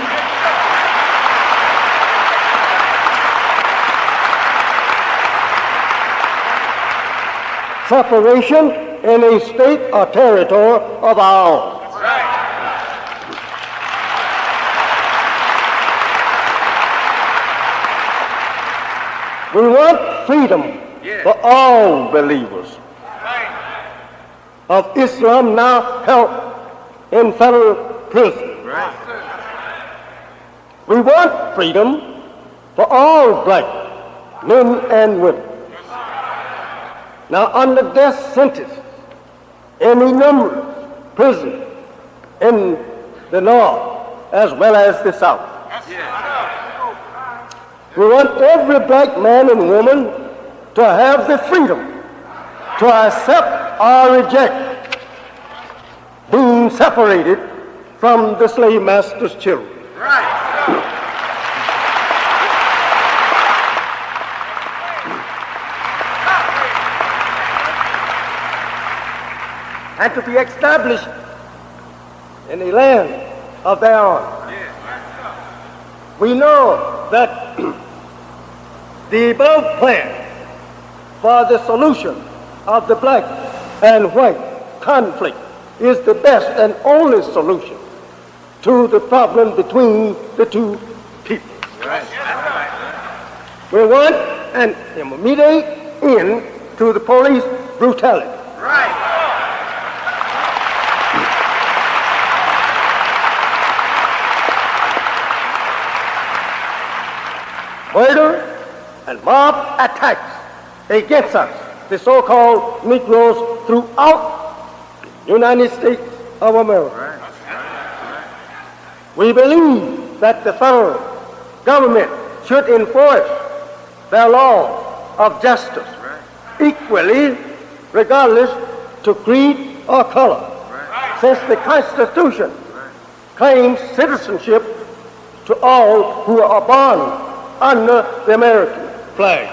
separation in a state or territory of our own. We want freedom for all believers of Islam now held in federal prison. We want freedom for all black men and women now under death sentence in a number of prisons in the north as well as the south. We want every black man and woman to have the freedom to accept or reject being separated from the slave master's children. And to be established in a land of their own. We know that the above plan for the solution of the black and white conflict is the best and only solution to the problem between the two people. We want an immediate end to the police brutality. Murder and mob attacks against us the so-called Negroes throughout the United States of America. We believe that the federal government should enforce their law of justice equally, regardless to creed or color, since the Constitution claims citizenship to all who are born under the American flag.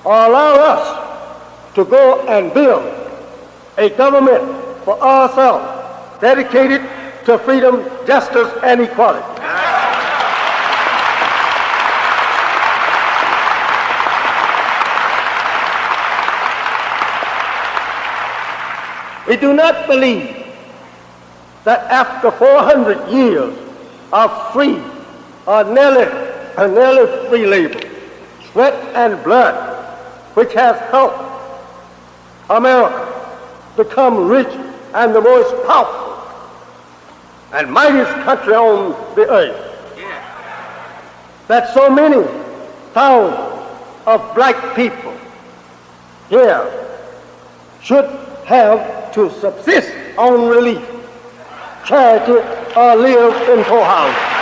Or allow us to go and build a government for ourselves dedicated to freedom, justice, and equality. We do not believe that after 400 years of free or nearly free labor, sweat and blood, which has helped America become rich and the most powerful and mightiest country on the earth, that so many thousands of black people here should have to subsist on relief, charity, or live in poorhouses.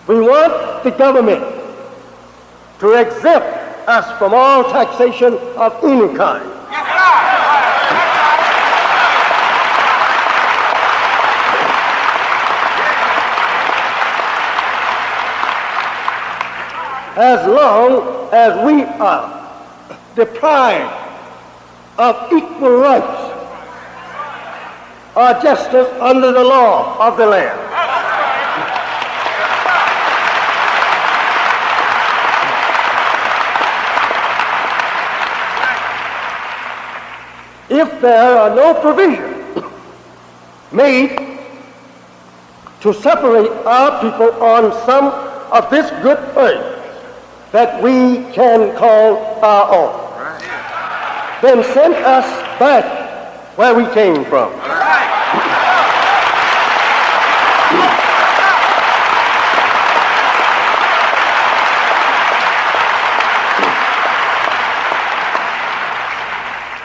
We want the government to exempt us from all taxation of any kind. As long as we are deprived of equal rights or justice under the law of the land. If there are no provisions made to separate our people on some of this good earth that we can call our own, then send us back where we came from.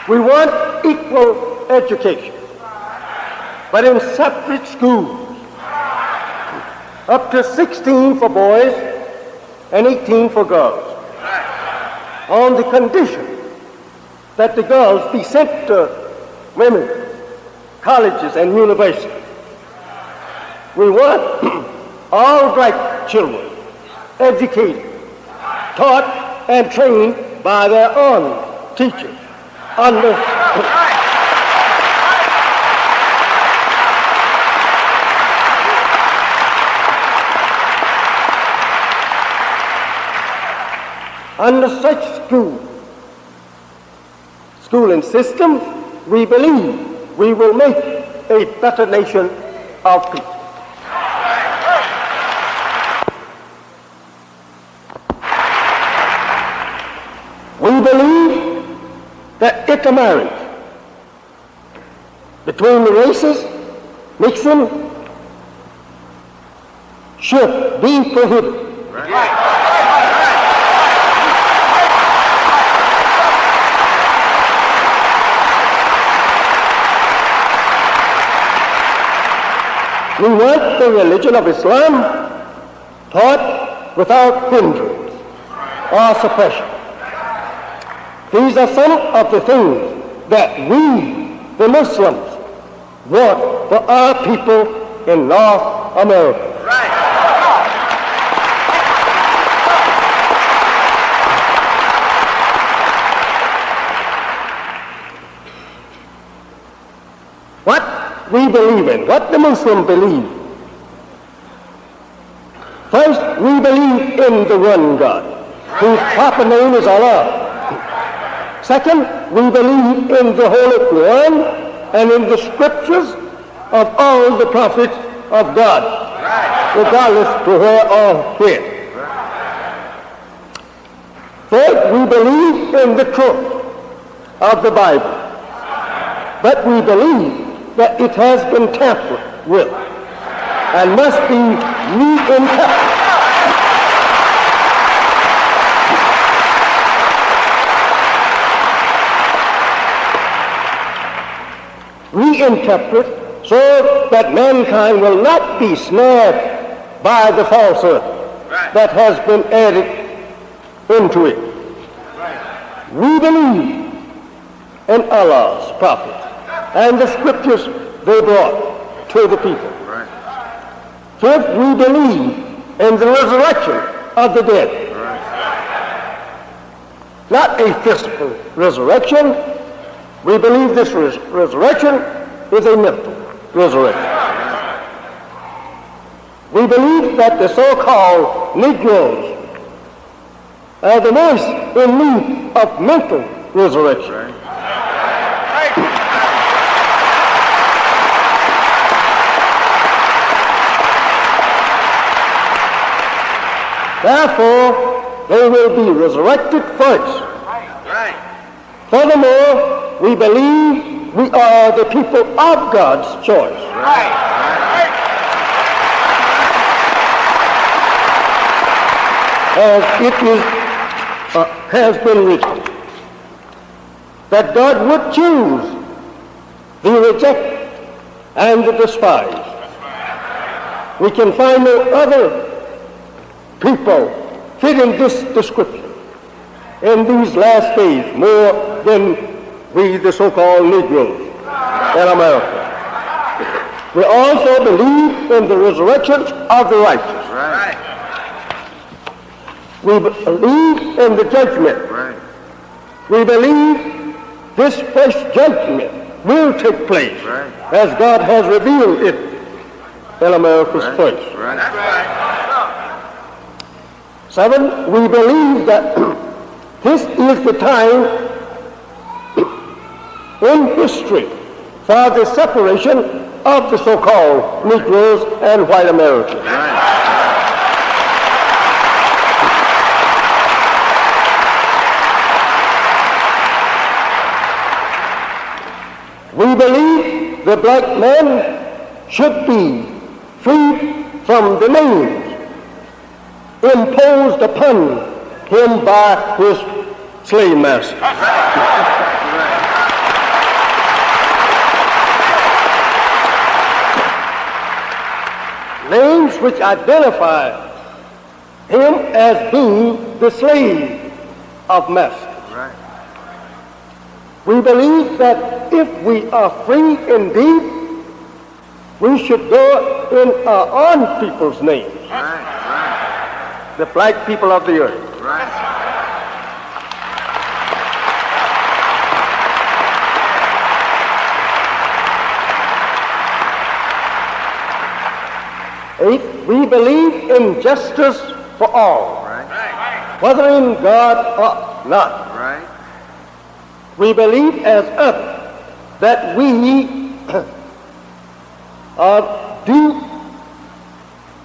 We want equal education, but in separate schools, up to 16 for boys and 18 for girls, on the condition that the girls be sent to women's colleges and universities. We want all black children educated, taught, and trained by their own teachers under such schooling systems, we believe we will make a better nation of people. We believe that intermarriage between the races, mixing, should be prohibited. We want the religion of Islam taught without hindrance or suppression. These are some of the things that we, the Muslims, want for our people in North America. What we believe in, what the Muslims believe. First, we believe in the one God, whose proper name is Allah. Second, we believe in the Holy Quran and in the scriptures of all the prophets of God, regardless to where or when. Third, we believe in the truth of the Bible, but we believe that it has been tampered with and must be reinterpreted. Reinterpret so that mankind will not be snared by the falsehood that has been added into it. We believe in Allah's prophets and the scriptures they brought to the people. Fifth, we believe in the resurrection of the dead. Not a physical resurrection. We believe this resurrection is a mental resurrection. We believe that the so-called Negroes are the most in need of mental resurrection. Therefore, they will be resurrected first. Furthermore, we believe we are the people of God's choice. As it has been written, that God would choose the rejected and the despised. We can find no other people fitting this description in these last days more than we, the so-called Negroes in America. We also believe in the resurrection of the righteous. We believe in the judgment. We believe this fresh judgment will take place as God has revealed it in America's face. Seven, we believe that this is the time in history for the separation of the so-called Negroes and white Americans. We believe the black man should be freed from the names imposed upon him by his slave master. Names which identify him as being the slave of master. We believe that if we are free indeed, we should go in our own people's names. The black people of the earth. Eighth, we believe in justice for all, whether in God or not. We believe as others that we do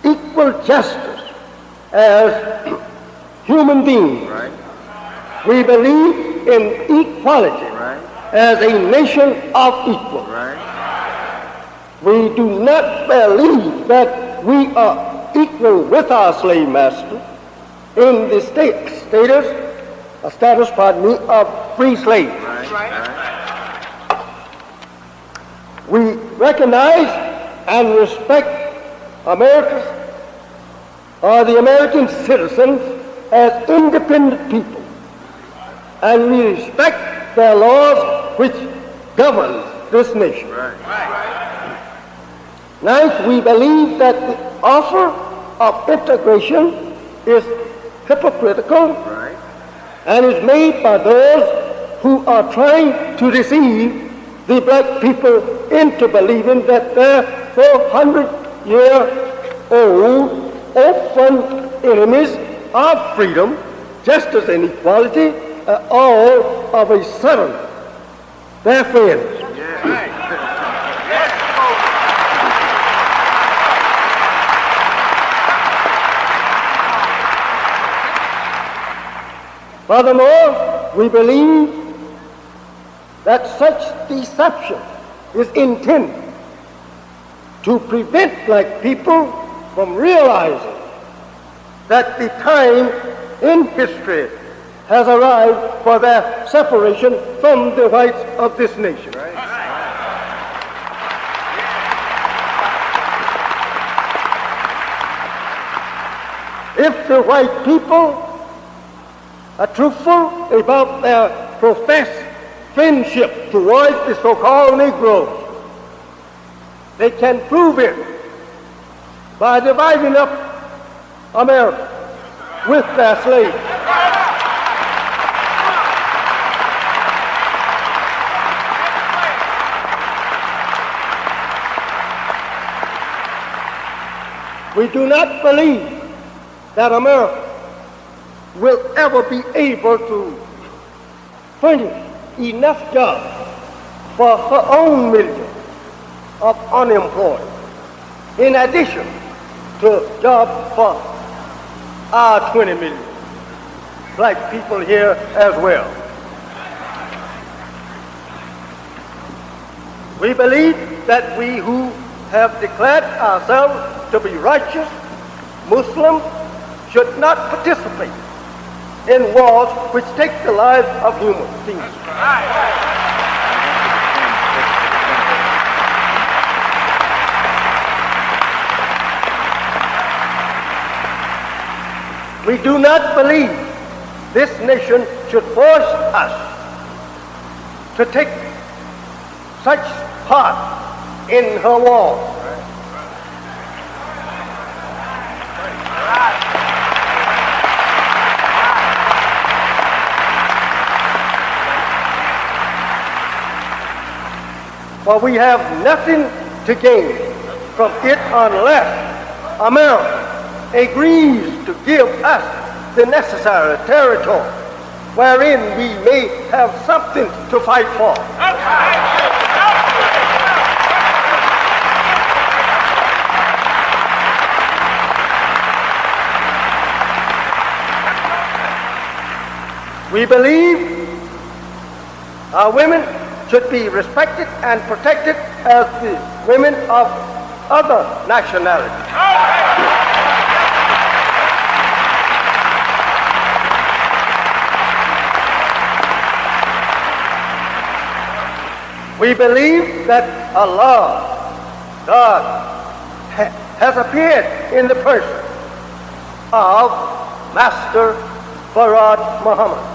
equal justice as human beings. We believe in equality as a nation of equals. We do not believe that we are equal with our slave master in the status of free slaves. We recognize and respect the American citizens as independent people, and we respect their laws which govern this nation. Ninth, we believe that the offer of integration is hypocritical and is made by those who are trying to deceive the black people into believing that their 400-year-old open enemies of freedom, justice, and equality are all of a sudden their friends. Furthermore, we believe that such deception is intended to prevent black people from realizing that the time in history has arrived for their separation from the whites of this nation. If the white people are truthful about their professed friendship towards the so-called Negroes, they can prove it by dividing up America with their slaves. We do not believe that America will ever be able to furnish enough jobs for her own millions of unemployed, in addition to jobs for our 20 million black people here as well. We believe that we who have declared ourselves to be righteous Muslims should not participate in wars which take the lives of human beings. We do not believe this nation should force us to take such part in her wars. For we have nothing to gain from it unless America agrees to give us the necessary territory wherein we may have something to fight for. We believe our women should be respected and protected as the women of other nationalities. We believe that Allah, God, has appeared in the person of Master Vol.III-Messenger.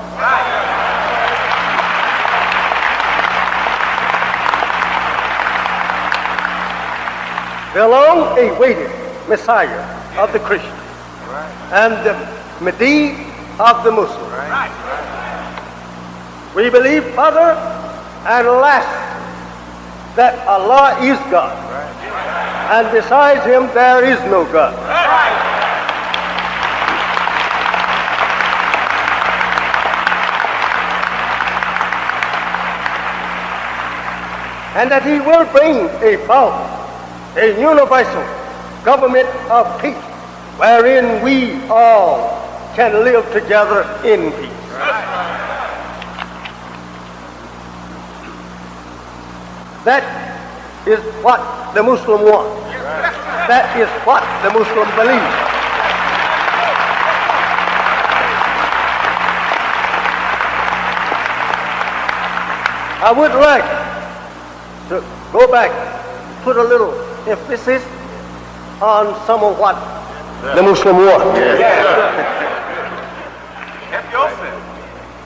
The long-awaited Messiah of the Christians and the Mahdi of the Muslims. We believe, further and last, that Allah is God, and besides Him there is no God. And that He will bring about a universal government of peace, wherein we all can live together in peace. That is what the Muslim wants. That is what the Muslim believes. I would like to go back, put a little emphasis on some of what the Muslim wants.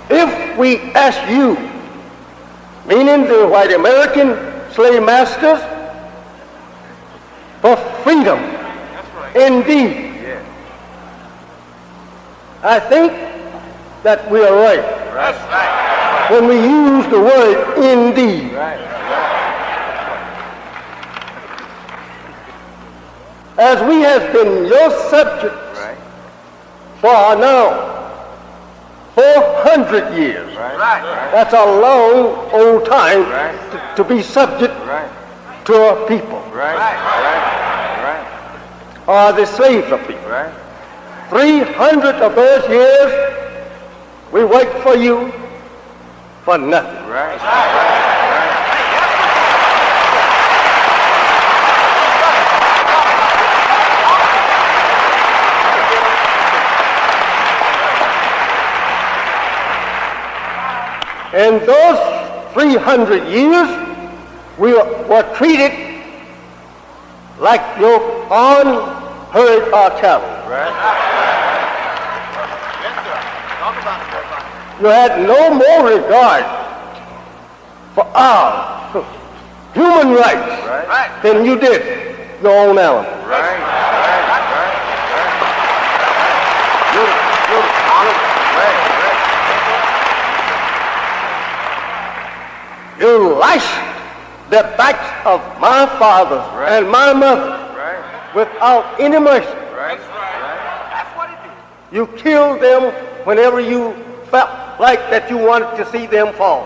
If we ask you, meaning the white American slave masters, for freedom, indeed, I think that we are right when we use the word indeed. As we have been your subjects for now 400 years. That's a long old time to be subject to a people. Or the slaves of people. 300 of those years we worked for you for nothing. In those 300 years, we were treated like your own herd or cattle. You had no more regard for our human rights than you did your own animals. You lashed the backs of my fathers and my mother without any mercy. You killed them whenever you felt like that you wanted to see them fall.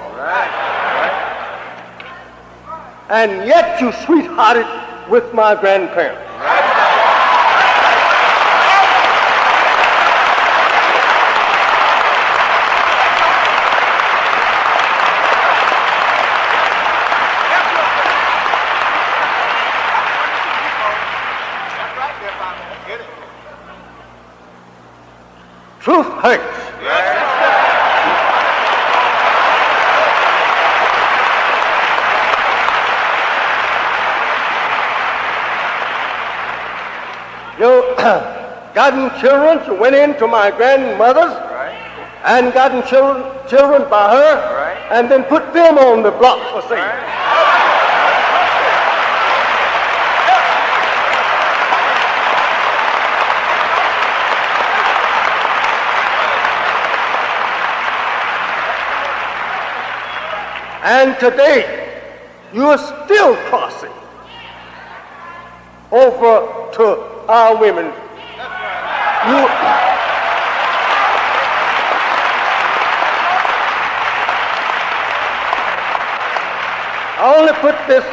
And yet you sweethearted with my grandparents. Truth hurts. You gotten children, you went into my grandmother's and gotten children by her and then put them on the block for sale. And today, you are still crossing over to our women. I only put this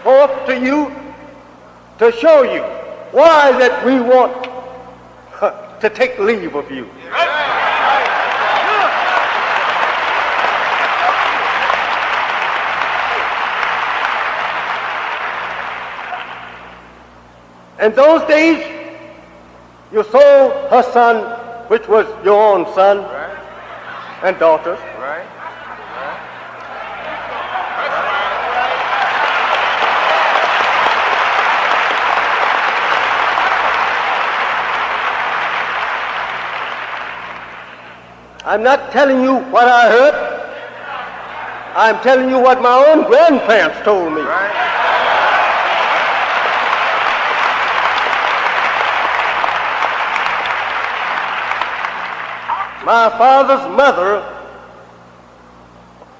forth to you to show you why that we want to take leave of you. In those days, you sold her son, which was your own son and daughters. I'm not telling you what I heard. I'm telling you what my own grandparents told me. My father's mother,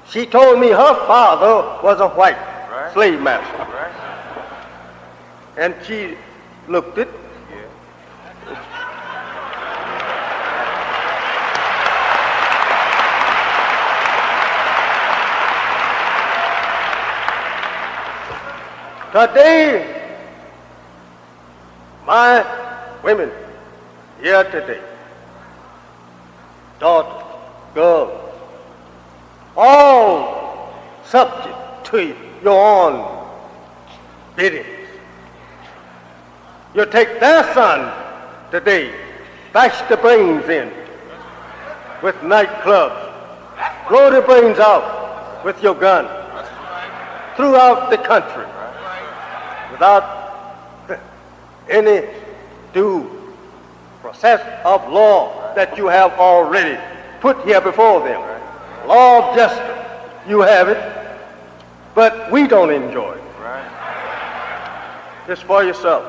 she told me her father was a white slave master. And she looked it. Today, my women here today, daughters, girls, all subject to your own biddings. You take their son today, bash the brains in with nightclubs, blow the brains out with your gun throughout the country without any due process of law that you have already put here before them. Law of justice, you have it, but we don't enjoy it. It's for yourself.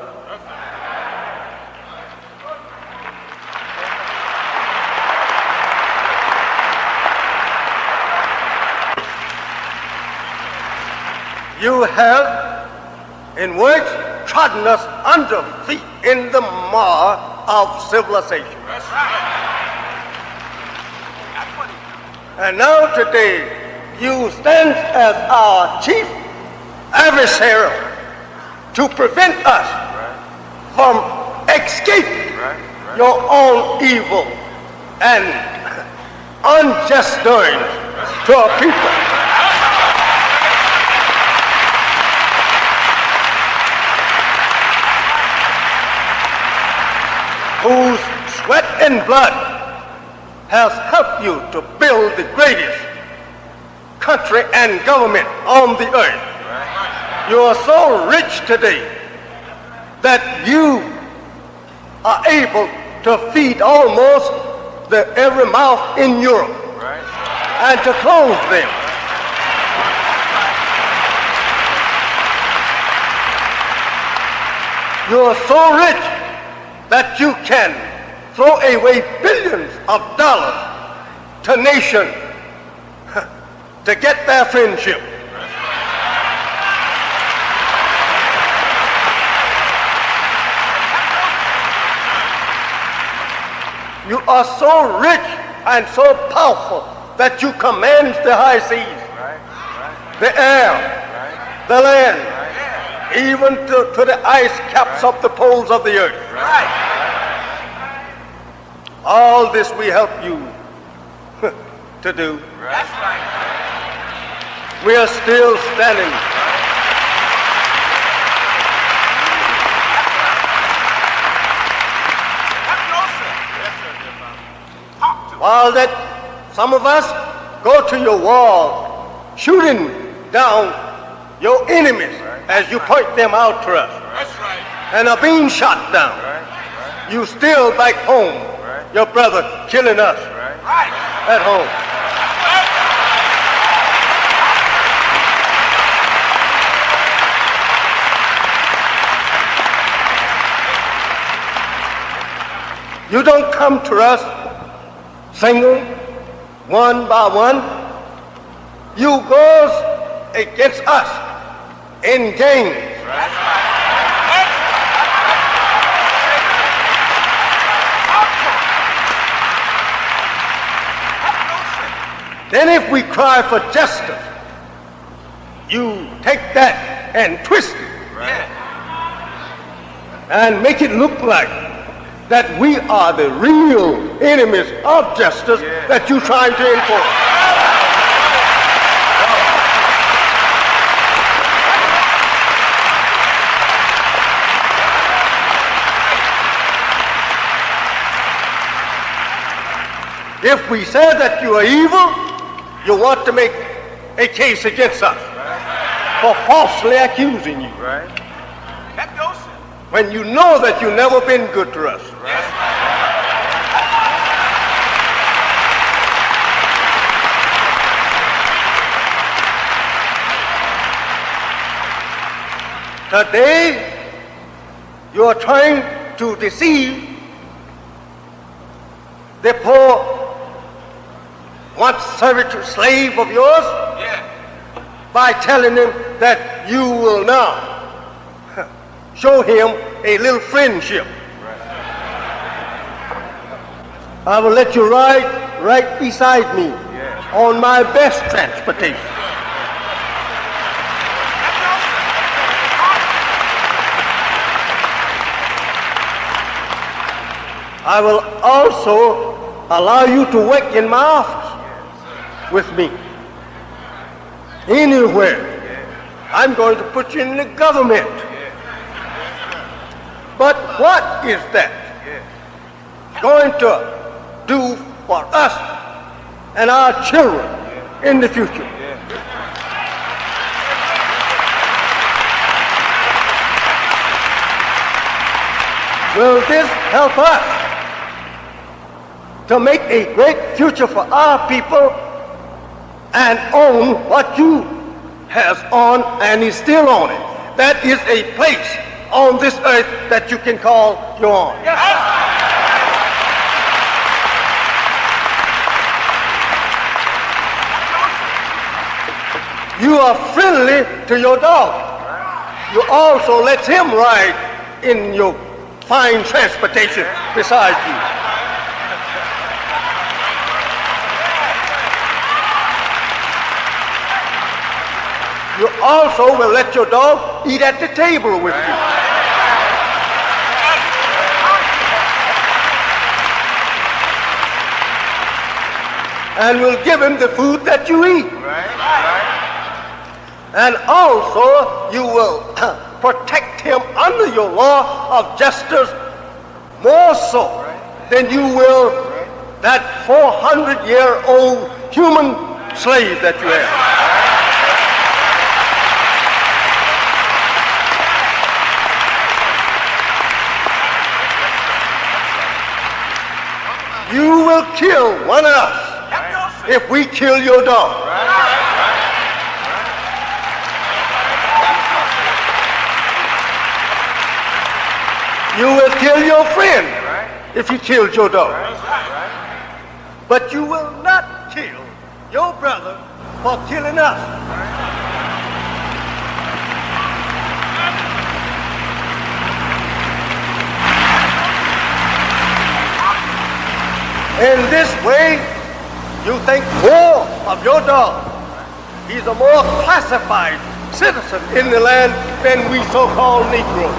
You have, in words, trodden us under feet in the mire of civilization. And now today, you stand as our chief adversary to prevent us from escaping your own evil and unjust doings to our people. Whose sweat and blood has helped you to build the greatest country and government on the earth. You are so rich today that you are able to feed almost every mouth in Europe and to clothe them. You are so rich that you can throw away billions of dollars to nations to get their friendship. You are so rich and so powerful that you command the high seas, the air, the land, even to the ice caps of the poles of the earth. All this we help you to do. We are still standing. While that some of us go to your wall, shooting down your enemies as you point them out to us, and are being shot down. You still back home, your brother killing us at home. You don't come to us single, one by one. You goes against us in gangs. Then if we cry for justice, you take that and twist it and make it look like that we are the real enemies of justice that you're trying to enforce. If we say that you are evil, you want to make a case against us for falsely accusing you. When you know that you've never been good to us. Today, you are trying to deceive the poor, once servitude slave of yours by telling him that you will now show him a little friendship. I will let you ride right beside me on my best transportation. I will also allow you to work in my office with me. Anywhere. I'm going to put you in the government. But what is that going to do for us and our children in the future? Will this help us to make a great future for our people and own what you has on and is still on it? That is a place on this earth that you can call your own. You are friendly to your dog. You also let him ride in your fine transportation beside you. You also will let your dog eat at the table with you. And will give him the food that you eat. And also you will protect him under your law of justice more so than you will that 400-year-old human slave that you have. You will kill one of us if we kill your dog. You will kill your friend if he kills your dog. But you will not kill your brother for killing us. In this way, you think more of your dog. He's a more classified citizen in the land than we so-called Negroes.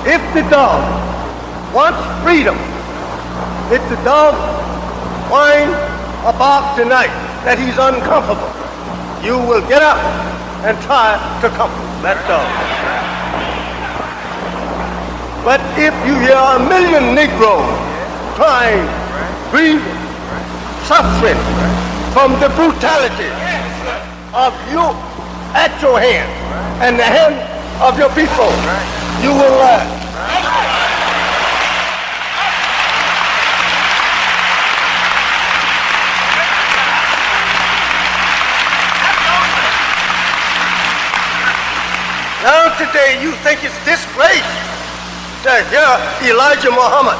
If the dog wants freedom, if the dog whines or barks tonight that he's uncomfortable, you will get up and try to comfort that dog. But if you hear a million Negroes crying, grieving, suffering from the brutality of you at your hand and the hand of your people, you will laugh. Now today you think it's disgrace to hear Elijah Muhammad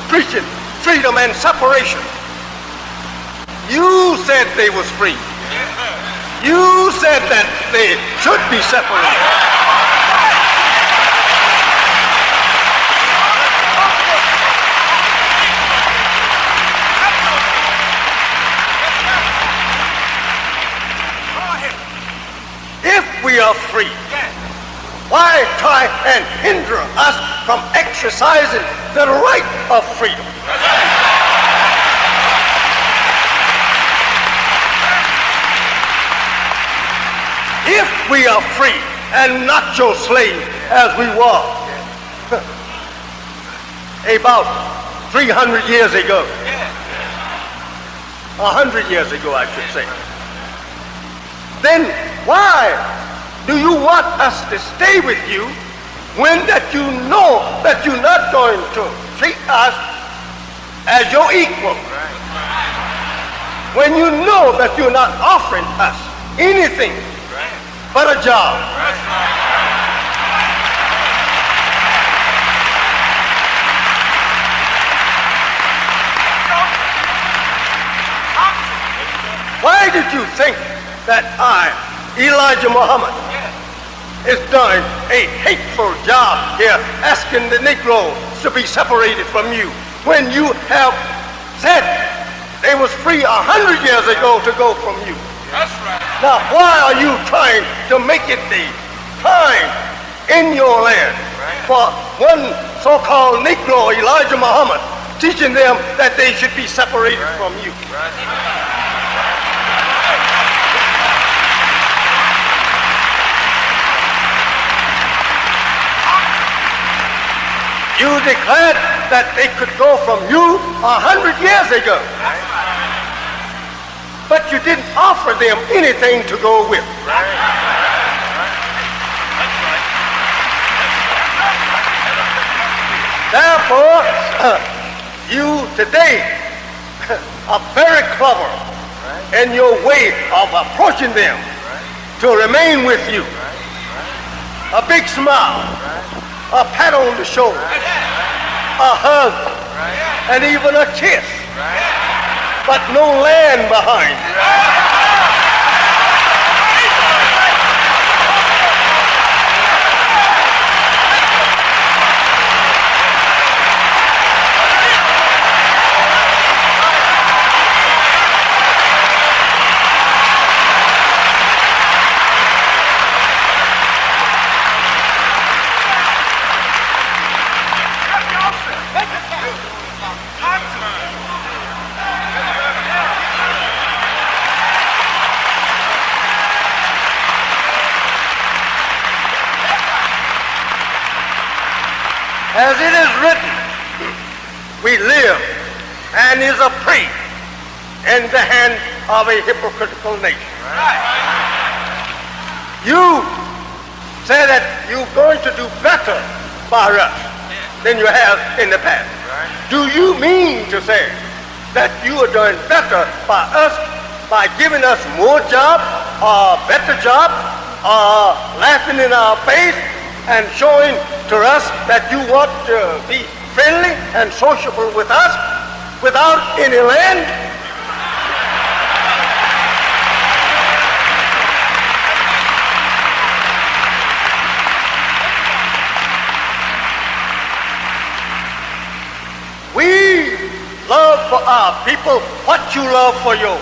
preaching freedom and separation. You said they was free. You said that they should be separated. If we are free, why try and hinder us from exercising the right of freedom? If we are free and not your slave as we were about 300 years ago, 100 years ago I should say, then why do you want us to stay with you when that you know that you're not going to treat us as your equal? When you know that you're not offering us anything but a job. Why did you think that I, Elijah Muhammad, is doing a hateful job here asking the Negroes to be separated from you when you have said they was free 100 years ago to go from you? That's right. Now why are you trying to make it the time in your land for one so-called Negro, Elijah Muhammad, teaching them that they should be separated from you? You declared that they could go from you 100 years ago. But you didn't offer them anything to go with. Therefore, you today are very clever in your way of approaching them to remain with you. A big smile, a pat on the shoulder, a hug, and even a kiss, but no land behind. As it is written, we live and is a prey in the hand of a hypocritical nation. You say that you're going to do better by us than you have in the past. Do you mean to say that you are doing better by us by giving us more jobs, better jobs, laughing in our face and showing to us that you want to be friendly and sociable with us without any land? We love for our people what you love for yours.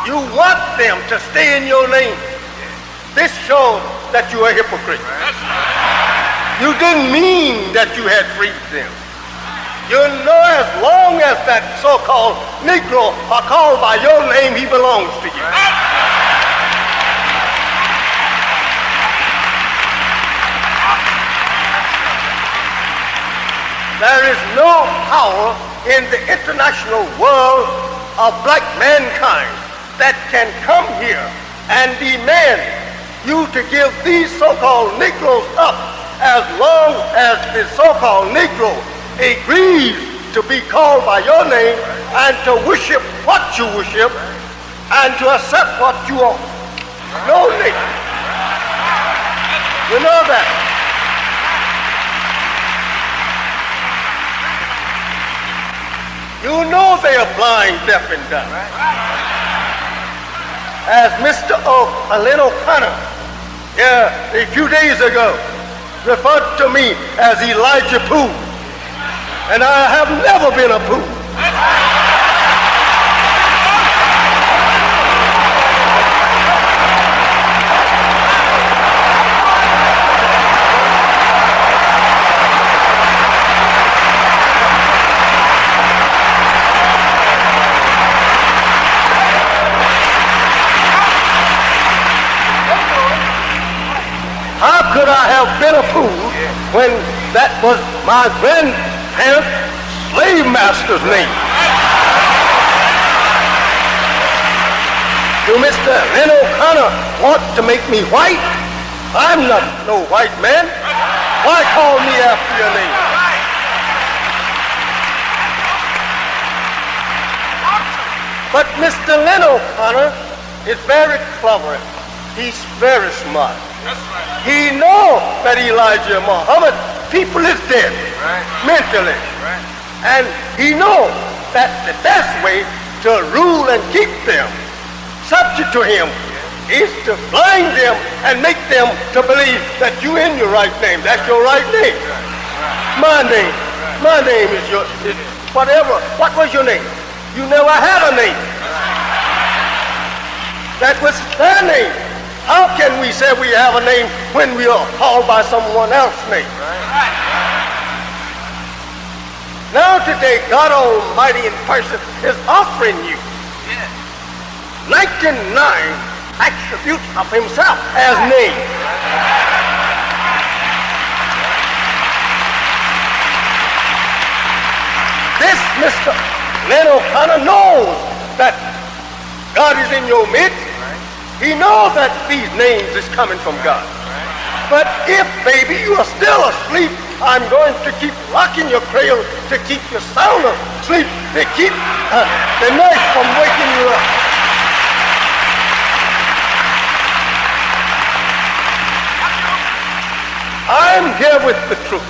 You want them to stay in your lane. This shows that you are a hypocrite. You didn't mean that you had freed them. You know, as long as that so-called Negro are called by your name, he belongs to you. There is no power in the international world of black mankind that can come here and demand you to give these so-called Negroes up as long as the so-called Negro agrees to be called by your name and to worship what you worship and to accept what you are. No, Negro. You know that. You know they are blind, deaf, and dumb. As Mr. Lynn O'Connor here a few days ago referred to me as Elijah Pooh, and I have never been a Pooh. How could I have been a fool when that was my grandparents' slave master's name? Do Mr. Lynn O'Connor want to make me white? I'm not no white man. Why call me after your name? But Mr. Lynn O'Connor is very clever. He's very smart. He knows that Elijah Muhammad people is dead mentally. And he knows that the best way to rule and keep them subject to him is to blind them and make them to believe that you in your right name. That's your right name. My name is your, whatever. What was your name? You never had a name. That was their name. How can we say we have a name when we are called by someone else's name? Now today, God Almighty in person is offering you 99 attributes of himself as name. This Mr. Lynn O'Connor knows that God is in your midst. He knows that these names is coming from God. But if, baby, you are still asleep, I'm going to keep rocking your cradle to keep you sound asleep, to keep the nurse from waking you up. I'm here with the truth.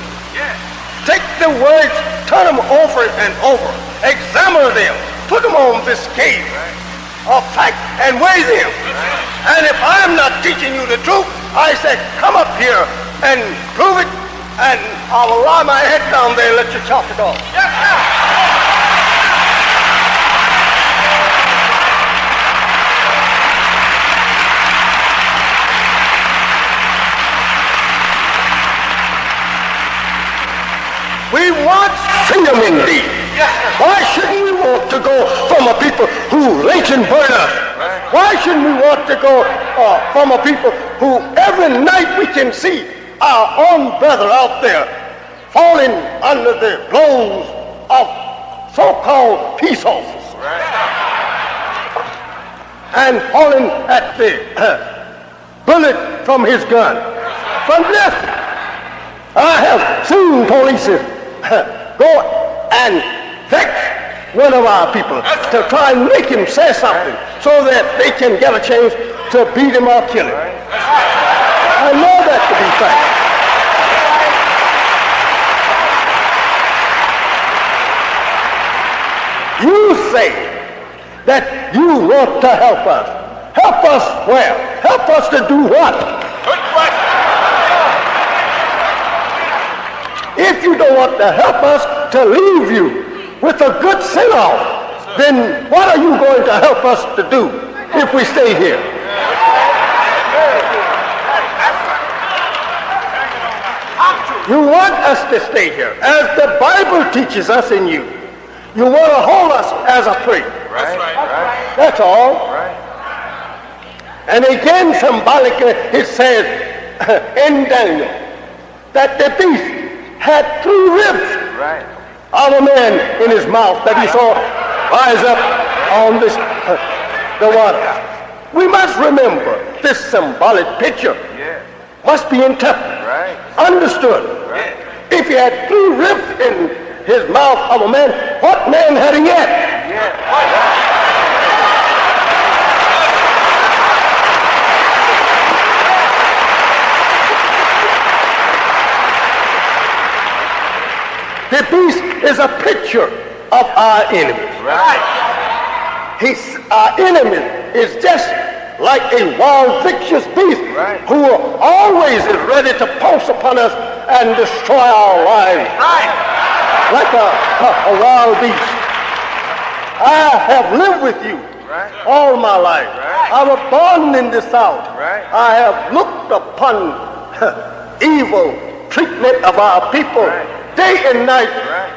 Take the words, turn them over and over, examine them, put them on this scale of fact and weigh them. And if I'm not teaching you the truth, I say, come up here and prove it, and I will lie my head down there and let you chop it off. Yes, sir. We want freedom indeed. Why shouldn't we want to go from a people who lynch and burn us? Why shouldn't we want to go from a people who every night we can see our own brother out there falling under the blows of so-called peace officers, and falling at the bullet from his gun. From this, I have seen police go and vex one of our people to try and make him say something so that they can get a chance to beat him or kill him. I know that to be fact. You say that you want to help us. Help us where? Help us to do what? Good question. If you don't want to help us to leave you with a good send-off, then what are you going to help us to do if we stay here? You want us to stay here, as the Bible teaches us in you. You want to hold us as a prey. Right. That's all. Right. And again, symbolically, it says in Daniel that the beast had 3 ribs of a man in his mouth that he saw rise up on the water. We must remember this symbolic picture must be interpreted, understood. If he had 3 ribs in his mouth of a man, what man had he yet? The beast is a picture of our enemy. Our enemy is just like a wild, vicious beast who always is ready to pounce upon us and destroy our lives. Like a wild beast. I have lived with you all my life. I was born in the South. I have looked upon evil treatment of our people day and night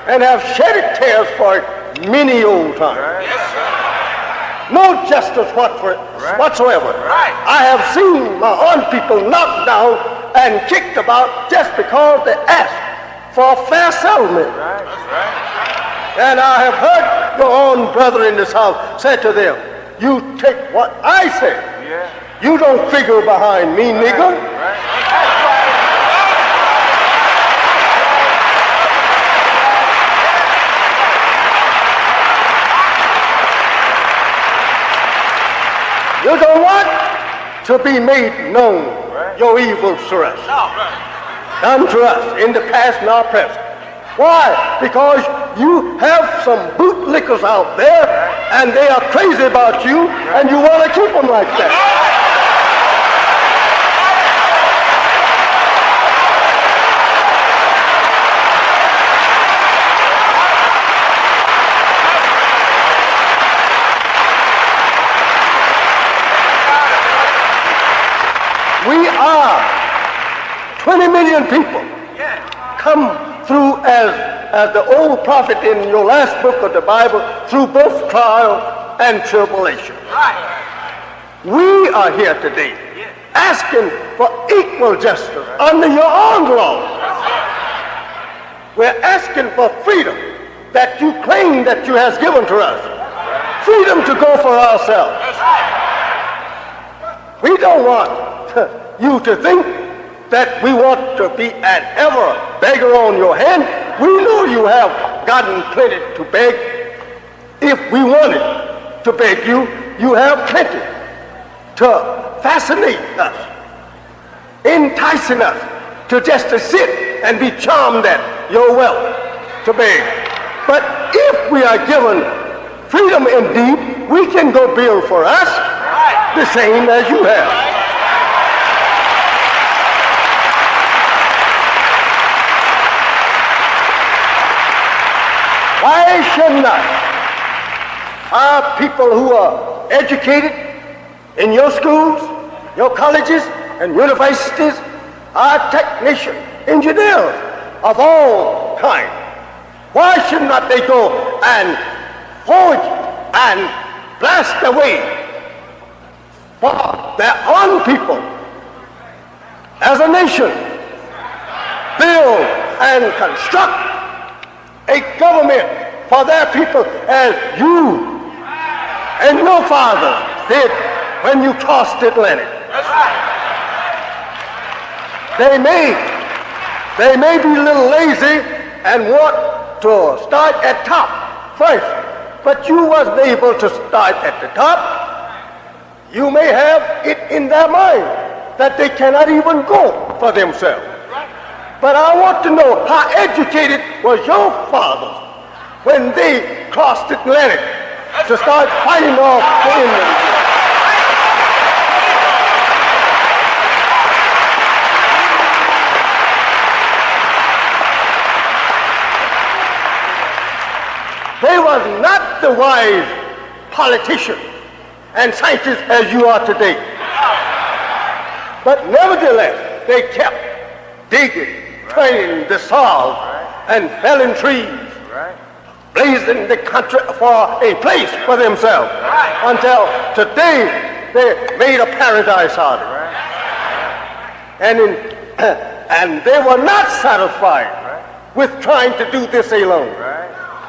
and have shedded tears for it many old times. No justice whatsoever. I have seen my own people knocked down and kicked about just because they asked for a fair settlement. And I have heard your own brother in the South say to them, you take what I say. You don't figure behind me, nigger. You don't want to be made known your evil to us. Done to us in the past and our present. Why? Because you have some bootlickers out there and they are crazy about you and you want to keep them like that. We are 20 million people come through as the old prophet in your last book of the Bible, through both trial and tribulation. We are here today asking for equal justice under your own law. We're asking for freedom that you claim that you has given to us. Freedom to go for ourselves. We don't want you to think that we want to be an ever beggar on your hand. We know you have gotten plenty to beg. If we wanted to beg you, you have plenty to fascinate us, enticing us to just to sit and be charmed at your wealth to beg. But if we are given freedom indeed, we can go build for us the same as you have. Why should not our people who are educated in your schools, your colleges and universities, our technicians, engineers of all kinds, why should not they go and forge and blast the way for their own people as a nation, build and construct a government for their people as you and your father did when you crossed the Atlantic. That's right. They may be a little lazy and want to start at top first, but you wasn't able to start at the top. You may have it in their mind that they cannot even go for themselves. But I want to know how educated was your fathers when they crossed the Atlantic to start fighting off the Indians. They was not the wise politicians and scientists as you are today. But nevertheless, they kept digging, turning the soil, and felling trees, blazing the country for a place for themselves, until today they made a paradise out of it. And they were not satisfied with trying to do this alone.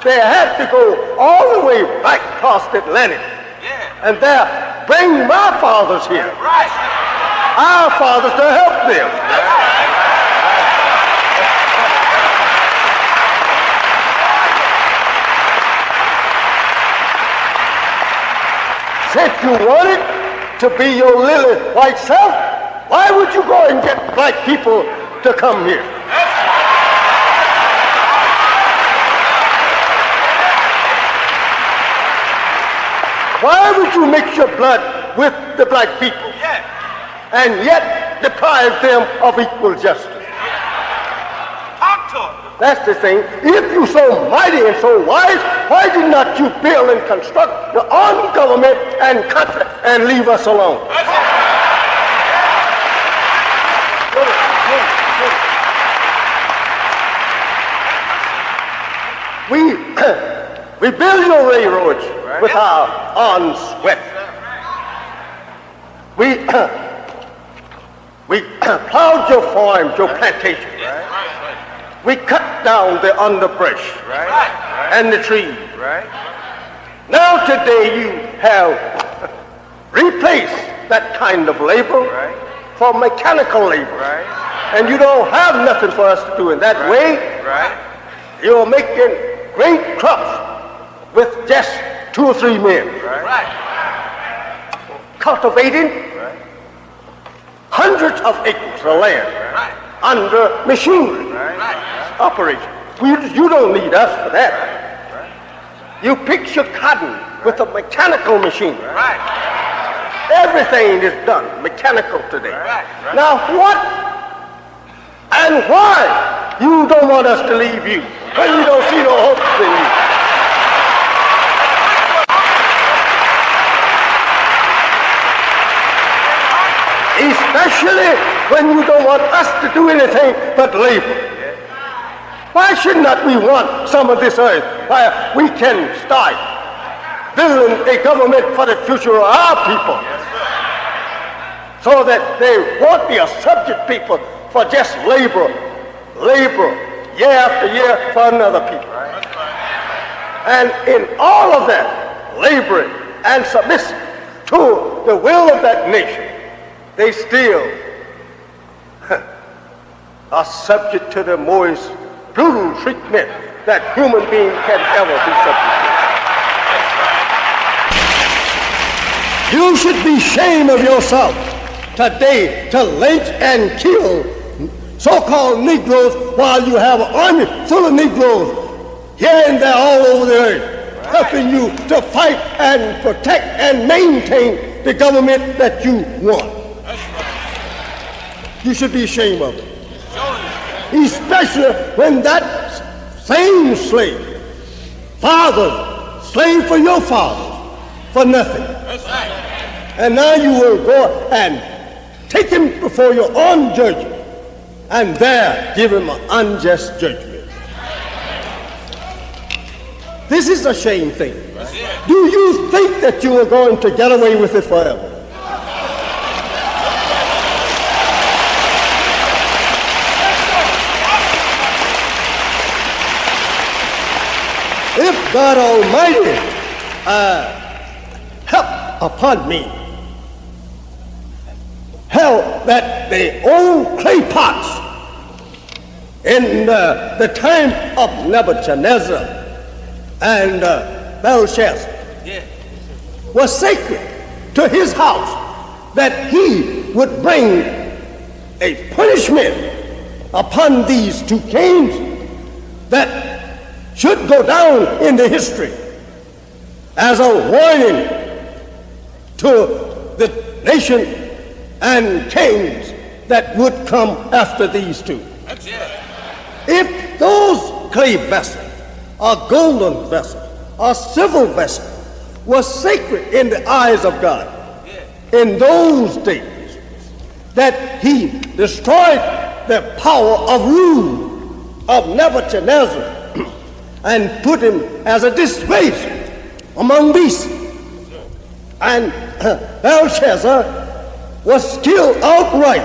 They had to go all the way back across the Atlantic and there bring my fathers here, our fathers, to help them. Since you wanted to be your lily white self, why would you go and get black people to come here? Why would you mix your blood with the black people and yet deprive them of equal justice? That's the thing. If you're so mighty and so wise, why did not you build and construct your own government and country and leave us alone? We build your railroads with our own sweat. We plowed your farms, your plantations. We cut down the underbrush and the trees. Now today you have replaced that kind of labor for mechanical labor. And you don't have nothing for us to do in that way. You're making great crops with just 2 or 3 men. Cultivating hundreds of acres of land under machinery operation. You don't need us for that. You pick your cotton with a mechanical machine. Everything is done mechanical today. Now what and why you don't want us to leave you when you don't see no hope in you? Especially when you don't want us to do anything but labor. Why should not we want some of this earth where we can start building a government for the future of our people, so that they won't be a subject people for just labor year after year for another people. And in all of that laboring and submission to the will of that nation, they still are subject to the most brutal treatment that human beings can ever be subject to. You should be ashamed of yourself today to lynch and kill so-called Negroes while you have an army full of Negroes here and there all over the earth, helping you to fight and protect and maintain the government that you want. You should be ashamed of it. Especially when that same slave, slave for your father, for nothing. And now you will go and take him before your own judgment and there give him an unjust judgment. This is a shame thing. Do you think that you are going to get away with it forever? if God Almighty help upon me, held that the old clay pots in the time of Nebuchadnezzar and Belshazzar was sacred to his house, that he would bring a punishment upon these two kings that should go down into history as a warning to the nation and kings that would come after these two. If those clay vessels, or golden vessels, or silver vessels, was sacred in the eyes of God in those days, that he destroyed the power of rule of Nebuchadnezzar and put him as a disgrace among beasts. And Belshazzar was killed outright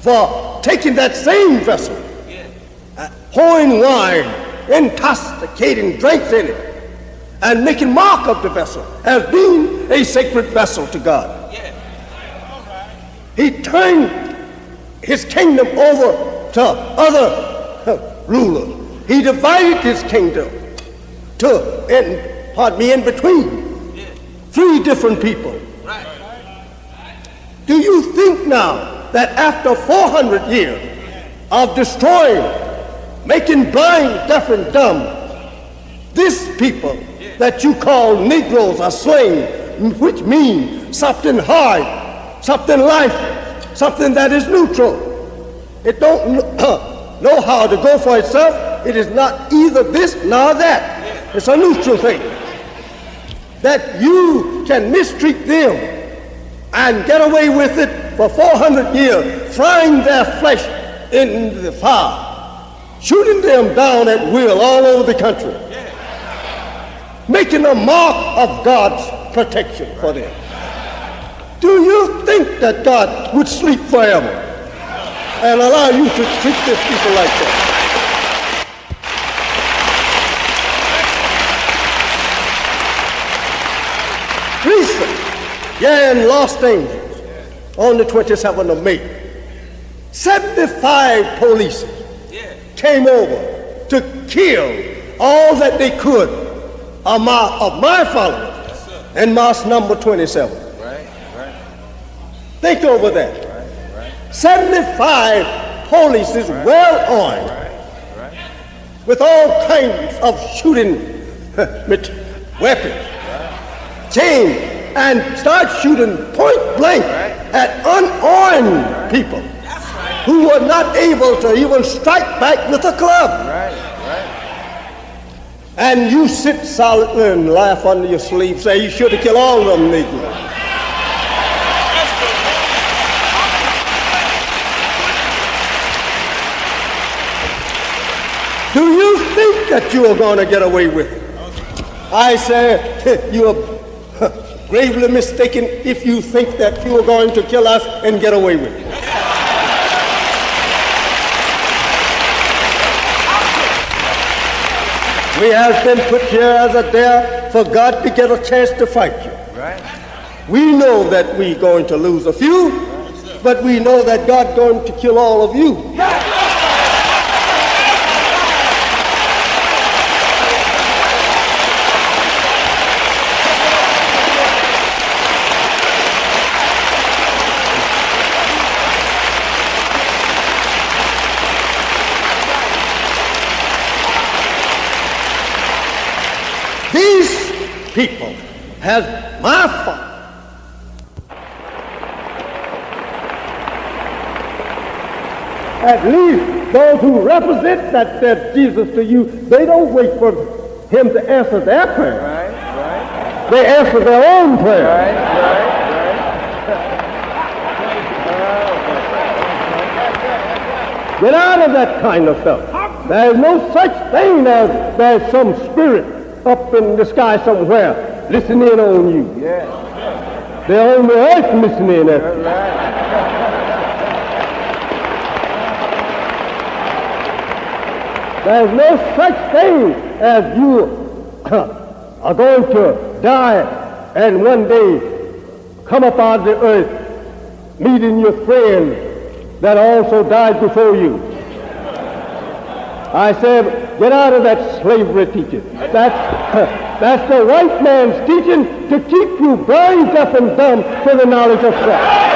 for taking that same vessel, pouring wine, intoxicating drinks in it, and making mark of the vessel as being a sacred vessel to God. He turned his kingdom over to other rulers. He divided his kingdom in between three different people. Do you think now that after 400 years of destroying, making blind, deaf, and dumb, this people that you call Negroes are slain, which means something hard, something life, something that is neutral. It don't know how to go for itself. It is not either this nor that. It's a neutral thing. That you can mistreat them and get away with it for 400 years, frying their flesh in the fire, shooting them down at will all over the country, making a mark of God's protection for them. Do you think that God would sleep forever and allow you to treat these people like that? Recently, in Los Angeles, on the 27th of May, 75 police came over to kill all that they could of my followers in Mosque number 27. Think over that. 75 police is well armed with all kinds of shooting weapons, came and start shooting point blank at unarmed people who were not able to even strike back with a club. And you sit silently and laugh under your sleeve, say you should have killed all of them Negroes. Do you think that you are going to get away with it? I say you are gravely mistaken if you think that you are going to kill us and get away with it. We have been put here as a dare for God to get a chance to fight you. We know that we're going to lose a few, but we know that God's going to kill all of you. These people has my fault. At least those who represent that Jesus to you, they don't wait for him to answer their prayer. They answer their own prayer. Get out of that kind of stuff. There is no such thing as there's some spirit up in the sky somewhere listening on you. They're on the earth listening at you. There's no such thing as you are going to die and one day come up out of the earth meeting your friend that also died before you. I said, get out of that slavery teaching. That's the white man's teaching to keep you blind, deaf, and dumb to the knowledge of Christ.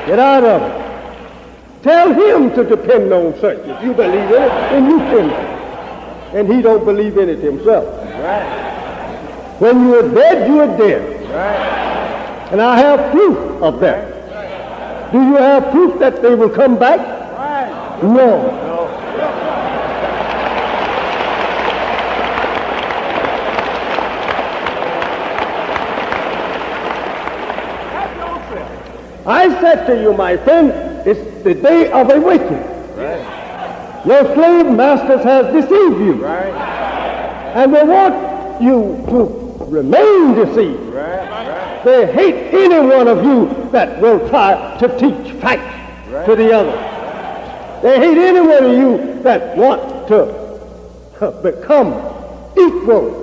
Get out of it. Tell him to depend on such. If you believe in it, then you can. And he don't believe in it himself. Right. When you are dead, you are dead. Right. And I have proof of that. Do you have proof that they will come back? Right. No. I said to you, my friend, it's the day of awakening. Right. Your slave masters have deceived you. Right. And they want you to remain deceived. Right. They hate any one of you that will try to teach facts to the other. They hate any one of you that want to become equal.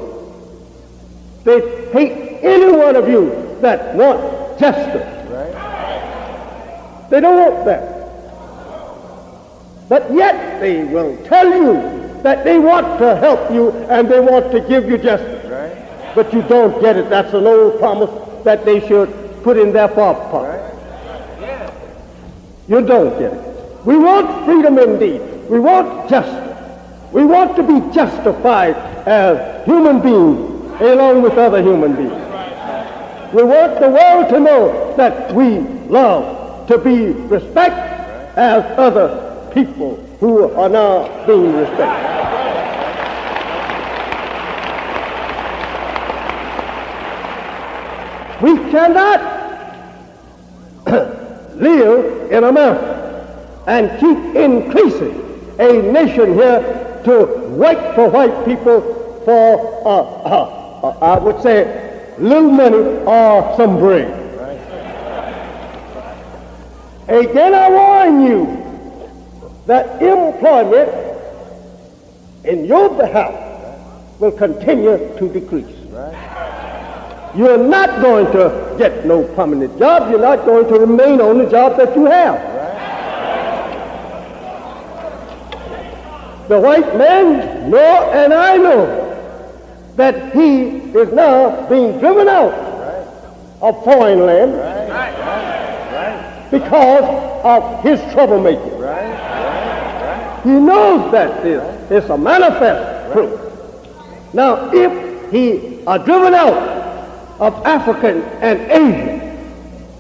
They hate any one of you that want justice. They don't want that. But yet they will tell you that they want to help you and they want to give you justice. Right. But you don't get it. That's an old promise that they should put in their pocket. Right. You don't get it. We want freedom indeed. We want justice. We want to be justified as human beings along with other human beings. We want the world to know that we love to be respected as other people who are now being respected. We cannot live in America and keep increasing a nation here to wait for white people for, I would say, little money or some bread. Again, I warn you that employment in your behalf will continue to decrease. You're not going to get no permanent job. You're not going to remain on the job that you have. The white man know, and I know, that he is now being driven out of foreign land because of his troublemaking. He knows that this is a manifest truth. Now, if he are driven out of African and Asian,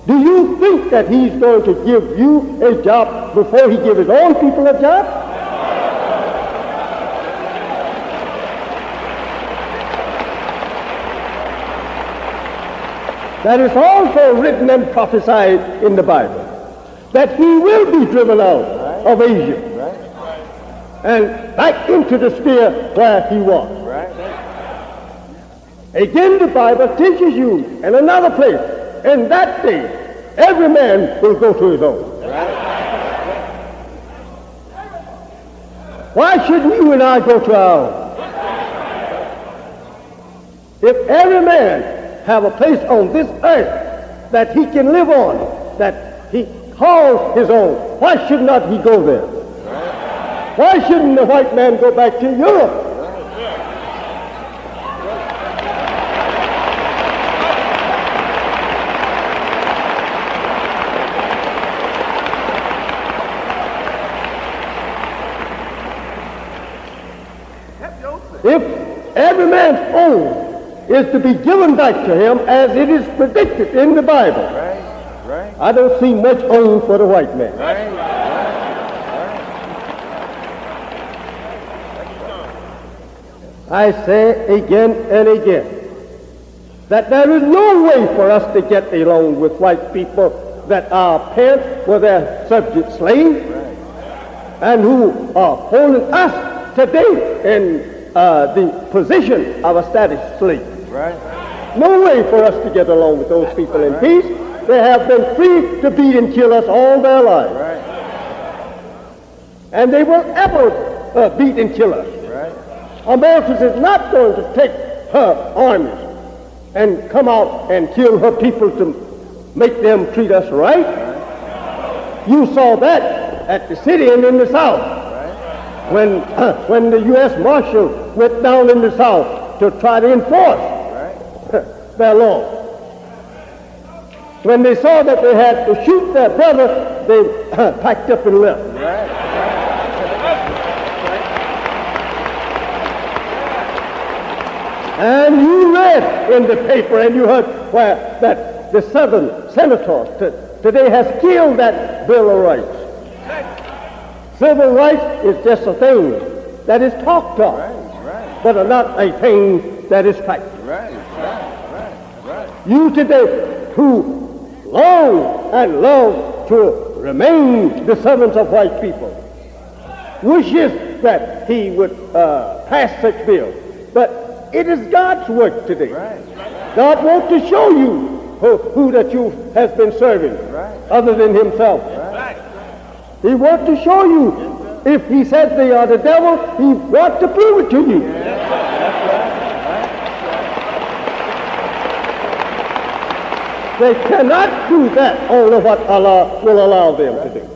do you think that he's going to give you a job before he gives his own people a job? That is also written and prophesied in the Bible, that he will be driven out of Asia and back into the sphere where he was. Again, the Bible teaches you in another place, in that day, every man will go to his own. Why shouldn't you and I go to our own? If every man have a place on this earth that he can live on, that he calls his own, why should not he go there? Why shouldn't the white man go back to Europe? If every man's own is to be given back to him as it is predicted in the Bible, I don't see much own for the white man. I say again and again that there is no way for us to get along with white people that our parents were their subject slaves and who are holding us today in the position of a status slave. No way for us to get along with those people in peace. They have been free to beat and kill us all their lives. And they will ever beat and kill us. America is not going to take her armies and come out and kill her people to make them treat us right. You saw that at the city and in the South. When the U.S. Marshal went down in the South to try to enforce their law. When they saw that they had to shoot their brother, they packed up and left. And you read in the paper and you heard that the Southern senator today has killed that Bill of Rights. Civil rights is just a thing that is talked of, but not a thing that is practiced. You today who long and love to remain the servants of white people wishes that he would pass such bill. But it is God's work today. God wants to show you who that you has been serving other than himself. He wants to show you. If he says they are the devil, he wants to prove it to you. They cannot do that, only what Allah will allow them to do.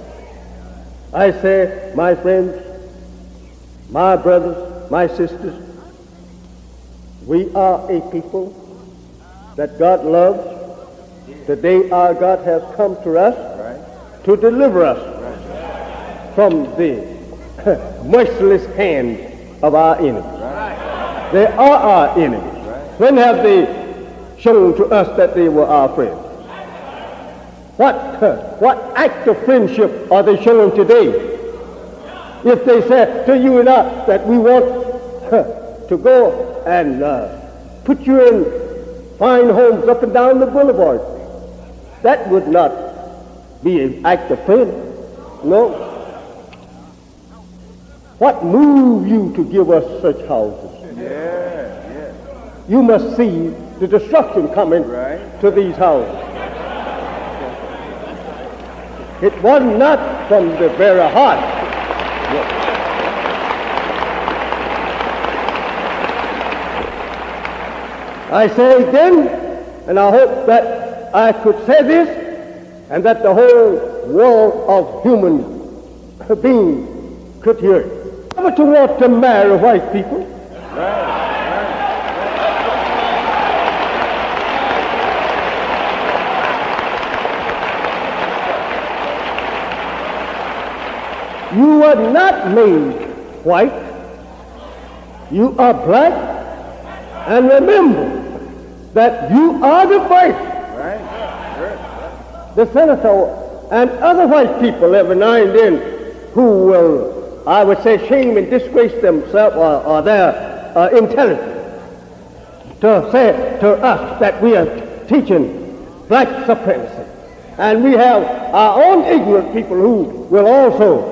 I say, my friends, my brothers, my sisters, we are a people that God loves. Today our God has come to us to deliver us from the merciless hand of our enemies. They are our enemies. When have they shown to us that they were our friends? What act of friendship are they showing today? If they said to you and I that we want to go and put you in fine homes up and down the boulevard, that would not be an act of friendship. No. What moved you to give us such houses? You must see the destruction coming to these houses. It was not from the very heart. I say again, and I hope that I could say this, and that the whole world of human beings could hear it. Never to want to marry white people. You were not made white. You are black. And remember that you are the white. The senator and other white people every now and then who will, I would say, shame and disgrace themselves or their intelligence to say to us that we are teaching black supremacy. And we have our own ignorant people who will also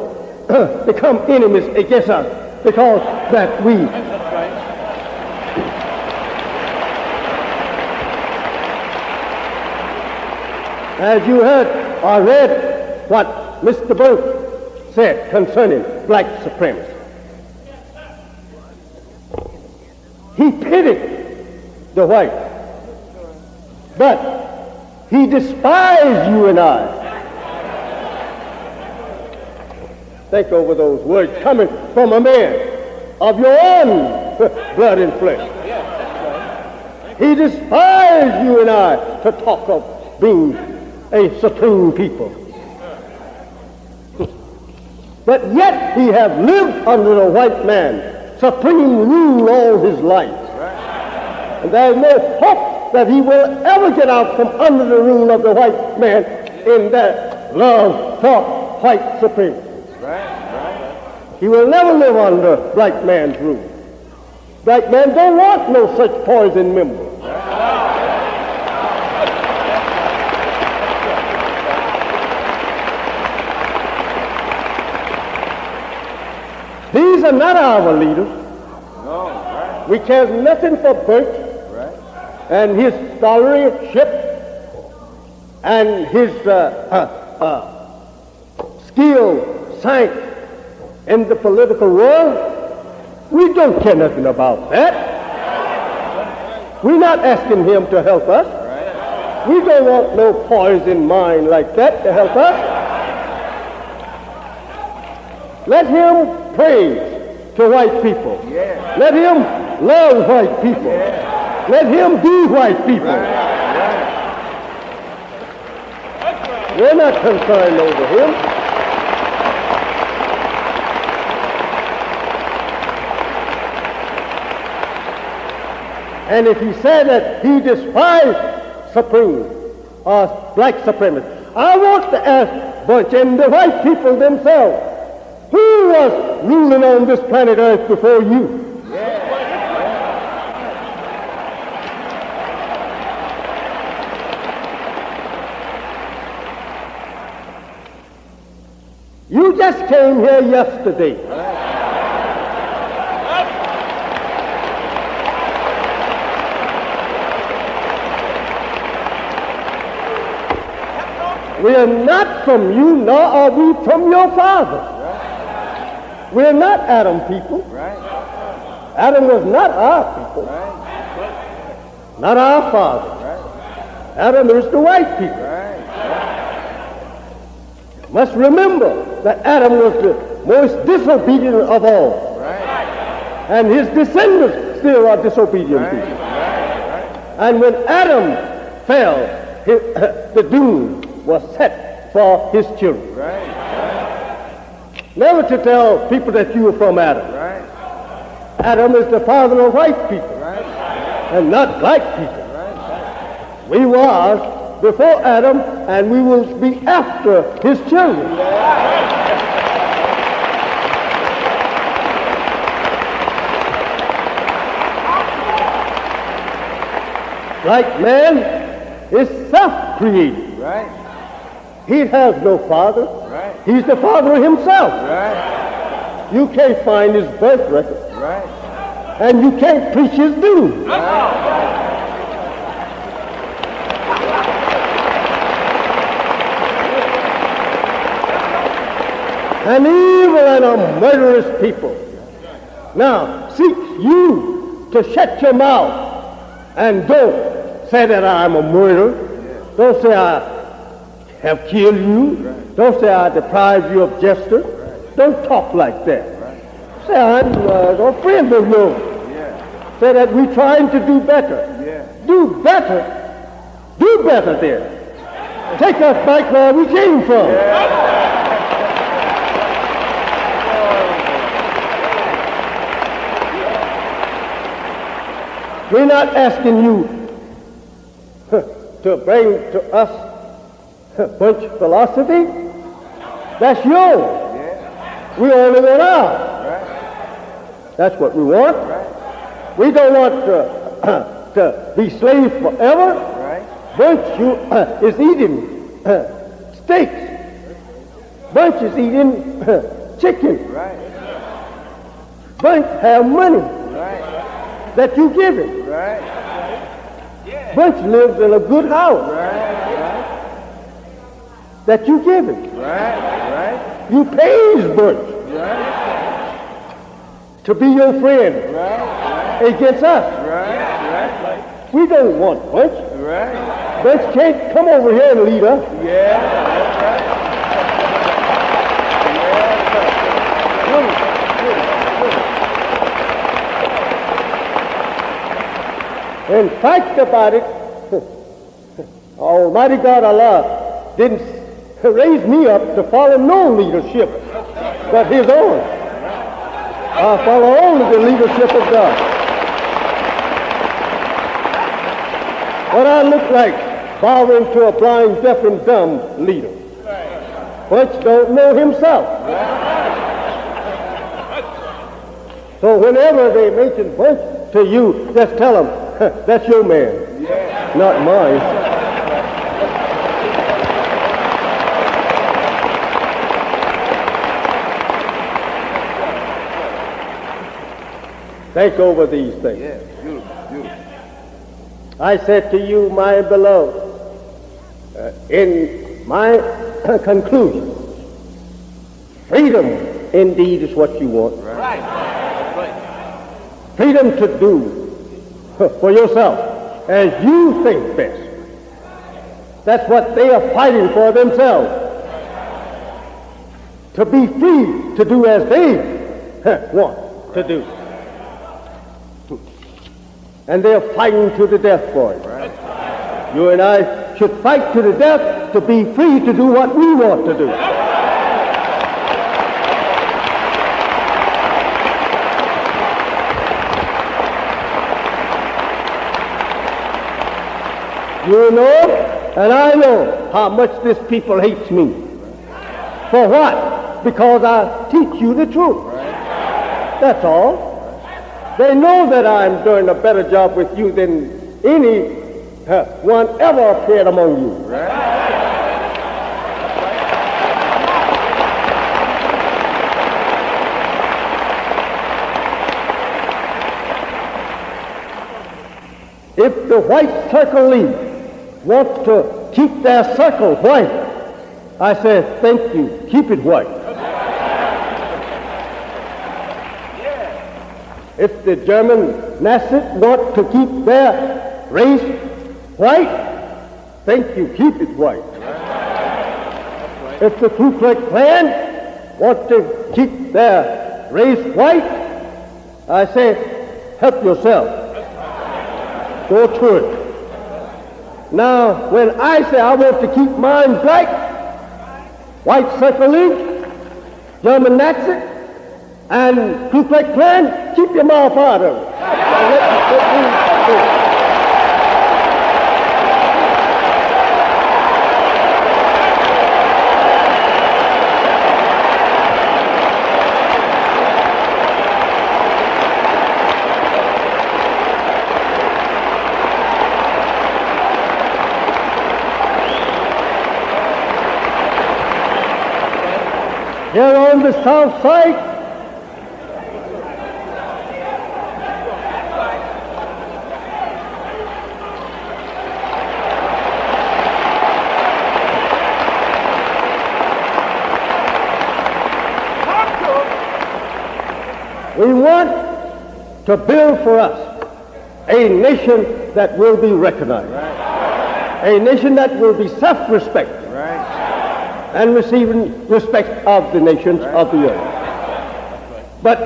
become enemies against us because that we as you heard or read what Mr. Burke said concerning black supremacy. He pitied the white, but he despised you and I. Think over those words coming from a man of your own blood and flesh. He despised you and I to talk of being a supreme people. But yet he have lived under a white man, supreme rule all his life. And there is no hope that he will ever get out from under the rule of the white man in that love for white supremacy. He will never live under black man's rule. Black man don't want no such poison member. These are not our leaders. We care nothing for Burke and his scholarship and his skill sank in the political world. We don't care nothing about that. We're not asking him to help us. We don't want no poison mind like that to help us. Let him praise to white people. Let him love white people. Let him be white people. We're not concerned over him. And if he said that he despised supreme or black supremacists, I want to ask Bunch and the white people themselves, who was ruling on this planet Earth before you? You just came here yesterday. We are not from you, nor are we from your father. We are not Adam people. Adam was not our people. Not our father. Adam is the white people. Must remember that Adam was the most disobedient of all. And his descendants still are disobedient people. And when Adam fell, the doom was set for his children. Never to tell people that you are from Adam. Adam is the father of white people and not black people. We was before Adam, and we will be after his children. Black man is self-created. He has no father. He's the father of himself. You can't find his birth record. And you can't preach his doom. An evil and a murderous people. Now, seek you to shut your mouth and don't say that I'm a murderer. Don't say I have killed you. Don't say I deprived you of justice. Don't talk like that. Say I'm a friend of yours. Say that we're trying to do better. Do better. Do better then. Take us back where we came from. We're not asking you to bring to us bunch philosophy. That's yours. We only want ours. That's what we want. We don't want to be slaves forever. Bunch is eating steaks. Bunch is eating chicken. Bunch have money that you give him. Bunch lives in a good house that you give him. You pays Bunch to be your friend against us. We don't want Bunch. Bunch can't come over here and lead us. In fact about it, Almighty God Allah didn't raise me up to follow no leadership but his own. I follow only the leadership of God. What I look like bowing to a blind, deaf, and dumb leader. Bunch don't know himself. So whenever they mention Bunch to you, just tell them, that's your man, not mine. Think over these things. I said to you, my beloved, in my conclusion, freedom indeed is what you want. Right. Freedom to do for yourself as you think best. That's what they are fighting for themselves. To be free to do as they want to do. And they are fighting to the death for it. Right. You and I should fight to the death to be free to do what we want to do. You know, and I know how much this people hates me. For what? Because I teach you the truth. That's all. They know that I'm doing a better job with you than any one ever appeared among you. If the White Circle League wants to keep their circle white, I say, thank you, keep it white. If the German Nazis want to keep their race white, thank you, keep it white. If the Ku Klux Klan want to keep their race white, I say, help yourself. Go to it. Now, when I say I want to keep mine black, White Circle League, German Nazi, and Ku Klux Klan, keep your mouth out of it. Here on the south side, we want to build for us a nation that will be recognized, a nation that will be self-respecting, and receiving respect of the nations of the earth. But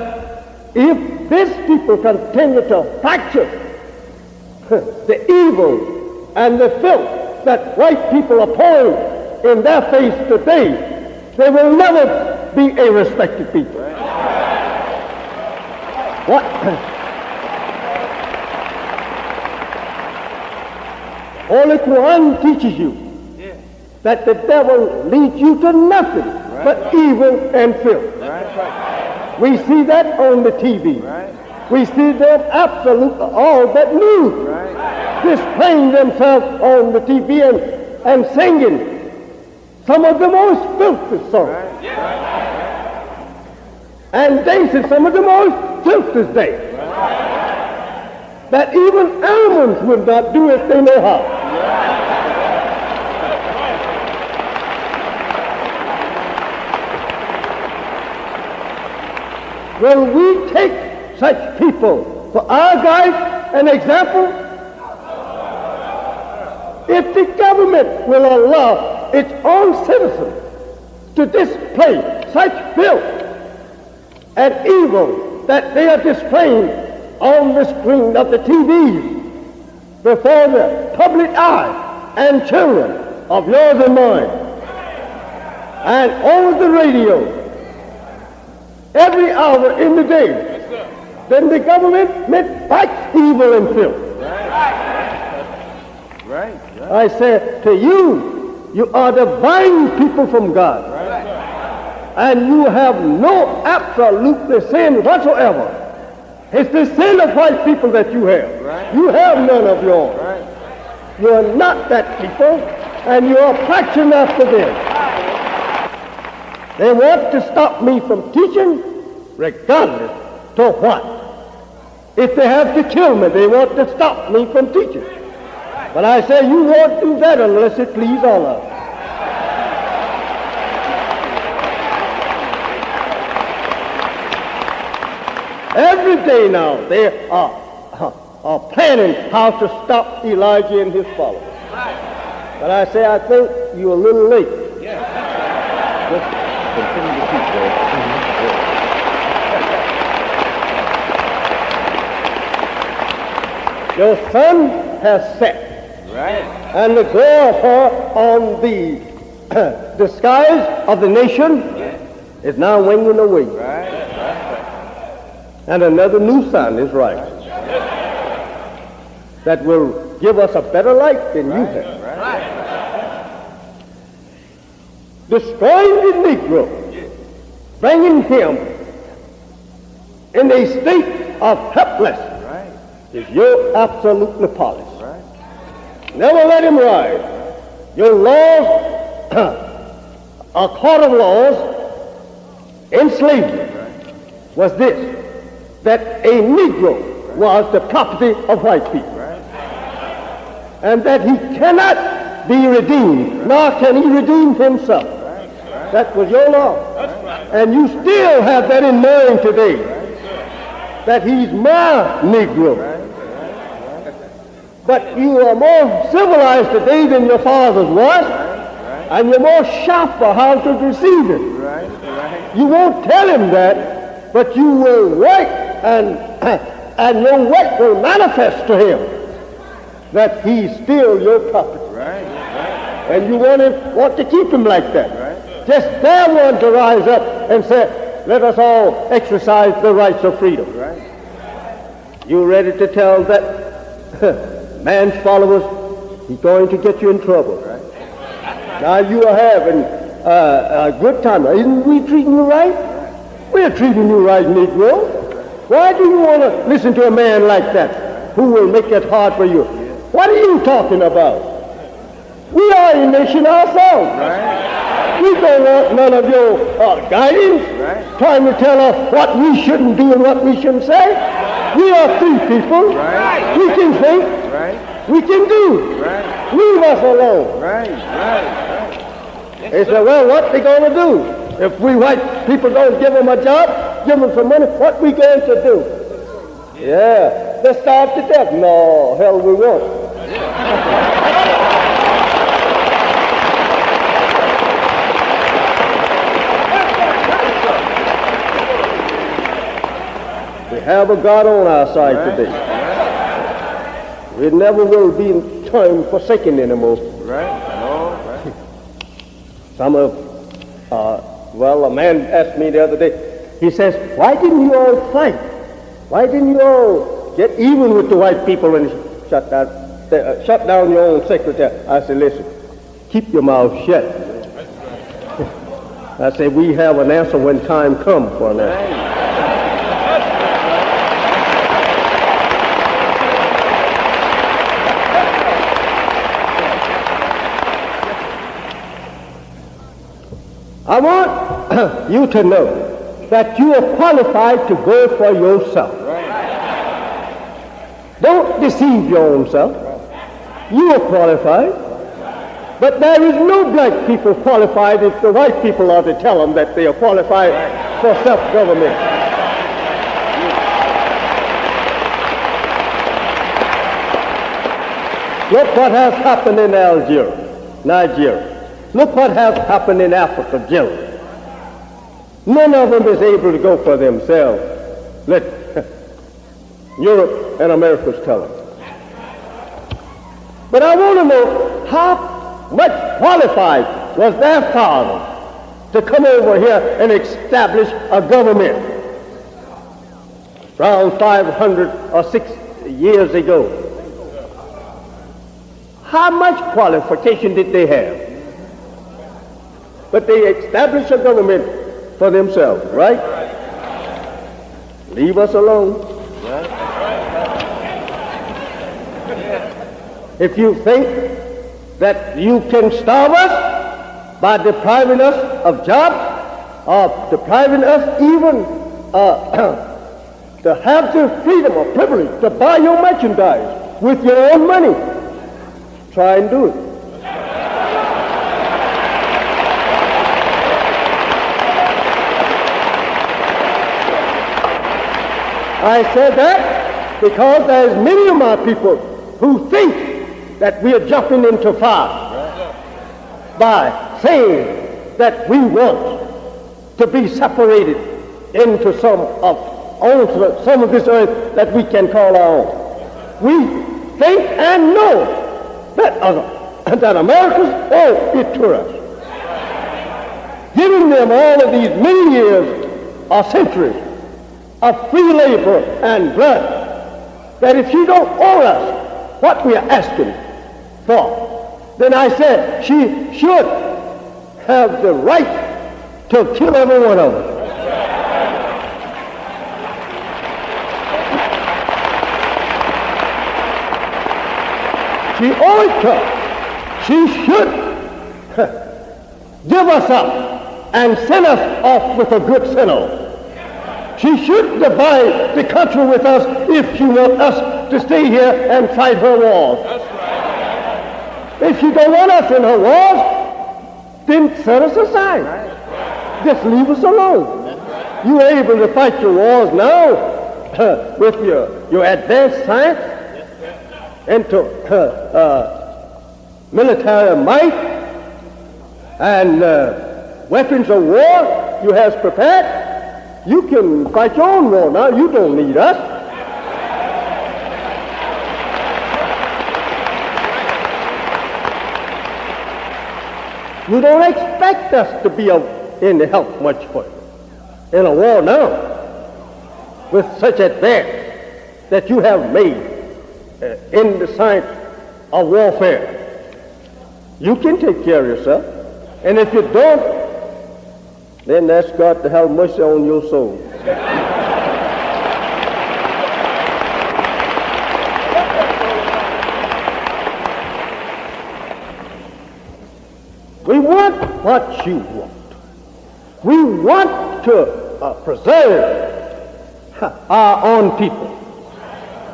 if these people continue to practice the evil and the filth that white people are pouring in their face today, they will never be a respected people. What? Holy Quran teaches you that the devil leads you to nothing but evil and filth. We see that on the TV. We see them absolutely all but nude, displaying themselves on the TV and singing some of the most filthy songs. And dancing some of the most filthy dances that even animals would not do if they know how. Will we take such people for our guide and example? If the government will allow its own citizens to display such filth and evil that they are displaying on the screen of the TVs before the public eye and children of yours and mine, and over the radio every hour in the day, then the government backs evil and filth. I say to you, you are divine people from God. And you have no absolutely sin whatsoever. It's the sin of white people that you have. You have none of your own. You are not that people, and you are practicing after them. They want to stop me from teaching, regardless to what. If they have to kill me, they want to stop me from teaching. But I say you won't do that unless it please Allah. Every day now they are planning how to stop Elijah and his followers. But I say I think you're a little late. Just continue to teach there. Your sun has set. Right. And the glow of her on the skies of the nation is now winging away. Right. And another new sun is rising that will give us a better light than you have. Right. Destroying the Negro, bringing him in a state of helplessness is your absolute policy. Never let him rise. Your laws, a court of laws in slavery was this, that a Negro was the property of white people. And that he cannot be redeemed, nor can he redeem himself. That was your law. And you still have that in mind today, that he's my Negro. But you are more civilized today than your fathers was, and you're more sharp for how to deceive him. You won't tell him that, but you will work, and your work will manifest to him that he's still your property. And you want to keep him like that. Just dare one to rise up and say, let us all exercise the rights of freedom. You ready to tell that man's followers, he's going to get you in trouble. Now you are having a good time. Isn't we treating you right? We're treating you right, Negro. Why do you want to listen to a man like that who will make it hard for you? What are you talking about? We are a nation ourselves. We don't want none of your guidance, trying to tell us what we shouldn't do and what we shouldn't say. We are free people. We can think. We can do. Leave us alone. They say, well, what they going to do? If we white people don't give them a job, give them some money, what we going to do? Yeah, they starve to death. No, hell we won't. We have a God on our side today. We never will be in time forsaken anymore. Some of, a man asked me the other day, he says, why didn't you all fight? Why didn't you all get even with the white people and shut down your own secretary? I said, listen, keep your mouth shut. I said, we have an answer when time comes for an answer. I want you to know that you are qualified to go for yourself. Don't deceive your own self. You are qualified. But there is no black people qualified if the white people are to tell them that they are qualified for self-government. Look what has happened in Nigeria. Look what has happened in Africa, Germany. None of them is able to go for themselves. Let Europe and America's tell them. But I want to know how much qualified was their father to come over here and establish a government around 500 or 600 years ago. How much qualification did they have? But they established a government for themselves, right? Leave us alone. If you think that you can starve us by depriving us of jobs, or depriving us even to have the freedom or privilege to buy your merchandise with your own money, try and do it. I said that because there's many of my people who think that we are jumping into fire by saying that we want to be separated into some of this earth that we can call our own. We think and know that Americans owe it to us, giving them all of these many years or centuries of free labor and blood, that if she don't owe us what we are asking for, then I said she should have the right to kill every one of us. She owed it to us. She should give us up and send us off with a good sinner. She should divide the country with us if she wants us to stay here and fight her wars. If she don't want us in her wars, then set us aside. Just leave us alone. You are able to fight your wars now with your advanced science into military might and weapons of war you have prepared. You can fight your own war now. You don't need us. You don't expect us to be of any help much for you in a war now with such advance that you have made in the science of warfare. You can take care of yourself. And if you don't, then ask God to have mercy on your soul. We want what you want. We want to preserve our own people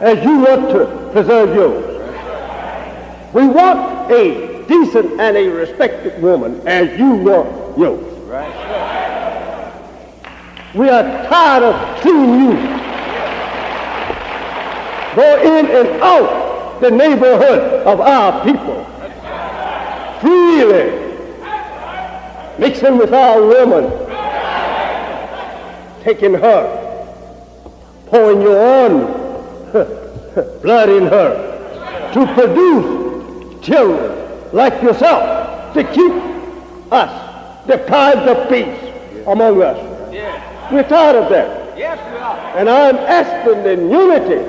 as you want to preserve yours. We want a decent and a respected woman as you want yours. We are tired of seeing you go in and out the neighborhood of our people, freely mixing with our woman, taking her, pouring your own blood in her to produce children like yourself to keep us deprived of peace among us. We're tired of that. Yes, we are. And I'm asking the unity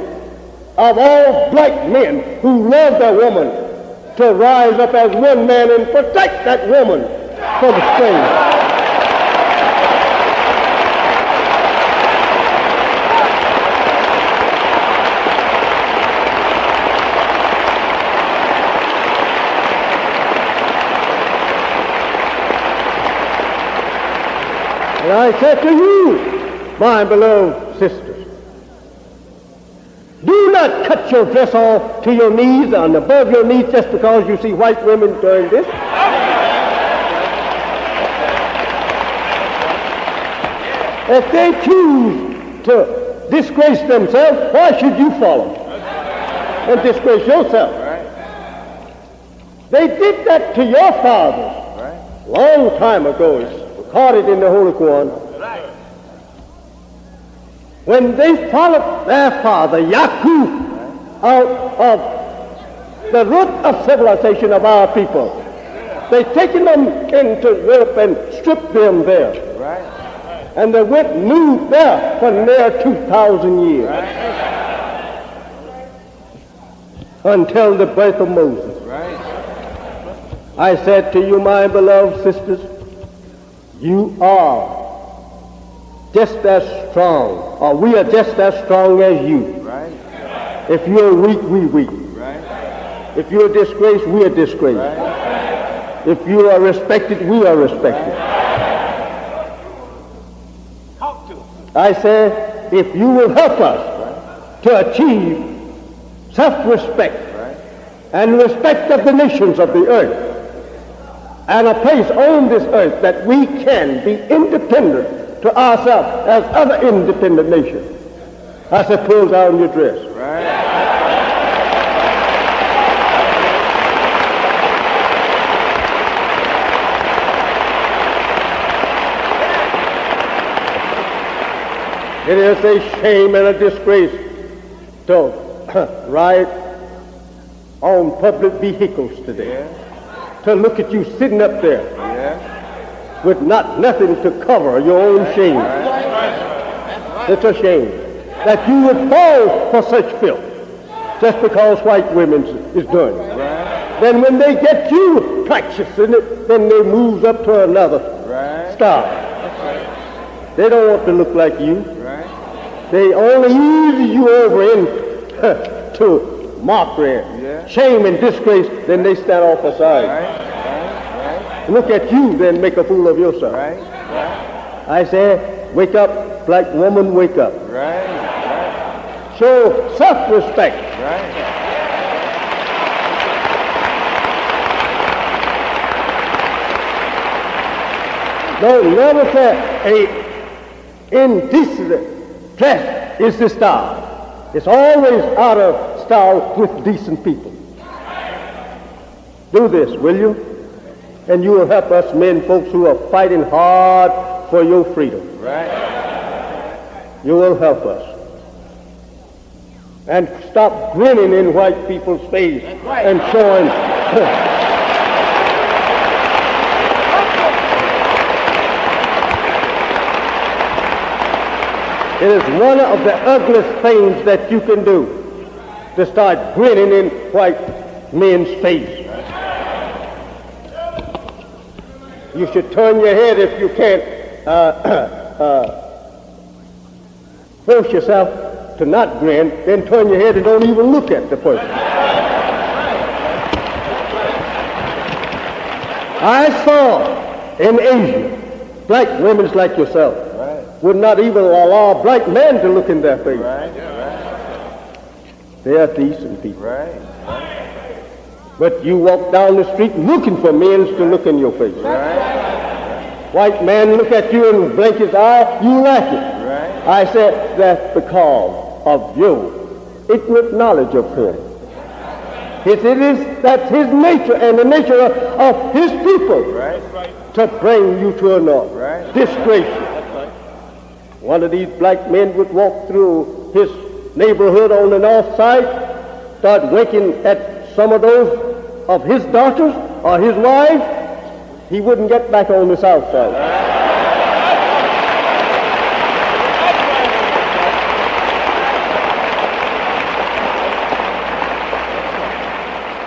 of all black men who love their woman to rise up as one man and protect that woman from the strain. And I said to you, my beloved sisters, do not cut your dress off to your knees and above your knees just because you see white women doing this. If they choose to disgrace themselves, why should you follow and disgrace yourself? They did that to your fathers long time ago. It's recorded in the Holy Quran. When they followed their father, Yaqub, out of the root of civilization of our people, they taken them into Europe and stripped them there. And they went and moved there for near 2,000 years. Until the birth of Moses. I said to you, my beloved sisters, you are just as strong, or we are just as strong as you. If you're weak, we're weak. If you're disgraced, we are disgraced. If you are respected, we are respected. I say, if you will help us to achieve self-respect and respect of the nations of the earth, and a place on this earth that we can be independent to ourselves as other independent nations. I said, pull down your dress. It is a shame and a disgrace to ride on public vehicles today. To look at you sitting up there with nothing to cover your own shame. It's a shame that you would fall for such filth just because white women is doing it. Then when they get you practicing it, then they move up to another style. They don't want to look like you. They only ease you over into mockery, shame and disgrace, then they stand off aside. Look at you, then make a fool of yourself. I say, wake up, black woman, wake up. Show self-respect. Don't never say a indecent dress is the style. It's always out of style with decent people. Do this, will you? And you will help us men folks who are fighting hard for your freedom. You will help us. And stop grinning in white people's face and showing it is one of the ugliest things that you can do, to start grinning in white men's face. You should turn your head if you can't force yourself to not grin, then turn your head and don't even look at the person. I saw in Asia, black women like yourself would not even allow a black man to look in their face. They are decent people. But you walk down the street looking for men to look in your face. White man look at you and blink his eye, you like it. I said, that's because of your ignorant knowledge of him. That's his nature and the nature of his people to bring you to a disgrace. One of these black men would walk through his neighborhood on the north side, start winking at some of those of his daughters or his wives, he wouldn't get back on the south side.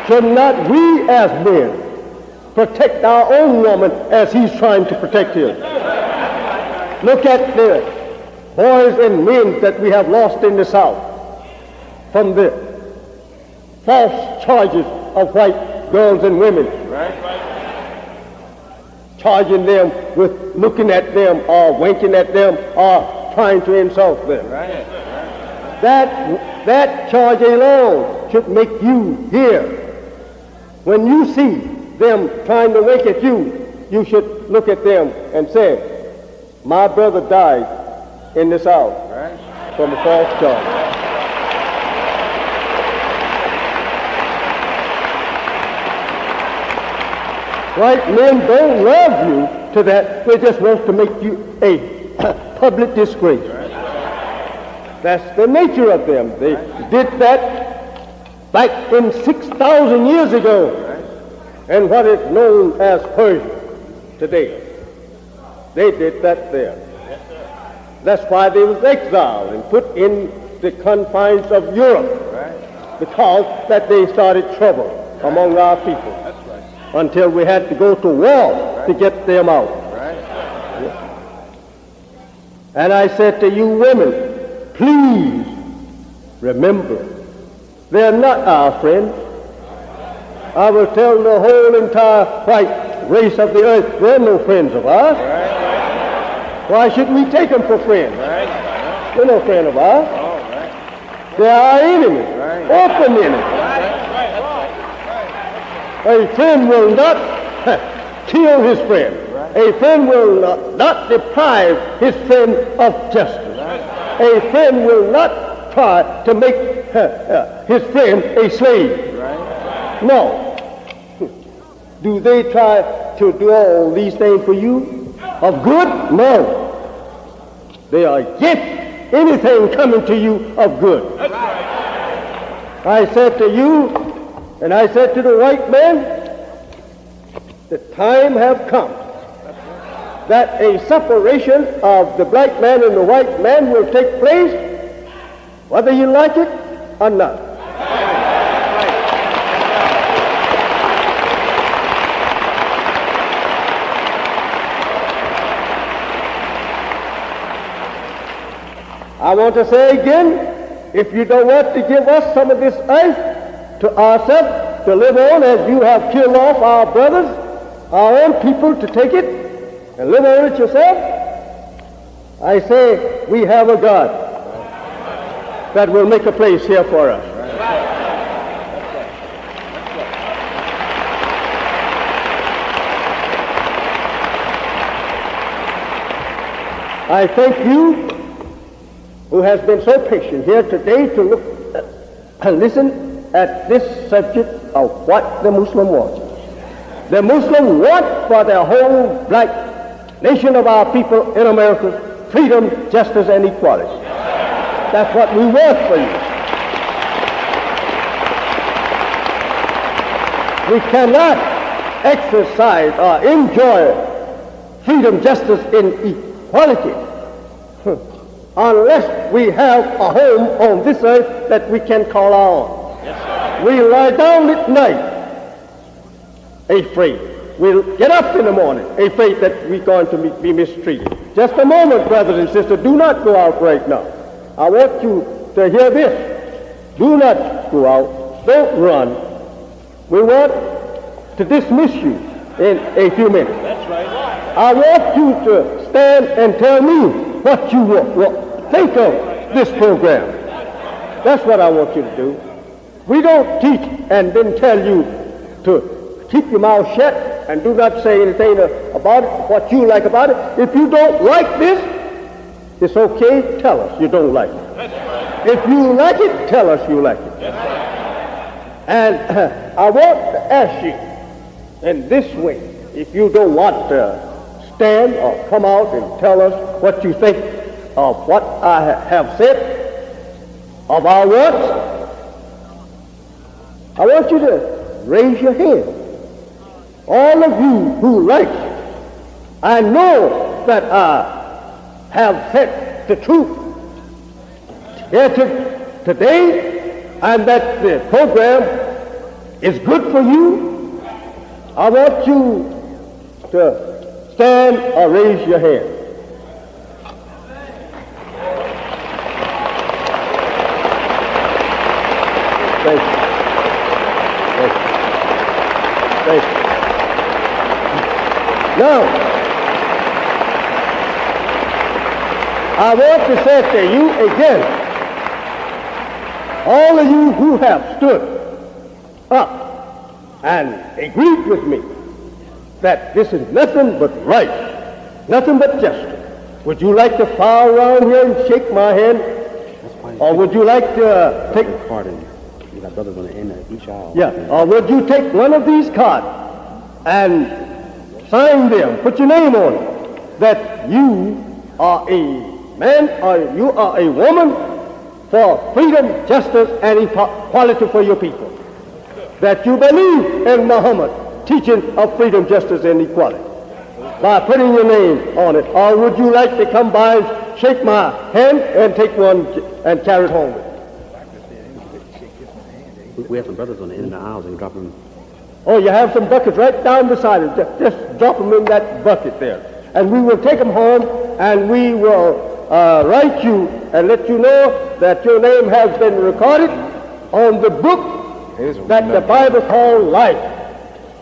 Should not we as men protect our own woman as he's trying to protect his? Look at the boys and men that we have lost in the South from the false charges of white girls and women. Charging them with looking at them or winking at them or trying to insult them. That charge alone should make you hear. When you see them trying to wink at you, you should look at them and say, my brother died in the South from a false charge. White men don't love you to that. They just want to make you a public disgrace. That's the nature of them. They did that back in 6,000 years ago, and what is known as Persia today. They did that there. That's why they was exiled and put in the confines of Europe, because that they started trouble among our people, until we had to go to war to get them out. And I said to you women, please remember, they're not our friends. I will tell the whole entire white race of the earth, they're no friends of ours. Why should we take them for friends? They're no friend of ours. They're our enemies, open enemies. A friend will not kill his friend. A friend will not deprive his friend of justice. A friend will not try to make his friend a slave. No. Do they try to do all these things for you? Of good? No. They are against anything coming to you of good. I said to you, and I said to the white man, the time have come that a separation of the black man and the white man will take place, whether you like it or not. I want to say again, if you don't want to give us some of this earth to ourselves to live on, as you have killed off our brothers, our own people, to take it and live on it yourself, I say we have a God that will make a place here for us. I thank you who has been so patient here today to look and listen at this subject of what the Muslim wants. The Muslim want for the whole black nation of our people in America freedom, justice, and equality. That's what we want for you. We cannot exercise or enjoy freedom, justice, and equality unless we have a home on this earth that we can call our own. We lie down at night afraid. We'll get up in the morning afraid that we're going to be mistreated. Just a moment, brothers and sisters. Do not go out right now. I want you to hear this. Do not go out. Don't run. We want to dismiss you in a few minutes. That's right. I want you to stand and tell me what you think of this program. That's what I want you to do. We don't teach and then tell you to keep your mouth shut and do not say anything about it, what you like about it. If you don't like this, it's okay. Tell us you don't like it. If you like it, tell us you like it. And I want to ask you in this way, if you don't want to stand or come out and tell us what you think of what I have said, of our words, I want you to raise your hand. All of you who like it, I know that I have said the truth here today, and that the program is good for you. I want you to stand or raise your hand. Thank you. Thank you. Thank you. Now, I want to say to you again, all of you who have stood up and agreed with me that this is nothing but right, nothing but justice. Would you like to file around here and shake my hand? Or would you like to take part in? You got brothers on the end of each aisle. Yeah. Or would you take one of these cards and sign them, put your name on it, that you are a man or you are a woman for freedom, justice, and equality for your people. That you believe in Muhammad, teaching of freedom, justice, and equality, by putting your name on it. Or would you like to come by and shake my hand and take one and carry it home? We have some brothers on the end of the aisles and drop them. Oh, you have some buckets right down beside it. Just drop them in that bucket there. And we will take them home, and we will write you and let you know that your name has been recorded on the book that the Bible called life.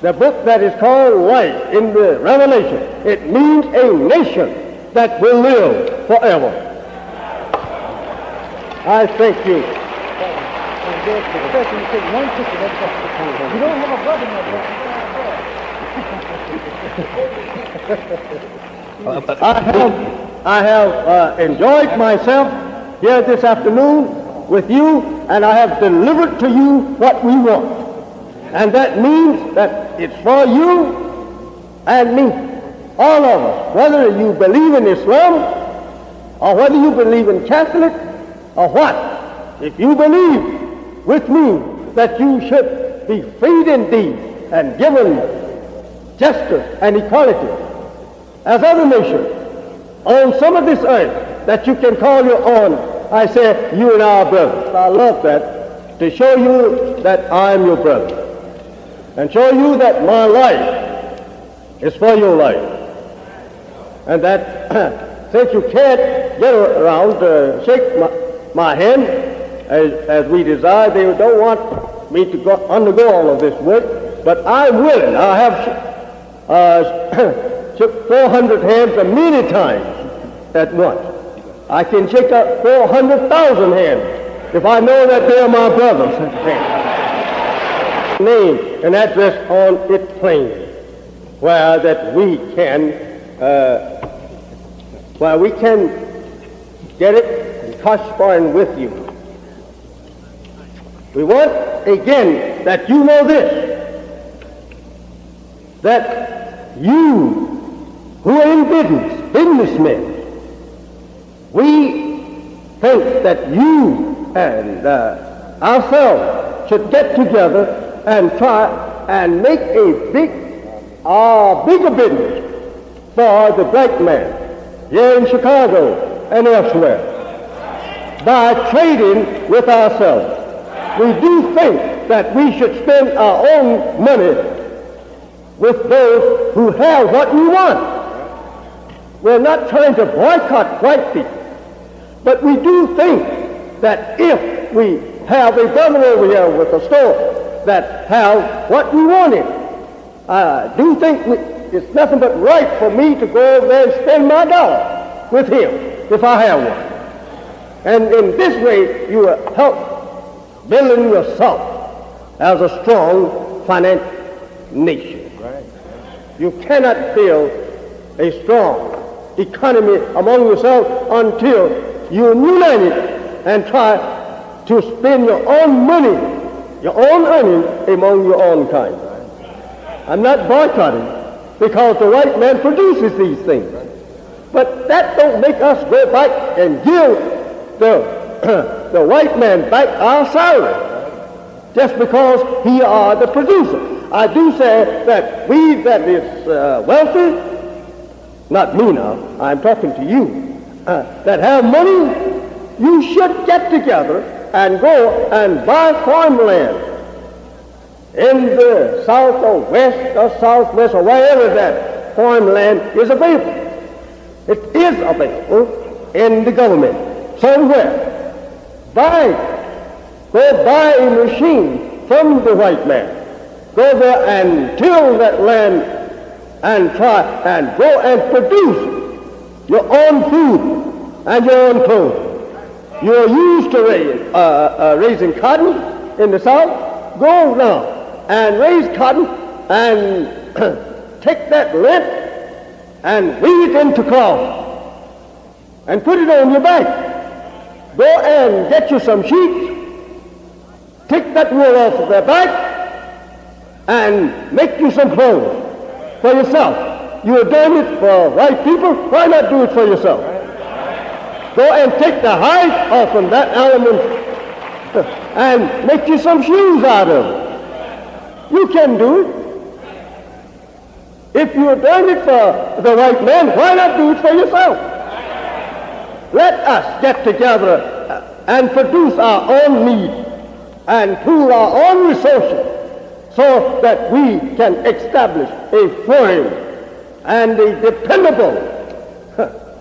The book that is called life in the Revelation. It means a nation that will live forever. I thank you. Especially you take one picture, that's all. You don't have a brother, my brother. I have enjoyed myself here this afternoon with you, and I have delivered to you what we want. And that means that it's for you and me, all of us, whether you believe in Islam or whether you believe in Catholic or what. If you believe with me that you should be freed indeed and given justice and equality as other nations on some of this earth that you can call your own, I say you and I are brothers. I love that, to show you that I am your brother and show you that my life is for your life, and that since you can't get around to shake my hand as we desire, they don't want me to undergo all of this work, but I'm willing. I have shook 400 hands many times at once. I can shake up 400,000 hands if I know that they're my brothers. Name and address on it plainly, where that we can get it and correspond with you. We want again that you know this, that you who are in businessmen, we think that you and ourselves should get together and try and make a bigger business for the black man here in Chicago and elsewhere by trading with ourselves. We do think that we should spend our own money with those who have what we want. We're not trying to boycott white people, but we do think that if we have a brother over here with a store that have what we wanted, I do think it's nothing but right for me to go over there and spend my dollar with him if I have one. And in this way, you will help building yourself as a strong financial nation. Right. You cannot build a strong economy among yourselves until you unite it and try to spend your own money, your own earnings among your own kind. I'm not boycotting because the white man produces these things. But that don't make us go back and give the white man back our salary just because he are the producer. I do say that we that is wealthy, not me now, I'm talking to you, that have money, you should get together and go and buy farmland in the south or west or southwest or wherever that farmland is available. It is available in the government somewhere. Buy it. Go buy a machine from the white man. Go there and till that land and try and go and produce your own food and your own clothes. You're used to raising cotton in the south. Go now and raise cotton and take that lint and weave it into cloth and put it on your back. Go and get you some sheep, take that wool off of their back and make you some clothes for yourself. You are doing it for white people, why not do it for yourself? Go and take the hide off from that animal and make you some shoes out of it. You can do it. If you're doing it for the white man, why not do it for yourself? Let us get together and produce our own needs and pool our own resources so that we can establish a firm and a dependable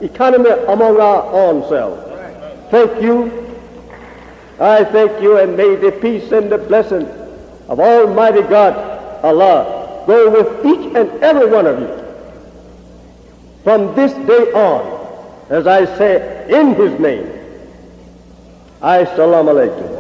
economy among our own selves. Thank you. I thank you, and may the peace and the blessing of Almighty God, Allah, go with each and every one of you from this day on, as I say in His name. Assalamu alaikum.